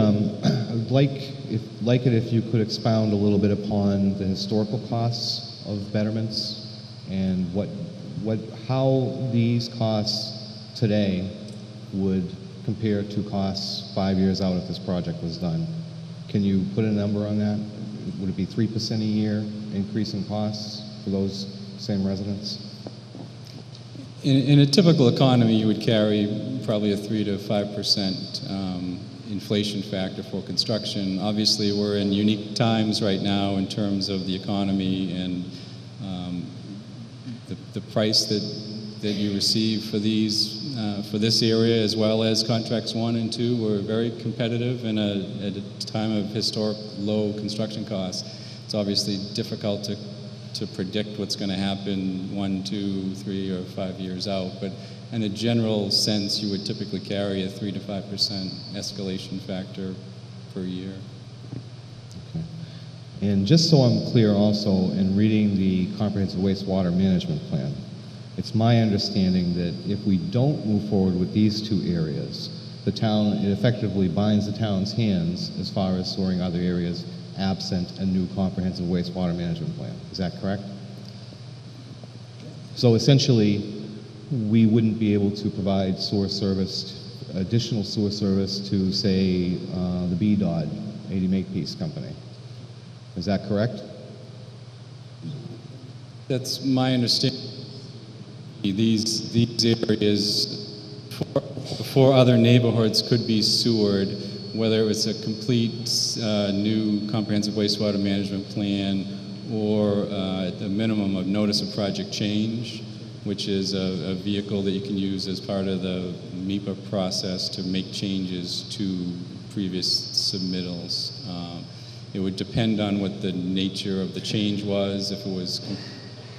like it if you could expound a little bit upon the historical costs of betterments and how these costs today would compare to costs 5 years out if this project was done. Can you put a number on that? Would it be 3% a year increase in costs for those same residents? In a typical economy, you would carry probably a 3 to 5% inflation factor for construction. Obviously, we're in unique times right now in terms of the economy and the price that you receive for these for this area, as well as contracts 1 and 2, were very competitive at a time of historic low construction costs. It's obviously difficult to to predict what's going to happen 1, 2, 3, or 5 years out, but in a general sense, you would typically carry a 3 to 5% escalation factor per year. Okay. And just so I'm clear also, in reading the Comprehensive Wastewater Management Plan, it's my understanding that if we don't move forward with these two areas, the town, it effectively binds the town's hands as far as storing other areas absent a new comprehensive wastewater management plan. Is that correct? So essentially, we wouldn't be able to provide sewer service, additional sewer service to, say, the BDOD, 80 Makepeace Company. Is that correct? That's my understanding. These areas, four other neighborhoods could be sewered, whether it was a complete new comprehensive wastewater management plan or at the minimum of notice of project change, which is a vehicle that you can use as part of the MEPA process to make changes to previous submittals. It would depend on what the nature of the change was, if it was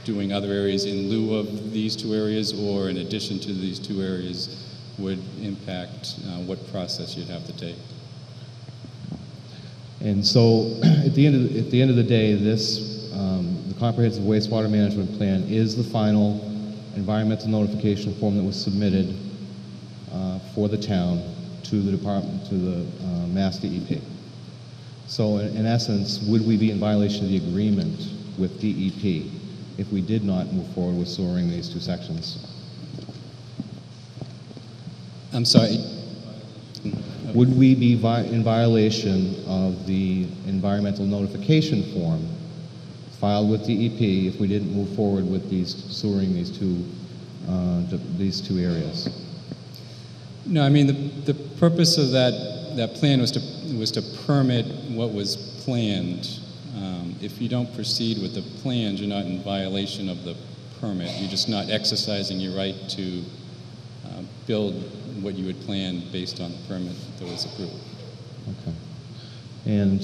doing other areas in lieu of these two areas or in addition to these two areas would impact what process you'd have to take. And so, at the end of the day, this the comprehensive wastewater management plan is the final environmental notification form that was submitted for the town to the department, to the Mass DEP. So, in essence, would we be in violation of the agreement with DEP if we did not move forward with sewering these two sections? I'm sorry. Would we be in violation of the environmental notification form filed with DEP if we didn't move forward with sewering these two areas? No, I mean the purpose of that plan was to permit what was planned. If you don't proceed with the plans, you're not in violation of the permit. You're just not exercising your right to build what you had planned based on the permit that was approved. Okay. And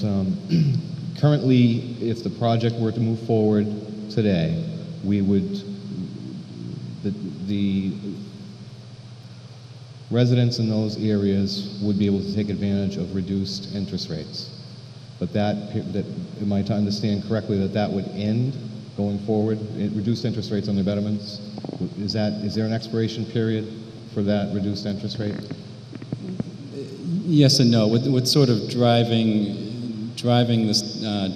currently, if the project were to move forward today, we would, the residents in those areas would be able to take advantage of reduced interest rates. But am I to understand correctly that would end going forward, reduced interest rates on their betterments? Is there an expiration period for that reduced interest rate? Yes and no. What's sort of driving this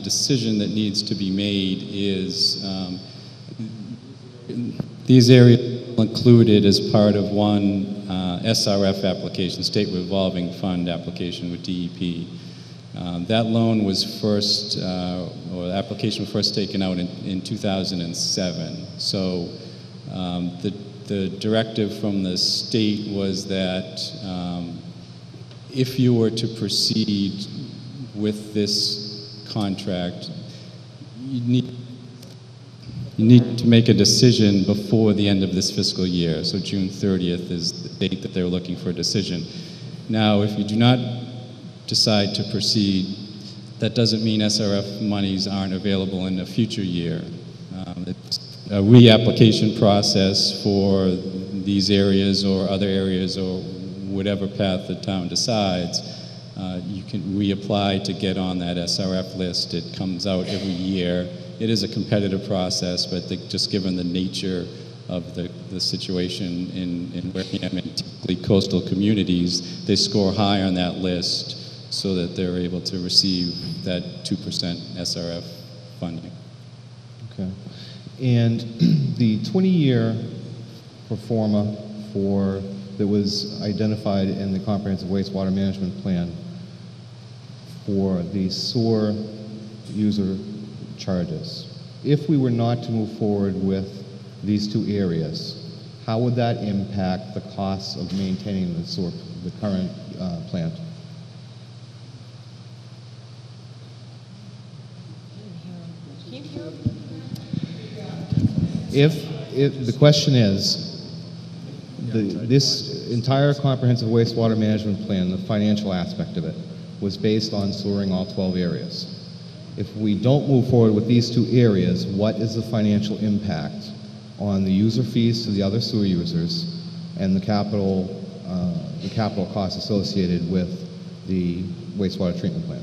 decision that needs to be made is these areas included as part of one SRF application, State Revolving Fund application with DEP. That loan was first, or the application was first taken out in 2007. So the directive from the state was that if you were to proceed with this contract, you need to make a decision before the end of this fiscal year. So June 30th is the date that they're looking for a decision. Now, if you do not decide to proceed, that doesn't mean SRF monies aren't available in a future year. It's a reapplication process for these areas or other areas or whatever path the town decides. You can reapply to get on that SRF list. It comes out every year. It is a competitive process, but just given the nature of the situation in Wareham and typically coastal communities, they score high on that list so that they're able to receive that 2% SRF funding. Okay. And the 20-year pro forma that was identified in the Comprehensive Wastewater Management Plan for the sewer user charges, if we were not to move forward with these two areas, how would that impact the costs of maintaining the current plant? If the question is, this entire comprehensive wastewater management plan, the financial aspect of it, was based on sewering all 12 areas. If we don't move forward with these two areas, what is the financial impact on the user fees to the other sewer users and the capital costs associated with the wastewater treatment plant?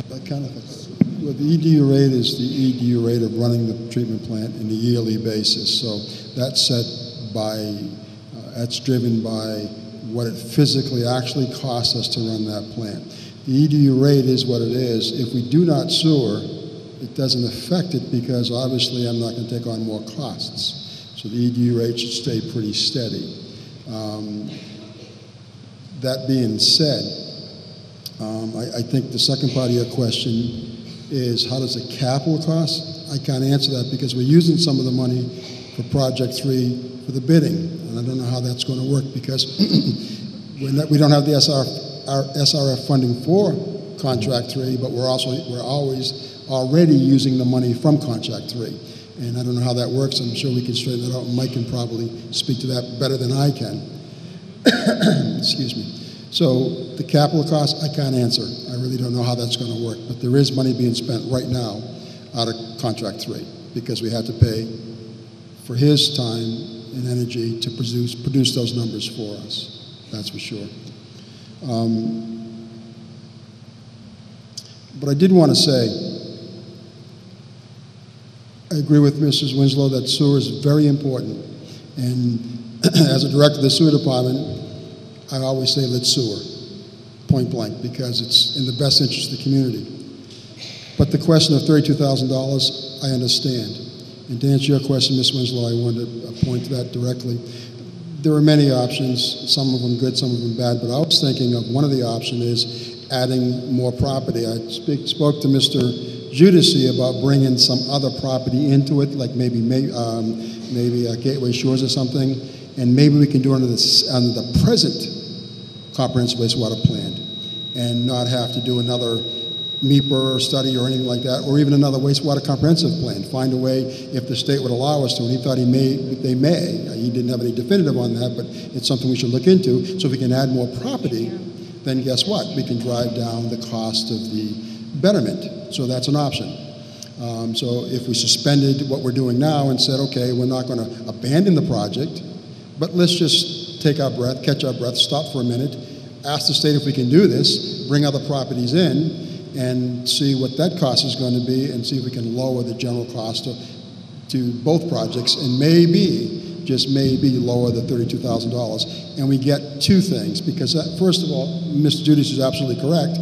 That kind of thing. Well, the EDU rate is the EDU rate of running the treatment plant in a yearly basis. So that's set by, that's driven by what it physically actually costs us to run that plant. The EDU rate is what it is. If we do not sewer, it doesn't affect it because obviously I'm not going to take on more costs. So the EDU rate should stay pretty steady. That being said, I think the second part of your question is how does the capital cost? I can't answer that because we're using some of the money for Project 3 for the bidding, and I don't know how that's going to work because we don't have the SRF funding for Contract 3, but we're always already using the money from Contract 3, and I don't know how that works. I'm sure we can straighten that out, and Mike can probably speak to that better than I can. Excuse me. So the capital cost, I can't answer. I really don't know how that's going to work, but there is money being spent right now out of Contract 3 because we had to pay for his time and energy to produce those numbers for us. That's for sure. But I did want to say, I agree with Mrs. Winslow that sewer is very important. And as a director of the sewer department, I always say let's sewer, point blank, because it's in the best interest of the community. But the question of $32,000, I understand. And to answer your question, Ms. Winslow, I wanted to point to that directly. There are many options, some of them good, some of them bad, but I was thinking of one of the options is adding more property. I spoke to Mr. Judici about bringing some other property into it, like maybe Gateway Shores or something, and maybe we can do it under the present comprehensive wastewater plan and not have to do another MEPR study or anything like that, or even another wastewater comprehensive plan. Find a way, if the state would allow us to, and he thought they may. He didn't have any definitive on that, but it's something we should look into. So if we can add more property, then guess what? We can drive down the cost of the betterment. So that's an option. So if we suspended what we're doing now and said, okay, we're not going to abandon the project, but let's just take our breath, catch our breath, stop for a minute, ask the state if we can do this, bring other properties in, and see what that cost is going to be, and see if we can lower the general cost to both projects, and maybe, just maybe, lower the $32,000. And we get two things, because first of all, Mr. Judici is absolutely correct.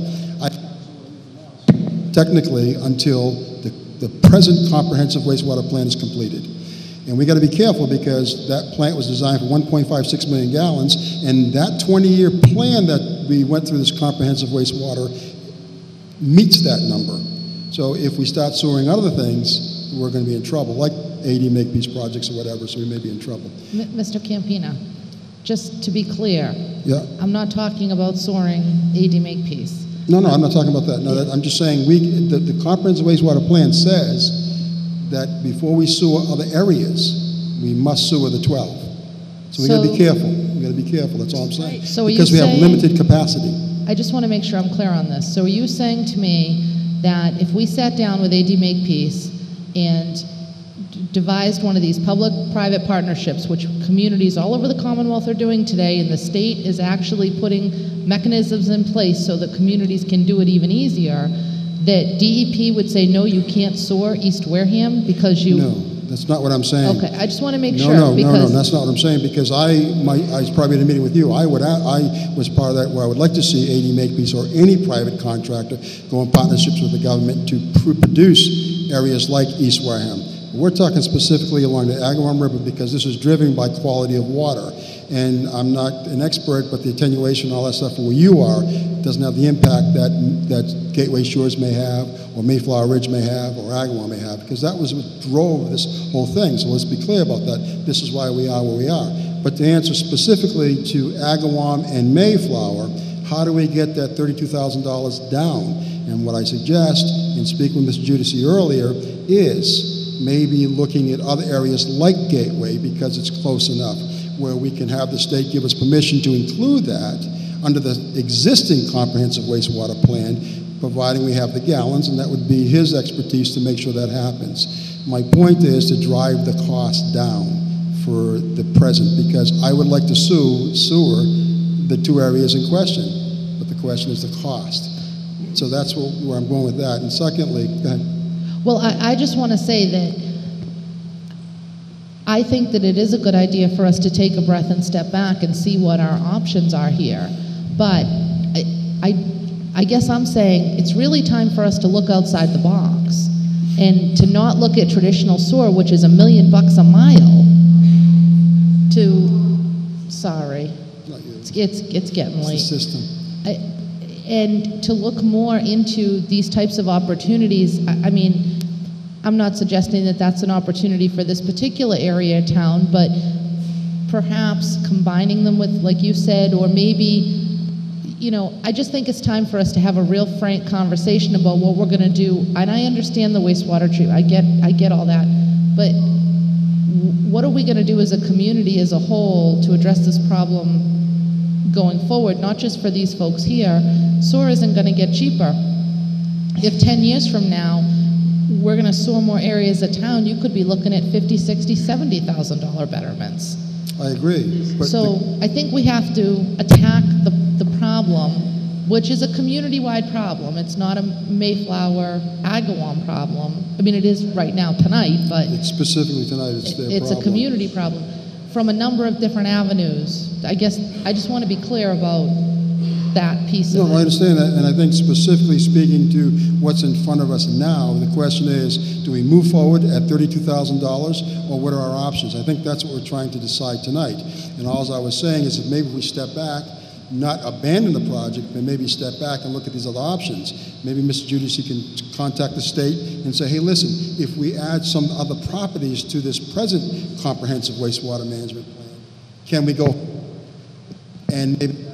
Technically, until the present comprehensive wastewater plan is completed. And we got to be careful because that plant was designed for 1.56 million gallons, and that 20-year plan that we went through this comprehensive wastewater meets that number. So if we start sewering other things, we're going to be in trouble, like 80 Makepeace projects or whatever, so we may be in trouble. Mr. Campina, just to be clear, yeah. I'm not talking about soaring 80 Makepeace. No, I'm not talking about that. No, I'm just saying the comprehensive wastewater plan says that before we sewer other areas, we must sewer the 12. So we got to be careful. We got to be careful. That's all I'm saying. So because we have limited capacity. I just want to make sure I'm clear on this. So are you saying to me that if we sat down with AD Makepeace and devised one of these public-private partnerships, which communities all over the Commonwealth are doing today, and the state is actually putting mechanisms in place so that communities can do it even easier, that DEP would say, no, you can't sewer East Wareham because you... No, that's not what I'm saying. Okay, I just want to make sure. No, that's not what I'm saying, because I was probably in a meeting with you. I was part of that where I would like to see AD Makepeace or any private contractor go in partnerships with the government to produce areas like East Wareham. We're talking specifically along the Agawam River because this is driven by quality of water. And I'm not an expert, but the attenuation and all that stuff where you are doesn't have the impact that Gateway Shores may have, or Mayflower Ridge may have, or Agawam may have, because that was what drove this whole thing. So let's be clear about that. This is why we are where we are. But to answer specifically to Agawam and Mayflower, how do we get that $32,000 down? And what I suggest, in speaking with Mr. Judici earlier, is maybe looking at other areas like Gateway, because it's close enough, where we can have the state give us permission to include that. under the existing comprehensive wastewater plan, providing we have the gallons, and that would be his expertise to make sure that happens. My point is to drive the cost down for the present, because I would like to sewer the two areas in question, but the question is the cost. So that's where I'm going with that. And secondly, go ahead. Well, I just want to say that I think that it is a good idea for us to take a breath and step back and see what our options are here. But I guess I'm saying it's really time for us to look outside the box and to not look at traditional sewer, which is $1 million a mile, to, sorry, it's getting late. It's the system. And to look more into these types of opportunities. I mean, I'm not suggesting that that's an opportunity for this particular area of town, but perhaps combining them with, like you said, or maybe, you know, I just think it's time for us to have a real frank conversation about what we're going to do. And I understand the wastewater treatment. I get all that. But what are we going to do as a community as a whole to address this problem going forward, not just for these folks here? Sewer isn't going to get cheaper. If 10 years from now, we're going to sewer more areas of town, you could be looking at $50,000, $60,000, $70,000 betterments. I agree. But so I think we have to attack the problem, which is a community-wide problem. It's not a Mayflower Agawam problem. I mean, it is right now tonight, but it's specifically tonight. It's a community problem from a number of different avenues. I guess I just want to be clear about that piece of it. No, I understand that, and I think specifically speaking to what's in front of us now, the question is, do we move forward at $32,000, or what are our options? I think that's what we're trying to decide tonight. And all I was saying is that maybe we step back, not abandon the project, but maybe step back and look at these other options. Maybe Mr. Giudice can contact the state and say, hey, listen, if we add some other properties to this present comprehensive wastewater management plan, can we go and maybe.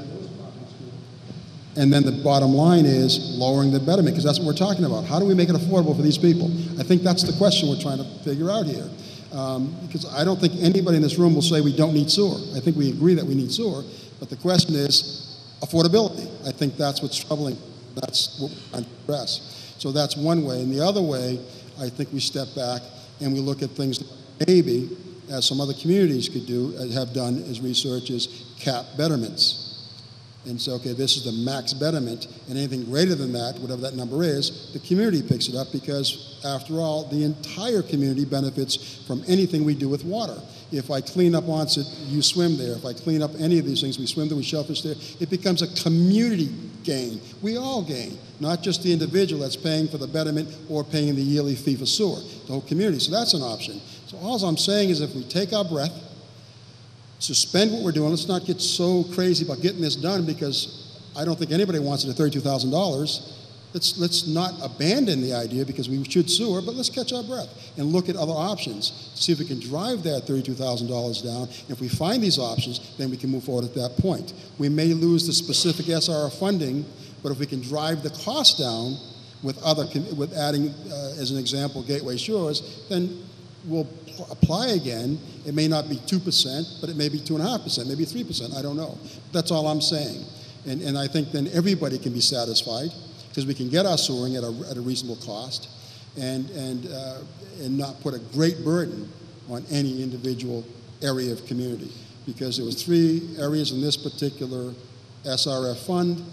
And then the bottom line is lowering the betterment, because that's what we're talking about. How do we make it affordable for these people? I think that's the question we're trying to figure out here. Because I don't think anybody in this room will say we don't need sewer. I think we agree that we need sewer, but the question is affordability. I think that's what's troubling. That's what we're trying to address. So that's one way. And the other way, I think we step back and we look at things that maybe, as some other communities could do, have done as research, is cap betterments. And so, okay, this is the max betterment, and anything greater than that, whatever that number is, the community picks it up, because, after all, the entire community benefits from anything we do with water. If I clean up Onset, you swim there. If I clean up any of these things, we swim there, we shellfish there. It becomes a community gain. We all gain, not just the individual that's paying for the betterment or paying the yearly fee for sewer, the whole community. So that's an option. So all I'm saying is, if we take our breath, suspend what we're doing. Let's not get so crazy about getting this done, because I don't think anybody wants it at $32,000. Let's not abandon the idea, because we should sewer, but let's catch our breath and look at other options, see if we can drive that $32,000 down. If we find these options, then we can move forward at that point. We may lose the specific SRF funding, but if we can drive the cost down with adding, as an example, Gateway Shores, then we'll apply again. It may not be 2%, but it may be 2.5%, maybe 3%, I don't know. That's all I'm saying. And I think then everybody can be satisfied, because we can get our sewering at a reasonable cost, and not put a great burden on any individual area of community. Because there was 3 areas in this particular SRF fund,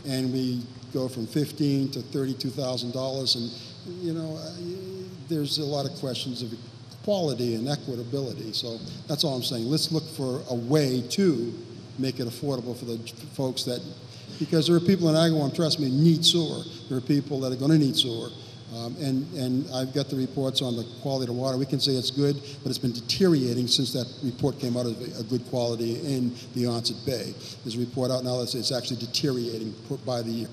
and we go from $15,000 to $32,000, and you know, there's a lot of questions of quality and equitability. So that's all I'm saying. Let's look for a way to make it affordable for the folks that, because there are people in Agawam, trust me, need sewer. There are people that are going to need sewer. And I've got the reports on the quality of the water. We can say it's good, but it's been deteriorating since that report came out of a good quality in the Onset Bay. There's a report out now that says it's actually deteriorating by the year.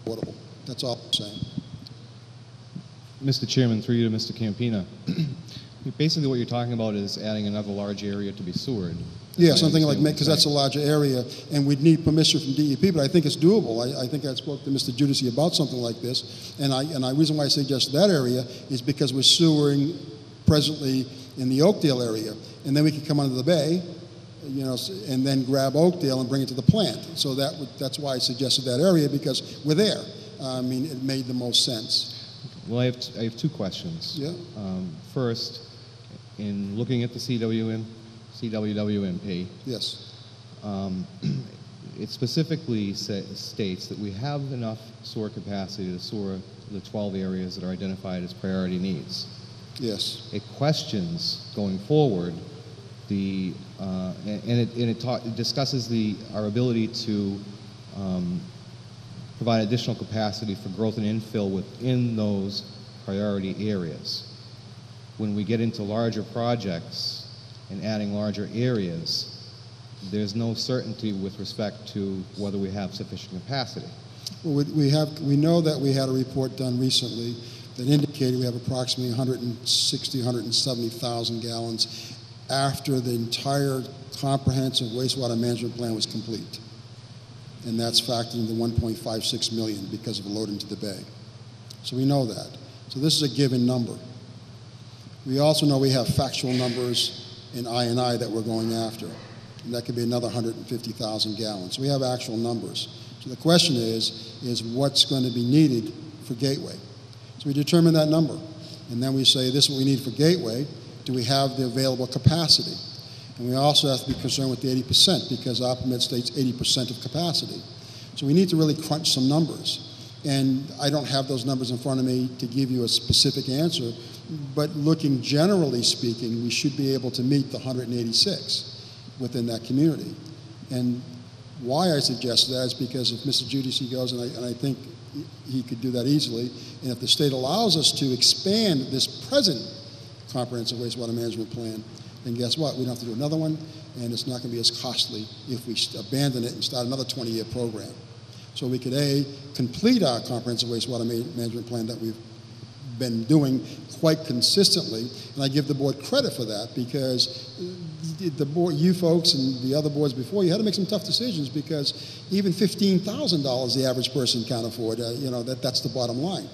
Affordable. That's all I'm saying. Mr. Chairman, through you to Mr. Campina. Basically what you're talking about is adding another large area to be sewered. Yeah, something like, because that's a larger area, and we'd need permission from DEP, but I think it's doable. I think I spoke to Mr. Giudice about something like this, and the reason why I suggest that area is because we're sewering presently in the Oakdale area, and then we can come under the bay and then grab Oakdale and bring it to the plant. So that's why I suggested that area, because we're there. I mean, it made the most sense. Well, I have two questions. Yeah. First, in looking at the CWWMP, yes, it specifically states that we have enough sewer capacity to sewer the 12 areas that are identified as priority needs. Yes. It questions going forward it discusses our ability to provide additional capacity for growth and infill within those priority areas. When we get into larger projects and adding larger areas, there's no certainty with respect to whether we have sufficient capacity. Well, we know that we had a report done recently that indicated we have approximately 160, 170,000 gallons after the entire comprehensive wastewater management plan was complete. And that's factored into 1.56 million because of a load into the bay. So we know that. So this is a given number. We also know we have factual numbers in I&I that we're going after. And that could be another 150,000 gallons. So we have actual numbers. So the question is what's going to be needed for Gateway? So we determine that number. And then we say, this is what we need for Gateway. Do we have the available capacity? And we also have to be concerned with the 80% because our permit states 80% of capacity. So we need to really crunch some numbers. And I don't have those numbers in front of me to give you a specific answer, but looking generally speaking, we should be able to meet the 186 within that community. And why I suggest that is because if Mr. Giudice goes, and I think he could do that easily, and if the state allows us to expand this present comprehensive wastewater management plan, then guess what? We don't have to do another one, and it's not going to be as costly if we abandon it and start another 20-year program. So we could, A, complete our comprehensive wastewater management plan that we've been doing quite consistently, and I give the board credit for that because the board, you folks and the other boards before, you had to make some tough decisions because even $15,000 the average person can't afford. That's the bottom line.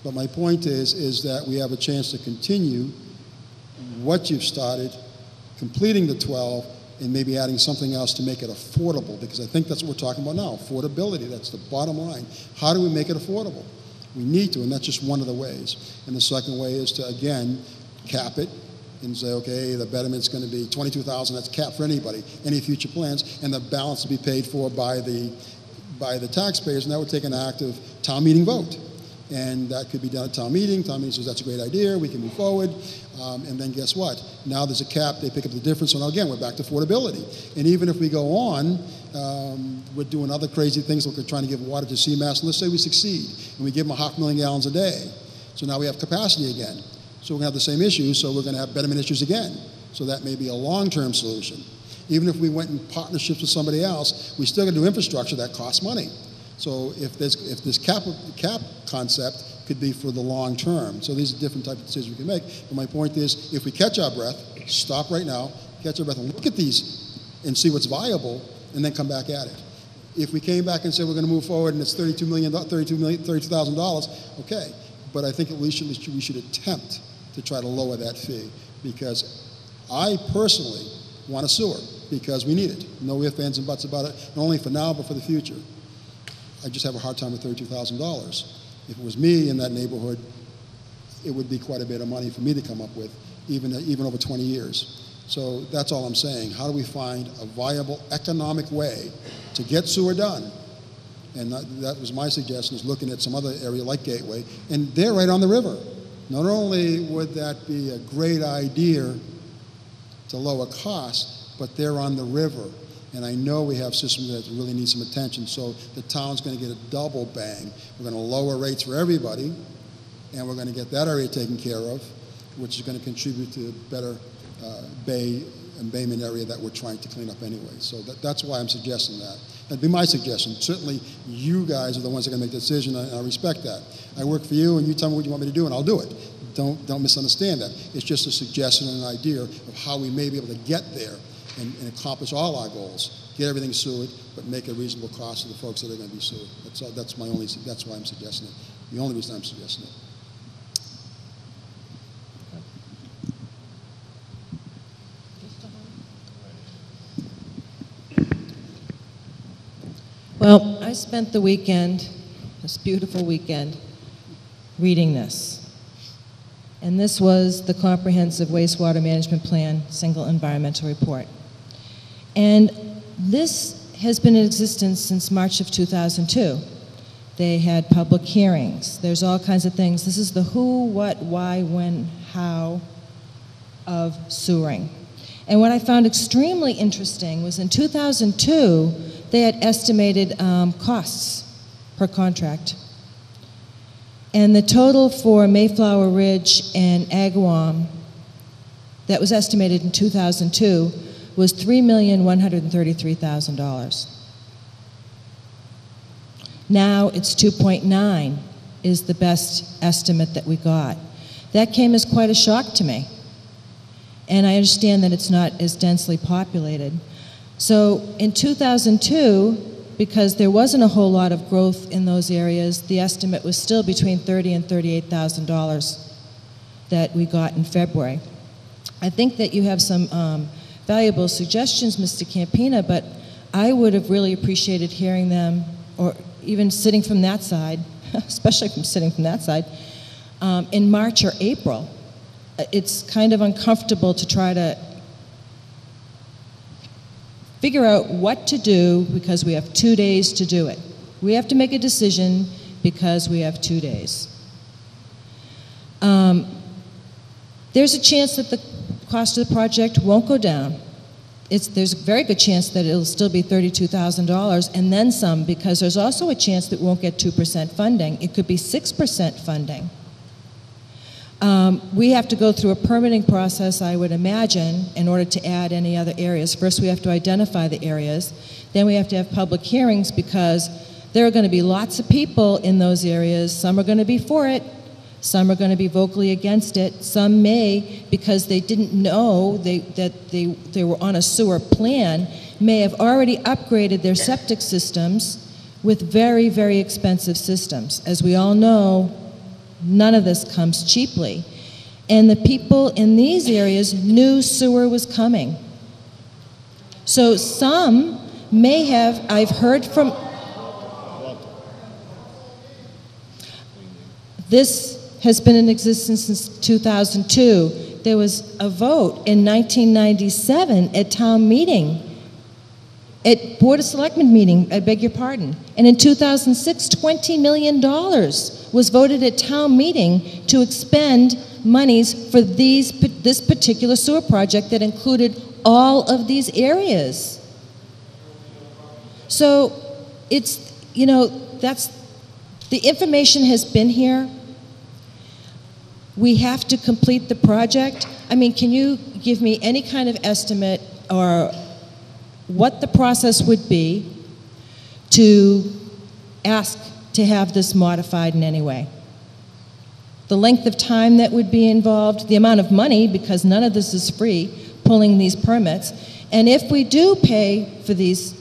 But my point is that we have a chance to continue what you've started, completing the 12, and maybe adding something else to make it affordable, because I think that's what we're talking about now, affordability. That's the bottom line. How do we make it affordable? We need to, and that's just one of the ways. And the second way is to, again, cap it and say, okay, the betterment's going to be $22,000. That's capped for anybody, any future plans, and the balance to be paid for by the taxpayers, and that would take an active town meeting vote. And that could be done at town meeting. Town meeting says that's a great idea, we can move forward. And then guess what? Now there's a cap, they pick up the difference, so now again, we're back to affordability. And even if we go on, we're doing other crazy things, like we're trying to give water to CMAS, and let's say we succeed, and we give them 500,000 gallons a day. So now we have capacity again. So we're going to have the same issue, so we're going to have betterment issues again. So that may be a long-term solution. Even if we went in partnerships with somebody else, we still got to do infrastructure that costs money. So if this cap concept could be for the long term. So these are different types of decisions we can make. But my point is, if we catch our breath, stop right now, catch our breath and look at these and see what's viable, and then come back at it. If we came back and said we're going to move forward and it's $32,000, okay. But I think at least we should attempt to try to lower that fee, because I personally want a sewer because we need it. No ifs, ands, and buts about it, not only for now but for the future. I just have a hard time with $32,000. If it was me in that neighborhood, it would be quite a bit of money for me to come up with, even over 20 years. So that's all I'm saying. How do we find a viable economic way to get sewer done? And that was my suggestion, is looking at some other area like Gateway, and they're right on the river. Not only would that be a great idea to lower costs, but they're on the river. And I know we have systems that really need some attention, so the town's going to get a double bang. We're going to lower rates for everybody, and we're going to get that area taken care of, which is going to contribute to a better bay and bayment area that we're trying to clean up anyway. So that's why I'm suggesting that. That'd be my suggestion. Certainly, you guys are the ones that are going to make the decision, and I respect that. I work for you, and you tell me what you want me to do, and I'll do it. Don't misunderstand that. It's just a suggestion and an idea of how we may be able to get there and accomplish all our goals. Get everything sewered, but make a reasonable cost to the folks that are going to be sued. That's why I'm suggesting it. The only reason I'm suggesting it. Well, I spent the weekend, this beautiful weekend, reading this. And this was the Comprehensive Wastewater Management Plan Single Environmental Report. And this has been in existence since March of 2002. They had public hearings. There's all kinds of things. This is the who, what, why, when, how of sewering. And what I found extremely interesting was in 2002, they had estimated costs per contract. And the total for Mayflower Ridge and Agawam that was estimated in 2002 was $3,133,000. Now it's 2.9 is the best estimate that we got. That came as quite a shock to me. And I understand that it's not as densely populated. So in 2002, because there wasn't a whole lot of growth in those areas, the estimate was still between $30,000 and $38,000 that we got in February. I think that you have some valuable suggestions, Mr. Campina, but I would have really appreciated hearing them, or even sitting from that side, especially from sitting from that side, in March or April. It's kind of uncomfortable to try to figure out what to do because we have 2 days to do it. We have to make a decision because we have 2 days. There's a chance that the cost of the project won't go down. There's a very good chance that it'll still be $32,000 and then some, because there's also a chance that we won't get 2% funding. It could be 6% funding. We have to go through a permitting process, I would imagine, in order to add any other areas. First, we have to identify the areas. Then we have to have public hearings because there are going to be lots of people in those areas. Some are going to be for it. Some are going to be vocally against it. Some may, because they didn't know that they were on a sewer plan, may have already upgraded their septic systems with very, very expensive systems. As we all know, none of this comes cheaply. And the people in these areas knew sewer was coming. So some may have, I've heard from, this has been in existence since 2002. There was a vote in 1997 at town meeting, at Board of Selectmen meeting, I beg your pardon. And in 2006, $20 million was voted at town meeting to expend monies for this particular sewer project that included all of these areas. So it's, you know, the information has been here. We have to complete the project. I mean, can you give me any kind of estimate or what the process would be to ask to have this modified in any way? The length of time that would be involved, the amount of money, because none of this is free, pulling these permits. And if we do pay for these,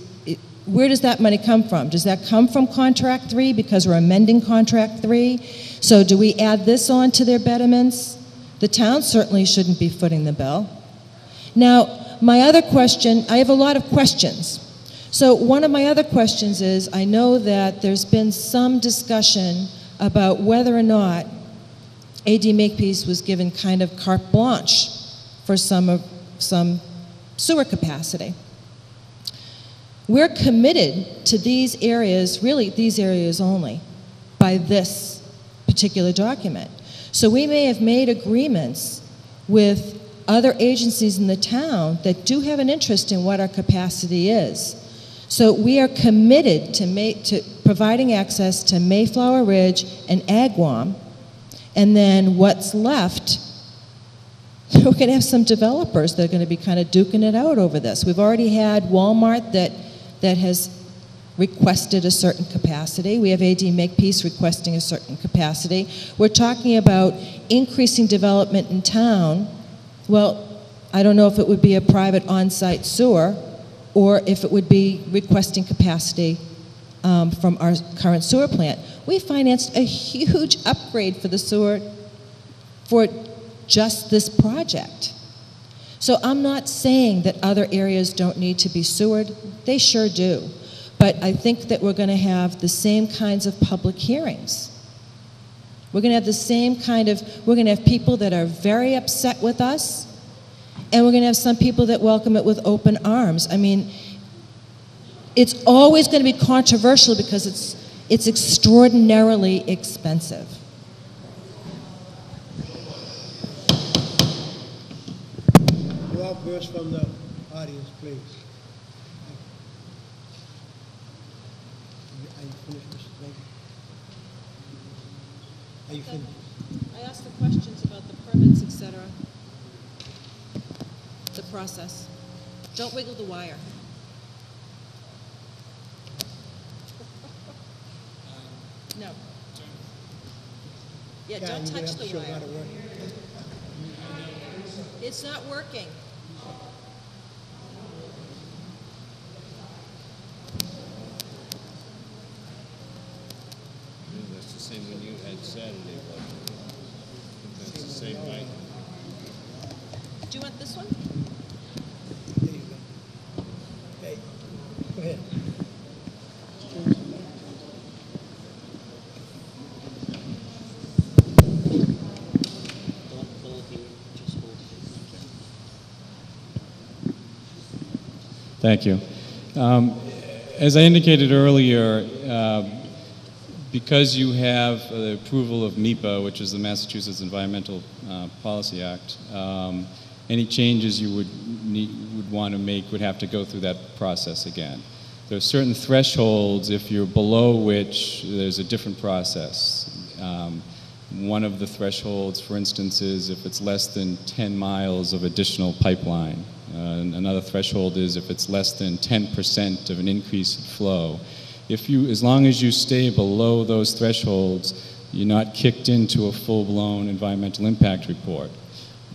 where does that money come from? Does that come from Contract 3 because we're amending Contract 3? So do we add this on to their betterments? The town certainly shouldn't be footing the bill. Now, my other question, I have a lot of questions. So one of my other questions is, I know that there's been some discussion about whether or not AD Makepeace was given kind of carte blanche for some sewer capacity. We're committed to these areas, really these areas only, by this particular document. So we may have made agreements with other agencies in the town that do have an interest in what our capacity is. So we are committed to providing access to Mayflower Ridge and Agawam, and then what's left, we're going to have some developers that are going to be kind of duking it out over this. We've already had Walmart that has requested a certain capacity. We have AD Makepeace requesting a certain capacity. We're talking about increasing development in town. Well, I don't know if it would be a private on-site sewer or if it would be requesting capacity from our current sewer plant. We financed a huge upgrade for the sewer for just this project. So I'm not saying that other areas don't need to be sewered. They sure do. But I think that we're going to have the same kinds of public hearings. We're going to have the same kind of, we're going to have people that are very upset with us, and we're going to have some people that welcome it with open arms. I mean, it's always going to be controversial because it's extraordinarily expensive. No outbursts from the audience, please. Are you finished, Mr. Baker? Are you finished? I asked the questions about the permits, etc. The process. Don't wiggle the wire. No. Yeah, don't touch the wire. It's not working. That's the same one you had Saturday, but that's the same mic. Do you want this one? There you go. Hey, go ahead. Thank you. As I indicated earlier, because you have the approval of MEPA, which is the Massachusetts Environmental Policy Act, any changes you would want to make would have to go through that process again. There are certain thresholds, if you're below which there's a different process. One of the thresholds, for instance, is if it's less than 10 miles of additional pipeline. Another threshold is if it's less than 10% of an increase in flow. As long as you stay below those thresholds, you're not kicked into a full-blown environmental impact report.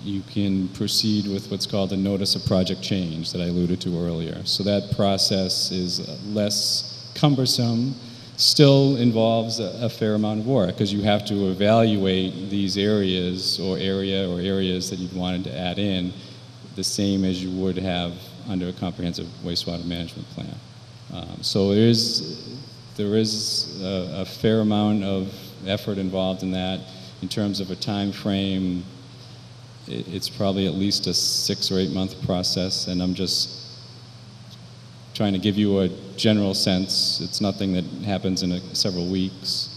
You can proceed with what's called a notice of project change that I alluded to earlier. So that process is less cumbersome, still involves a fair amount of work because you have to evaluate these areas or areas that you've wanted to add in the same as you would have under a comprehensive wastewater management plan. So there is a fair amount of effort involved in that. In terms of a time frame, it's probably at least a 6 or 8 month process, and I'm just trying to give you a general sense. It's nothing that happens in several weeks.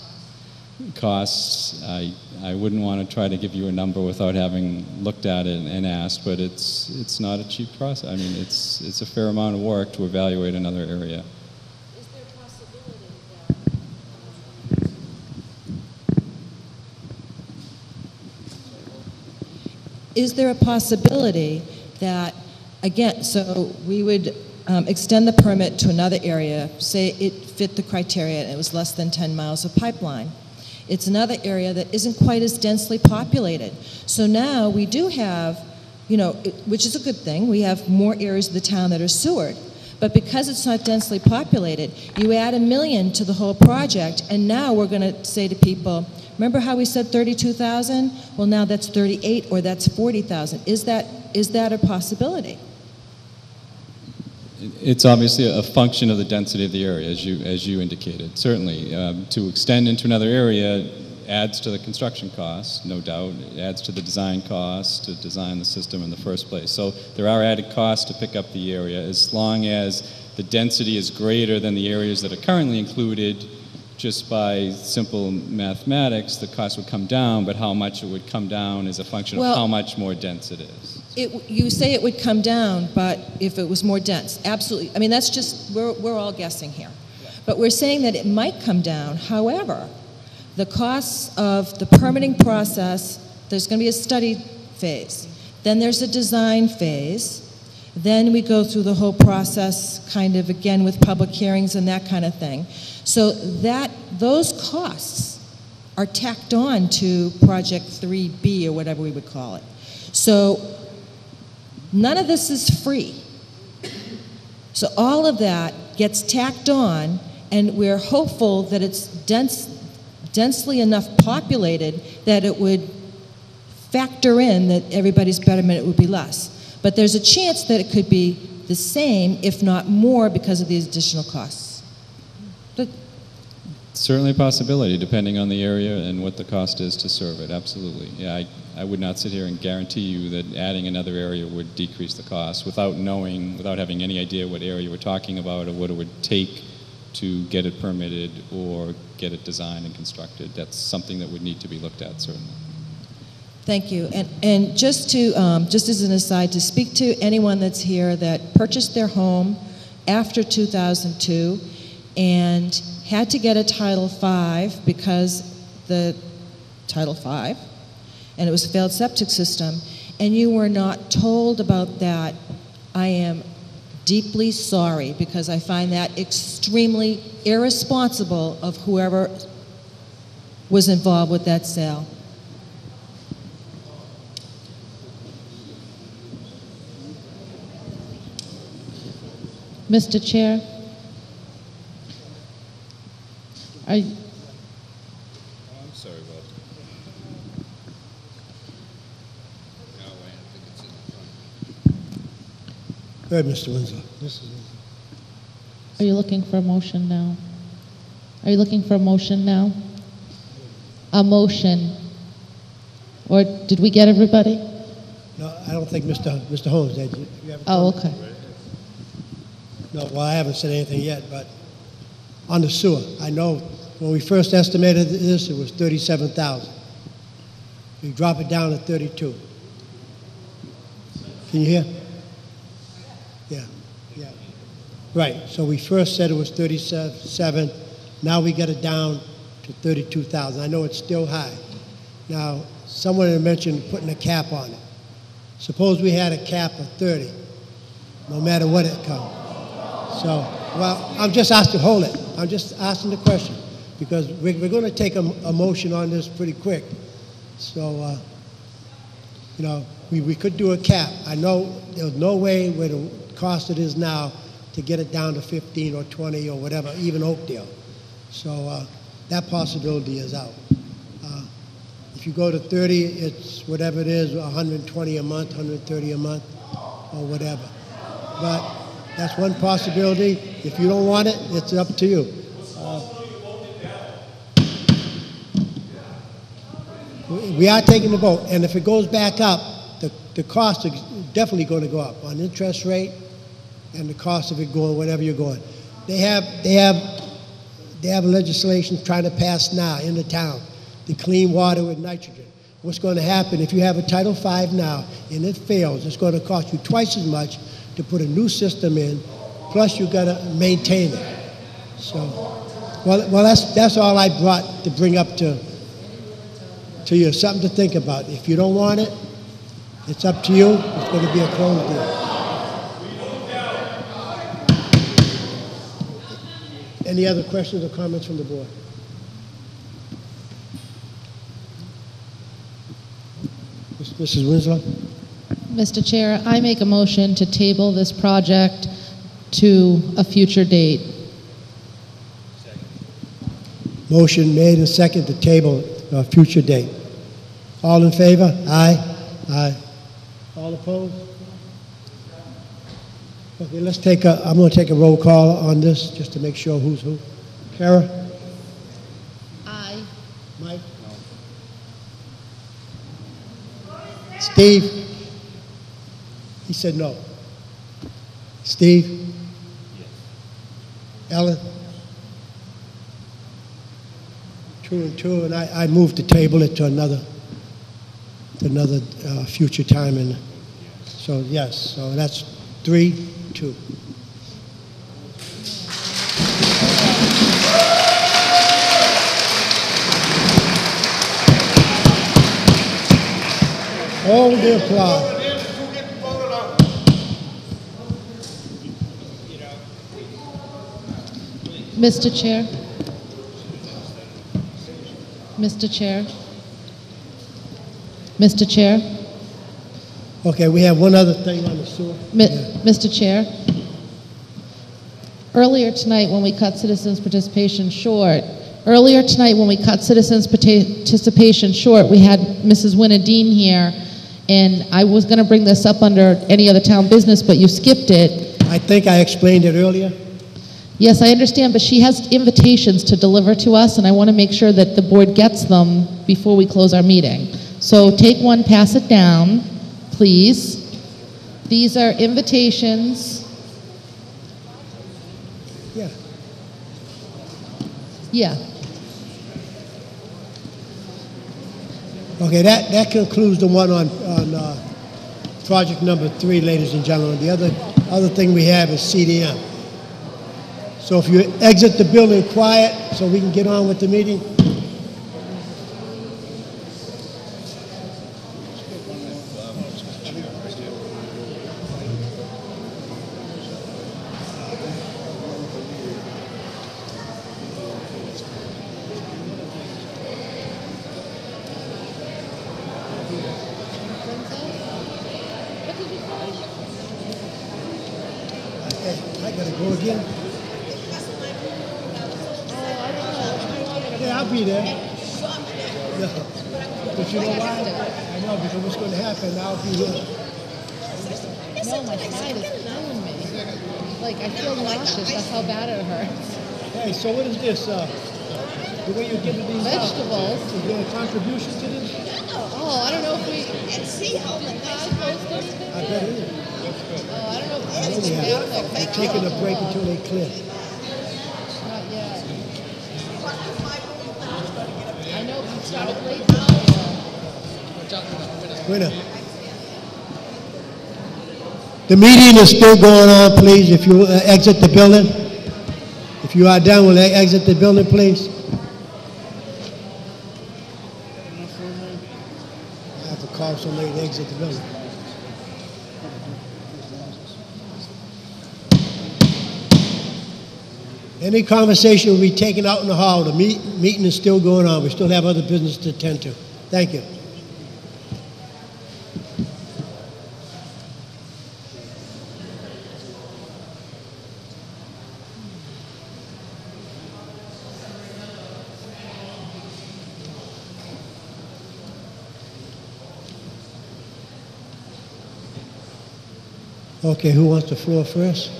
Costs, I wouldn't want to try to give you a number without having looked at it and asked, but it's not a cheap process. I mean, it's a fair amount of work to evaluate another area. Is there a possibility that, again, so we would extend the permit to another area, say it fit the criteria and it was less than 10 miles of pipeline. It's another area that isn't quite as densely populated. So now we do have, which is a good thing, we have more areas of the town that are sewered. But because it's not densely populated, you add $1 million to the whole project, and now we're going to say to people, remember how we said 32,000? Well, now that's 38 or that's 40,000. Is that a possibility? It's obviously a function of the density of the area, as you indicated. Certainly, to extend into another area adds to the construction cost, no doubt. It adds to the design cost to design the system in the first place. So there are added costs to pick up the area, as long as the density is greater than the areas that are currently included. Just by simple mathematics, the cost would come down, but how much it would come down is a function of how much more dense it is. You say it would come down, but if it was more dense, absolutely. I mean, that's just, we're all guessing here. But we're saying that it might come down. However, the costs of the permitting process, there's going to be a study phase. Then there's a design phase. Then we go through the whole process kind of again with public hearings and that kind of thing. So those costs are tacked on to Project 3B or whatever we would call it. So none of this is free. So all of that gets tacked on, and we're hopeful that it's densely enough populated that it would factor in that everybody's betterment would be less. But there's a chance that it could be the same, if not more, because of these additional costs. Certainly a possibility, depending on the area and what the cost is to serve it, absolutely. Yeah, I would not sit here and guarantee you that adding another area would decrease the cost without knowing, without having any idea what area we're talking about or what it would take to get it permitted or get it designed and constructed. That's something that would need to be looked at, certainly. Thank you. And just to, just as an aside, to speak to anyone that's here that purchased their home after 2002 and had to get a Title V because the Title V, and it was a failed septic system, and you were not told about that, I am deeply sorry, because I find that extremely irresponsible of whoever was involved with that sale. Mr. Chair, I'm sorry, Bob. Go ahead, Mr. Winslow. are you looking for a motion now? Are you looking for a motion now? A motion. Or did we get everybody? No, I don't think Mr. Holmes did. You have a Oh, comment? okay. No, well, I haven't said anything yet, but on the sewer, I know when we first estimated this, it was 37,000. We drop it down to 32. Can you hear? Yeah, yeah. Right, so we first said it was 37, now we got it down to 32,000. I know it's still high. Now, someone had mentioned putting a cap on it. Suppose we had a cap of 30, no matter what it comes. So, well, I'm just asking, hold it. I'm just asking the question because we're going to take a motion on this pretty quick. So, you know, we could do a cap. I know there's no way with the cost it is now to get it down to 15 or 20 or whatever, even Oakdale. So that possibility is out. If you go to 30, it's whatever it is, 120 a month, 130 a month, or whatever. But that's one possibility. If you don't want it, it's up to you. We are taking the vote, and if it goes back up, the cost is definitely going to go up on interest rate and the cost of it going wherever you're going. They have legislation trying to pass now in the town, the clean water with nitrogen. What's going to happen if you have a Title V now and it fails? It's going to cost you twice as much to put a new system in, plus you got to maintain it. So, well, that's all I brought to bring up to you, something to think about. If you don't want it, it's up to you. It's going to be a closed deal. Any other questions or comments from the board? Mrs. Winslow? Mr. Chair, I make a motion to table this project to a future date. Motion made and second to table a future date. All in favor? Aye. Aye. All opposed? Okay, I'm going to take a roll call on this just to make sure who's who. Kara? Aye. Mike? Steve? He said no. Steve? Yes. Ellen? 2 and 2, and I moved to table it to another future time. And so, yes, so that's 3-2. Hold the applause. Mr. Chair. Mr. Chair. Mr. Chair. Okay, we have one other thing on the sewer. Mr. Chair. Earlier tonight when we cut citizens' participation short, we had Mrs. Winadine here, and I was going to bring this up under any other town business, but you skipped it. I think I explained it earlier. Yes, I understand, but she has invitations to deliver to us, and I want to make sure that the board gets them before we close our meeting. So take one, pass it down, please. These are invitations. Yeah. Yeah. Okay, that concludes the one on project number 3, ladies and gentlemen. The other thing we have is CDM. So if you exit the building quiet so we can get on with the meeting. I gotta go again. Yeah, I'll be there. No. But you know why? I know, because what's going to happen, I'll be here. No, my side is killing me. Like, I feel nauseous. That's how bad it hurts. Hey, so what is this? The way you're giving these Vegetables. Is there a contribution to this? Oh, I don't know if we... And see how the I bet it is. Oh, I don't know if I know we have. They're taking a break until they clear. Not yet. I know we started late. Winner. The meeting is still going on, please. If you exit the building. If you are done, will exit the building, please? I have to call somebody to exit the building. Any conversation will be taken out in the hall. The meeting is still going on. We still have other business to attend to. Thank you. Okay, who wants the floor first?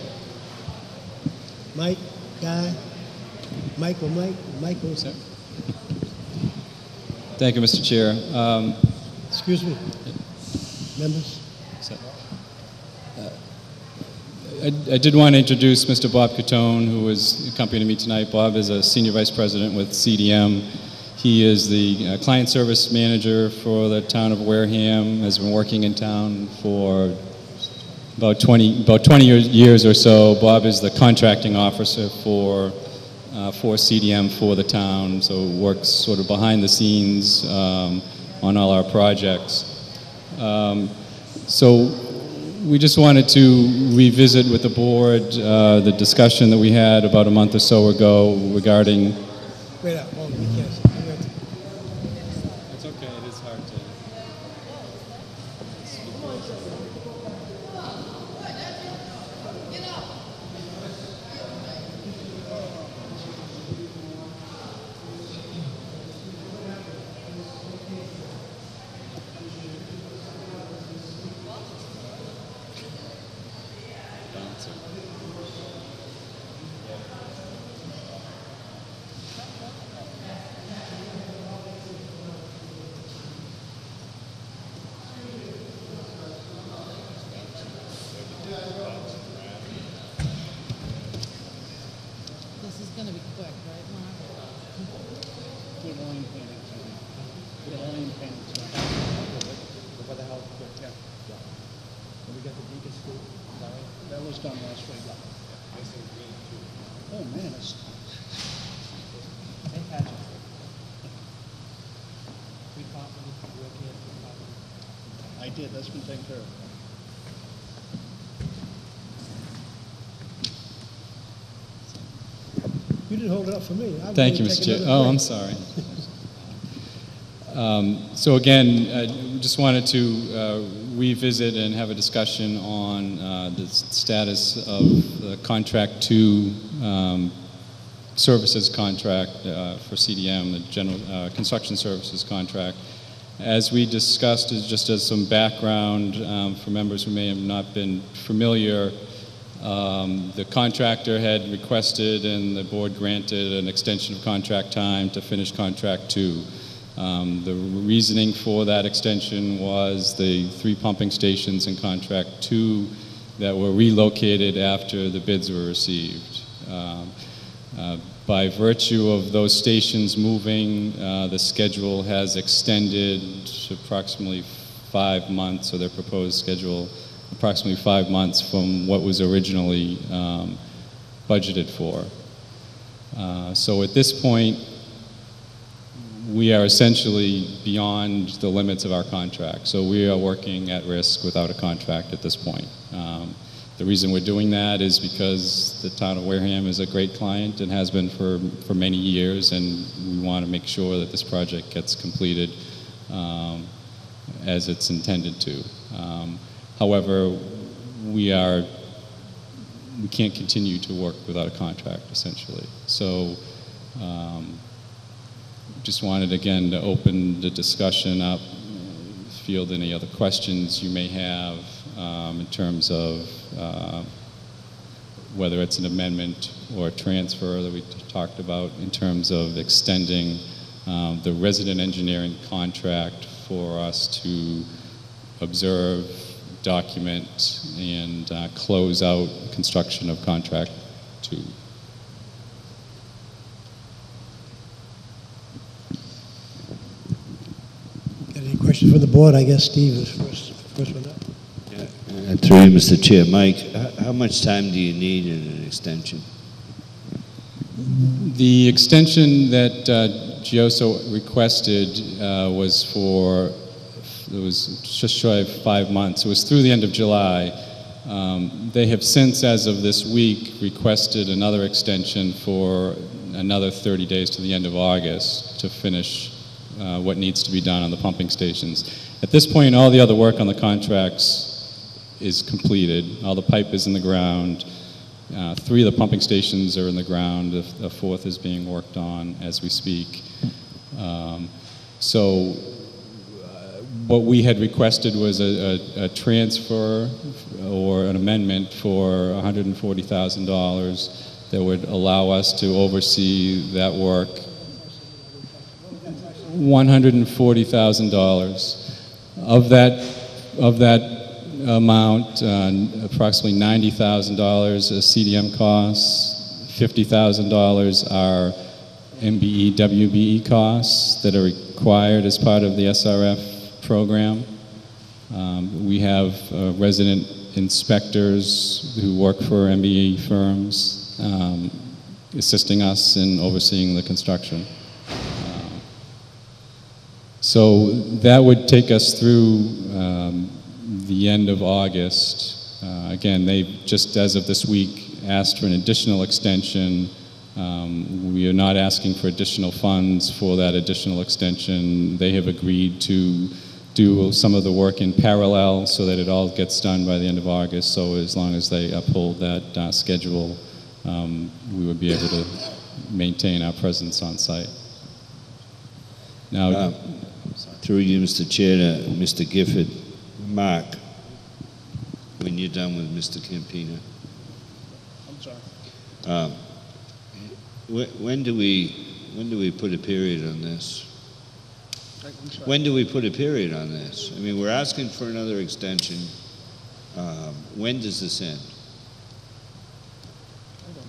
Mike, Guy, Michael, sir. Thank you, Mr. Chair. Excuse me, members. I did want to introduce Mr. Bob Catone, who is accompanying me tonight. Bob is a Senior Vice President with CDM. He is the Client Service Manager for the town of Wareham, has been working in town for about 20 years or so. Bob is the contracting officer for CDM for the town, so works sort of behind the scenes on all our projects. So we just wanted to revisit with the board the discussion that we had about a month or so ago regarding... Wait up, hold on, you can't. It's okay, it is hard to... This is going to be quick, right, Mark? What the hell? Yeah. When we got the Beacon School, that was done last week. Oh, man, it's... Hey, Patrick. I did, that's been taken care of. You didn't hold it up for me. Thank you, Mr. Chair. Oh, I'm sorry. So again, I just wanted to revisit and have a discussion on the status of the Contract 2 services contract for CDM, the General Construction Services contract. As we discussed, just as some background for members who may have not been familiar, The contractor had requested and the board granted an extension of contract time to finish contract 2. The reasoning for that extension was the 3 pumping stations in contract 2 that were relocated after the bids were received. By virtue of those stations moving, the schedule has extended to approximately 5 months, or their proposed schedule, approximately 5 months from what was originally budgeted for. So at this point, we are essentially beyond the limits of our contract. So we are working at risk without a contract at this point. The reason we're doing that is because the town of Wareham is a great client and has been for many years, and we want to make sure that this project gets completed as it's intended to. However, we can't continue to work without a contract, essentially. So just wanted, again, to open the discussion up, field any other questions you may have in terms of whether it's an amendment or a transfer that we talked about in terms of extending the resident engineering contract for us to observe, document, and close out construction of contract 2. Any questions from the board? I guess Steve is first one up. Through you, Mr. Chair. Mike, how much time do you need in an extension? The extension that Gioso requested was just shy of 5 months. It was through the end of July. They have since, as of this week, requested another extension for another 30 days to the end of August to finish what needs to be done on the pumping stations. At this point, all the other work on the contracts is completed. All the pipe is in the ground. 3 of the pumping stations are in the ground. A 4th is being worked on as we speak. So what we had requested was a transfer or an amendment for $140,000 that would allow us to oversee that work. $140,000. Of that amount, approximately $90,000 is CDM costs, $50,000 are MBE, WBE costs that are required as part of the SRF program. We have resident inspectors who work for MBE firms assisting us in overseeing the construction. So that would take us through the end of August. Again, they've just as of this week asked for an additional extension. We are not asking for additional funds for that additional extension. They have agreed to do some of the work in parallel so that it all gets done by the end of August. So as long as they uphold that schedule, we would be able to maintain our presence on site. Now, through you, Mr. Chair, to Mr. Gifford, Mark, when you're done with Mr. Campina. I'm sorry. When do we put a period on this? When do we put a period on this? I mean, we're asking for another extension. When does this end?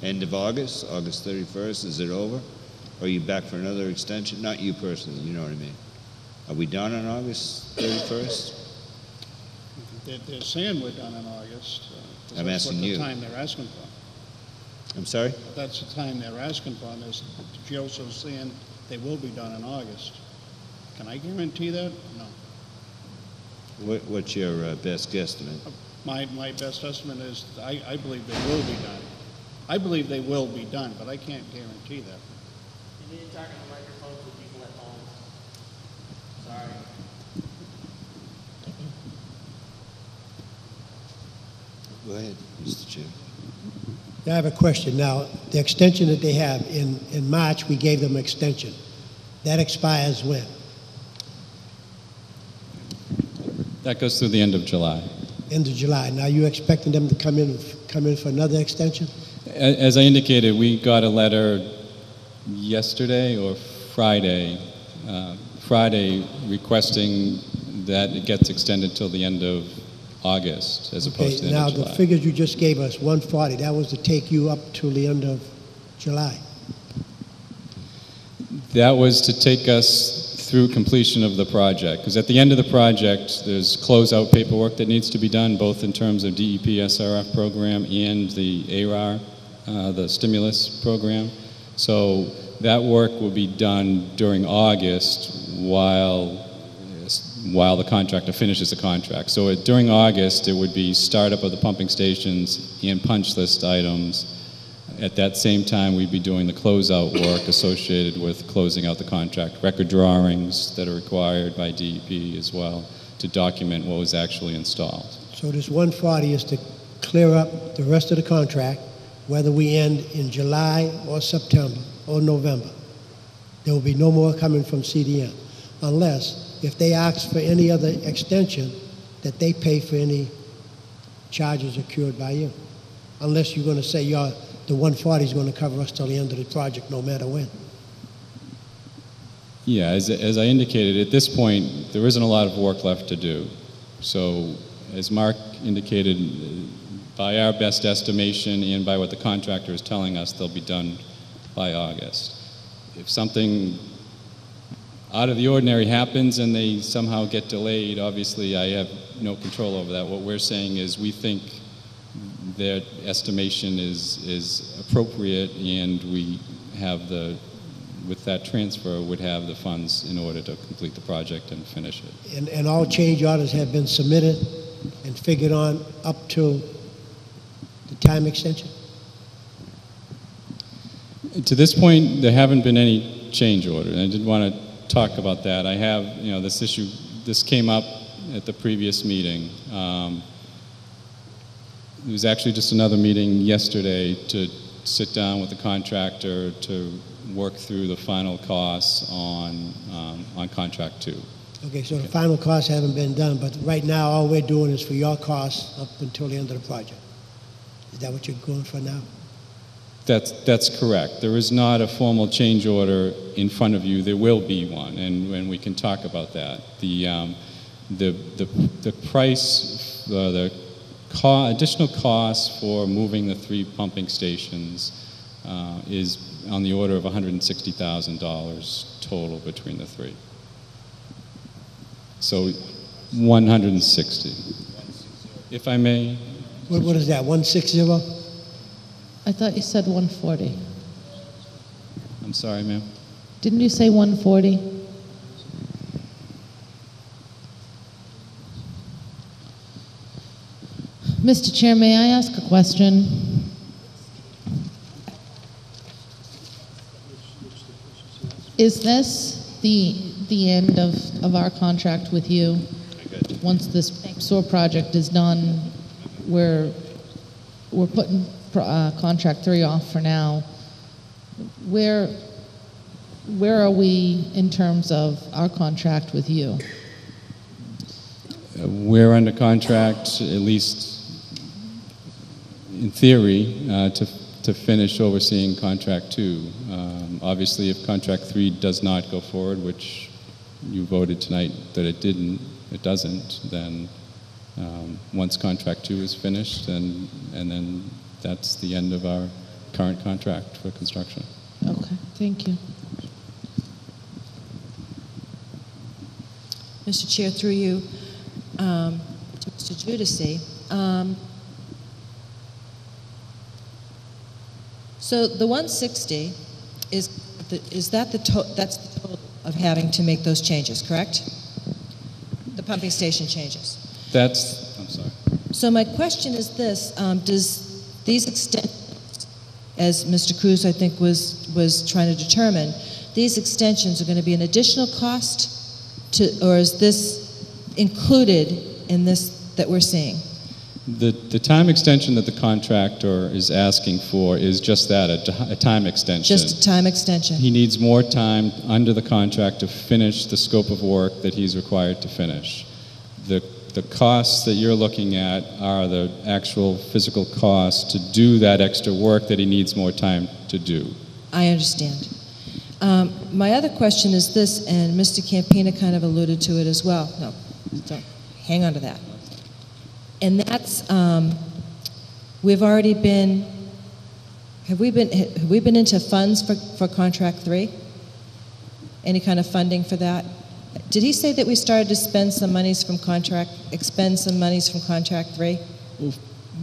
End of August? August 31st? Is it over? Or are you back for another extension? Not you personally, you know what I mean. Are we done on August 31st? They're saying we're done in August. I'm asking you. That's the time they're asking for. I'm sorry? That's the time they're asking for. And there's Gioso's saying they will be done in August. Can I guarantee that? No. What's your best guesstimate? My best estimate is I believe they will be done. I believe they will be done, but I can't guarantee that. You need to talk on the microphone for people at home. Sorry. Go ahead, Mr. Chair. I have a question. Now, the extension that they have, in March, we gave them an extension. That expires when? that goes through the end of July. end of July. Now you expecting them to come in for another extension? As I indicated, we got a letter yesterday or Friday requesting that it gets extended till the end of August as opposed to the end of July. Now the figures you just gave us, 140, that was to take you up to the end of July. That was to take us through completion of the project, because at the end of the project, there's closeout paperwork that needs to be done, both in terms of DEP SRF program and the ARAR, the stimulus program. So that work will be done during August while the contractor finishes the contract. So during August, it would be startup of the pumping stations and punch list items. At that same time, we'd be doing the closeout work associated with closing out the contract, record drawings that are required by DEP as well to document what was actually installed. So this 140 is to clear up the rest of the contract, whether we end in July or September or November. There will be no more coming from CDM, unless if they ask for any other extension, that they pay for any charges accrued by you. Unless you're going to say the 140 is going to cover us till the end of the project, no matter when. Yeah, as I indicated, at this point, there isn't a lot of work left to do. So, as Mark indicated, by our best estimation and by what the contractor is telling us, they'll be done by August. If something out of the ordinary happens and they somehow get delayed, obviously I have no control over that. What we're saying is we think their estimation is appropriate, and we have with that transfer, would have the funds in order to complete the project and finish it. And all change orders have been submitted and figured on up to the time extension? To this point, there haven't been any change orders. I did want to talk about that. I have, this issue, this came up at the previous meeting. There was actually just another meeting yesterday to sit down with the contractor to work through the final costs on contract 2. Okay, so the final costs haven't been done, but right now all we're doing is for your costs up until the end of the project. Is that what you're going for now? That's correct. There is not a formal change order in front of you. There will be one, and we can talk about that. The price, the additional cost for moving the 3 pumping stations is on the order of $160,000 total between the 3. So 160. If I may. What is that, 160? I thought you said 140. I'm sorry, ma'am. Didn't you say 140? Mr. Chair, may I ask a question? Is this the end of our contract with you? Once this sewer project is done, we're putting contract 3 off for now. Where are we in terms of our contract with you? We're under contract, at least in theory, to finish overseeing contract 2. Obviously, if contract 3 does not go forward, which you voted tonight that it doesn't, then once contract 2 is finished, and then that's the end of our current contract for construction. Okay, thank you. Mr. Chair, through you, to Mr. Judici. So the 160 that's the total of having to make those changes, correct? The pumping station changes. I'm sorry. So my question is this: does these extensions, as Mr. Cruz I think was trying to determine, these extensions are going to be an additional cost or is this included in this that we're seeing? The time extension that the contractor is asking for is just that, a time extension. Just a time extension. He needs more time under the contract to finish the scope of work that he's required to finish. the costs that you're looking at are the actual physical costs to do that extra work that he needs more time to do. I understand. My other question is this, and Mr. Campina kind of alluded to it as well. No, don't hang on to that. And that's, we've already been, have we been into funds for contract 3? Any kind of funding for that? Did he say that we started to expend some monies from contract 3? Well,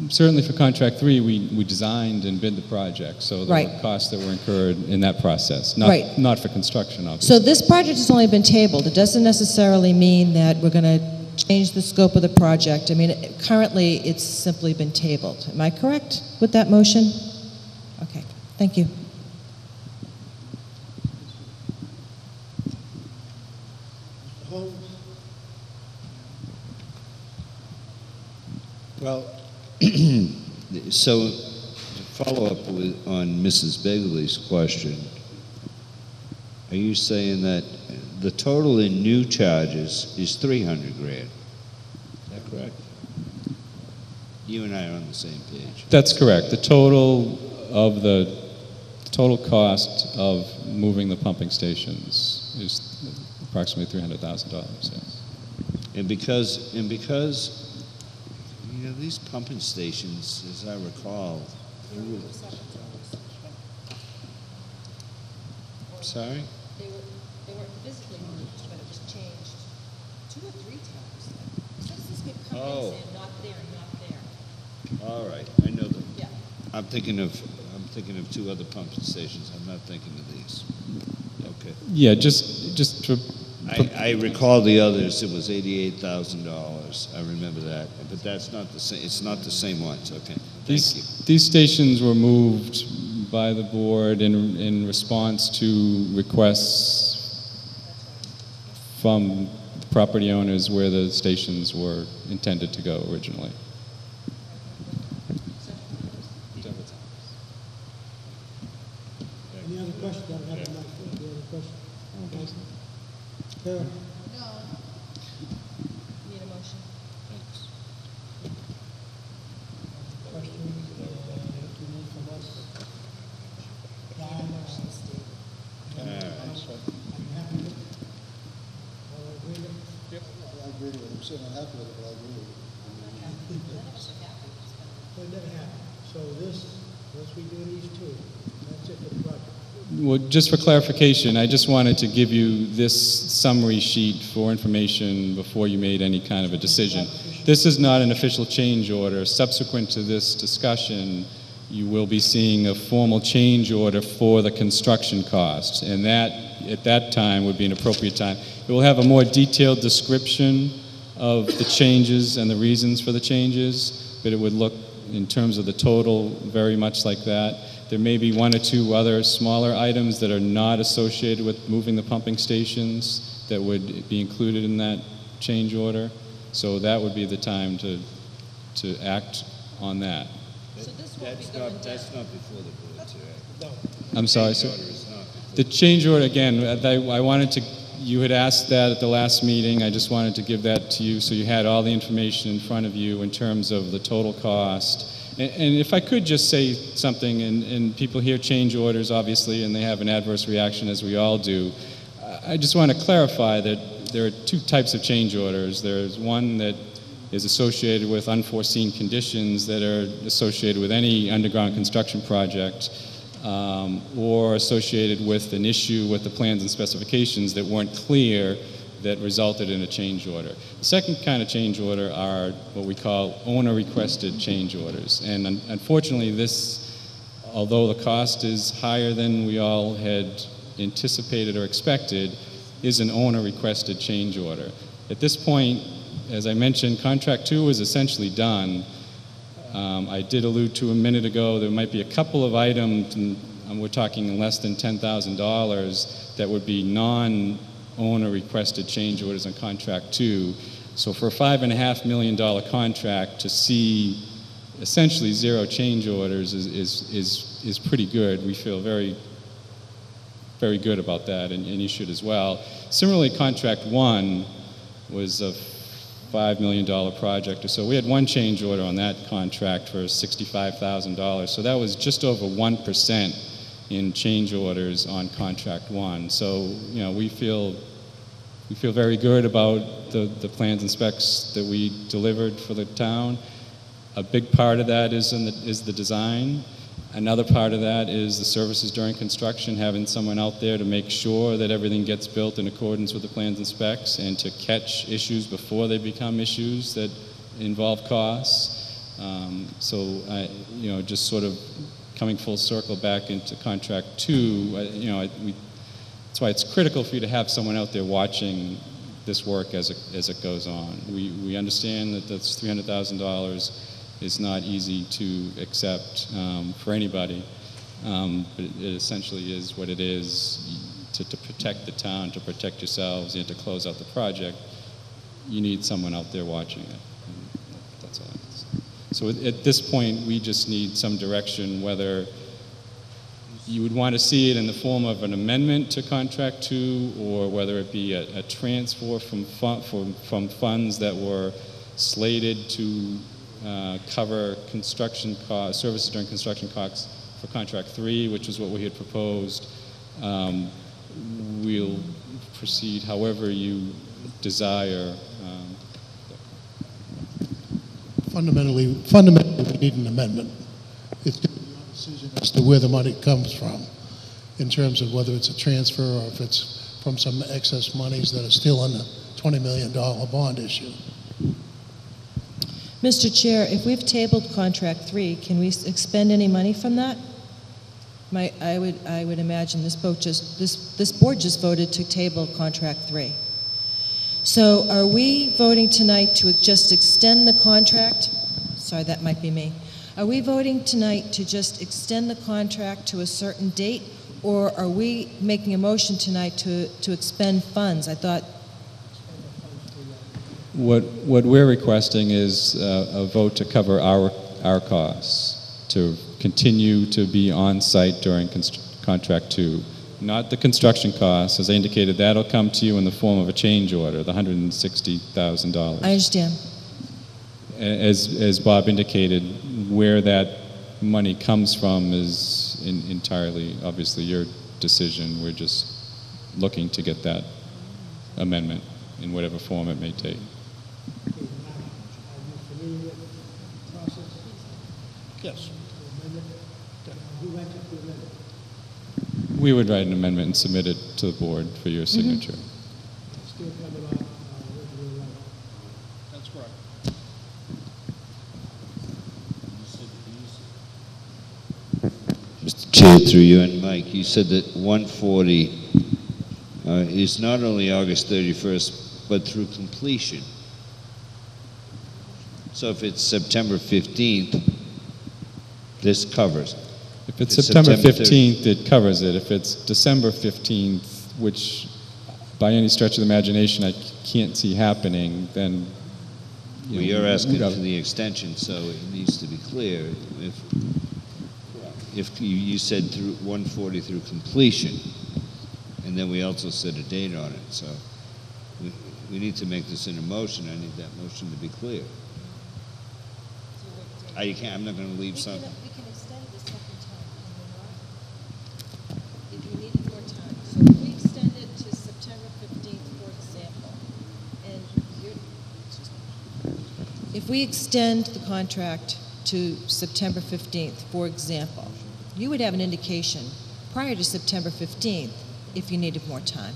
certainly for contract 3, we designed and bid the project, so there were costs that were incurred in that process, not for construction, obviously. So this project has only been tabled. It doesn't necessarily mean that we're going to change the scope of the project. I mean, currently it's simply been tabled. Am I correct with that motion? Okay, thank you. Well, so to follow up on Mrs. Begley's question, are you saying that the total in new charges is 300 grand? Is that correct? You and I are on the same page. That's correct. The total cost of moving the pumping stations is approximately $300,000. Yes. And because you know, these pumping stations, as I recall, sorry? They were physically moved, but it was changed 2 or 3 times. Since this kept coming in saying not there and not there. All right, I know them. Yeah. I'm thinking of 2 other pumping stations. I'm not thinking of these. Okay. Yeah, just to. I recall the others. It was $88,000. I remember that, but that's not the same. It's not the same ones. Okay. Thank you. These stations were moved by the board in response to requests from property owners where the stations were intended to go originally. Any other questions? I don't have a mic. Any other questions? Sarah? No. Need a motion? Questions you need from us? Don or Steve? I'm happy with it. All in agreement? Yep. I agree with him. I'm saying I'm happy with it, but I agree with him. It never happened. So once we do these 2, that's it for the project. Well, just for clarification, I just wanted to give you this summary sheet for information before you made any kind of a decision. This is not an official change order. Subsequent to this discussion, you will be seeing a formal change order for the construction costs, and that, at that time, would be an appropriate time. It will have a more detailed description of the changes and the reasons for the changes, but it would look, in terms of the total, very much like that. There may be 1 or 2 other smaller items that are not associated with moving the pumping stations that would be included in that change order. So that would be the time to act on that. So this That's not before the board, correct? I'm sorry, sir. The change order, again, I wanted to, you had asked that at the last meeting. I just wanted to give that to you so you had all the information in front of you in terms of the total cost. And if I could just say something, and people hear change orders, obviously, and they have an adverse reaction, as we all do. I just want to clarify that there are 2 types of change orders. There's one that is associated with unforeseen conditions that are associated with any underground construction project, or associated with an issue with the plans and specifications that weren't clear that resulted in a change order. The second kind of change order are what we call owner-requested change orders. And unfortunately, this, although the cost is higher than we all had anticipated or expected, is an owner-requested change order. At this point, as I mentioned, contract 2 is essentially done. I did allude to a minute ago there might be a couple of items, and we're talking less than $10,000, that would be non-owner requested change orders on contract 2. So for a $5.5 million contract, to see essentially 0 change orders is pretty good. We feel very, very good about that, and you should as well. Similarly, contract 1 was a $5 million project or so. We had one change order on that contract for $65,000. So that was just over 1% in change orders on contract one. So, you know, we feel very good about the plans and specs that we delivered for the town. A big part of that is the design. Another part of that is the services during construction, having someone out there to make sure that everything gets built in accordance with the plans and specs and to catch issues before they become issues that involve costs. You know, just sort of coming full circle back into contract two, that's why it's critical for you to have someone out there watching this work as it goes on. We understand that that's $300,000 is not easy to accept for anybody, but it essentially is what it is. To protect the town, to protect yourselves, and to close out the project, you need someone out there watching it. And that's all. So at this point, we just need some direction, whether you would want to see it in the form of an amendment to contract two, or whether it be a transfer from funds that were slated to cover construction costs, services during construction costs for contract three, which is what we had proposed. We'll proceed however you desire. Fundamentally, we need an amendment. It's going to be your decision as to where the money comes from, in terms of whether it's a transfer or if it's from some excess monies that are still on the $20 million bond issue. Mr. Chair, if we've tabled contract three, can we expend any money from that? I would imagine this board just voted to table contract three. So are we voting tonight to just extend the contract? Sorry, that might be me. Are we voting tonight to just extend the contract to a certain date, or are we making a motion tonight to expend funds? I thought. What we're requesting is a vote to cover our costs, to continue to be on site during contract two. Not the construction costs. As I indicated, that'll come to you in the form of a change order, the $160,000. I understand. As Bob indicated, where that money comes from is entirely, obviously, your decision. We're just looking to get that amendment in whatever form it may take. Yes. We would write an amendment and submit it to the board for your signature. That's correct. Mr. Chair, through you and Mike, you said that 140 is not only August 31st, but through completion. So if it's September 15th, this covers it. If it's September 15th, it covers it. If it's December 15th, which by any stretch of the imagination I can't see happening, then... Well, you're asking for the extension, so it needs to be clear. If you said through 140 through completion, and then we also set a date on it, so we need to make this in a motion. I need that motion to be clear. I'm not going to leave something. We can extend it a second time, can we not? If you need more time. So if we extend it to September 15th, for example, and if we extend the contract to September 15th, for example, you would have an indication prior to September 15th if you needed more time.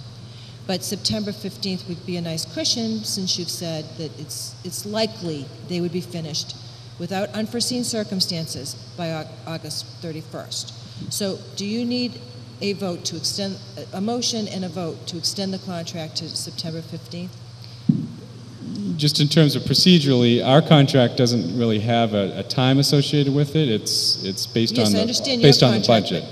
But September 15th would be a nice cushion, since you've said that it's likely they would be finished without unforeseen circumstances by August 31st. So do you need a vote to extend, a motion and a vote to extend the contract to September 15th? Just in terms of procedurally, our contract doesn't really have a time associated with it. It's based on the budget.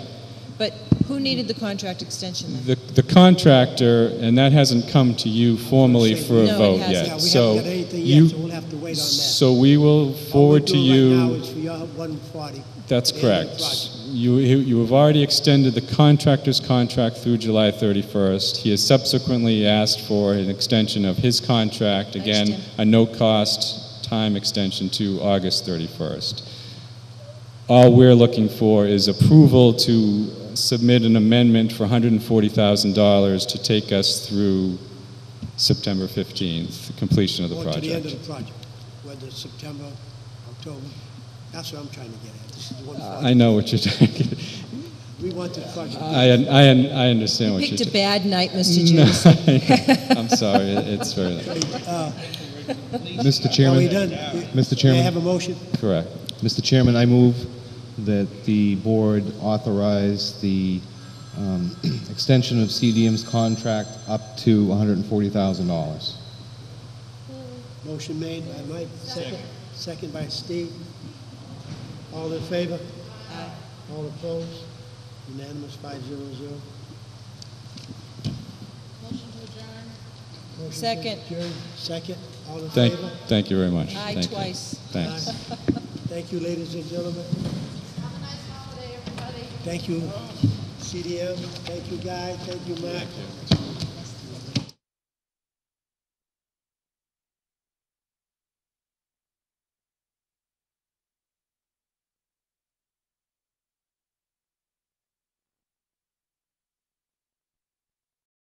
But who needed the contract extension then? The contractor, and that hasn't come to you formally for a vote yet. Yeah, we haven't got anything yet, so we'll have to wait on that. So we will forward to you. Right now is for your 140. That's correct. you have already extended the contractor's contract through July 31st. He has subsequently asked for an extension of his contract, again, a no-cost time extension to August 31st. All we're looking for is approval to submit an amendment for $140,000 to take us through September 15th, the completion of the Or project. to the end of the project, whether it's September, October. That's what I'm trying to get at. This is one project. I know what you're saying. We want the project. I understand what You you're picked a saying. bad night, Mr. Juice. I'm sorry, it's very late. Mr. Chairman. Are we done? Mr. Chairman. May I have a motion? Correct. Mr. Chairman, I move that the board authorize the extension of CDM's contract up to $140,000. Motion made by Mike, second by Steve. All in favor? Aye. All opposed? Unanimous, 500. Motion to adjourn. Motion to Second. adjourn. Second. All in favor? Thank you very much. Aye, Thank twice. You. Thanks. Aye. Thank you, ladies and gentlemen. Have a nice holiday, everybody. Thank you, CDM. Thank you, Guy. Thank you, Matt.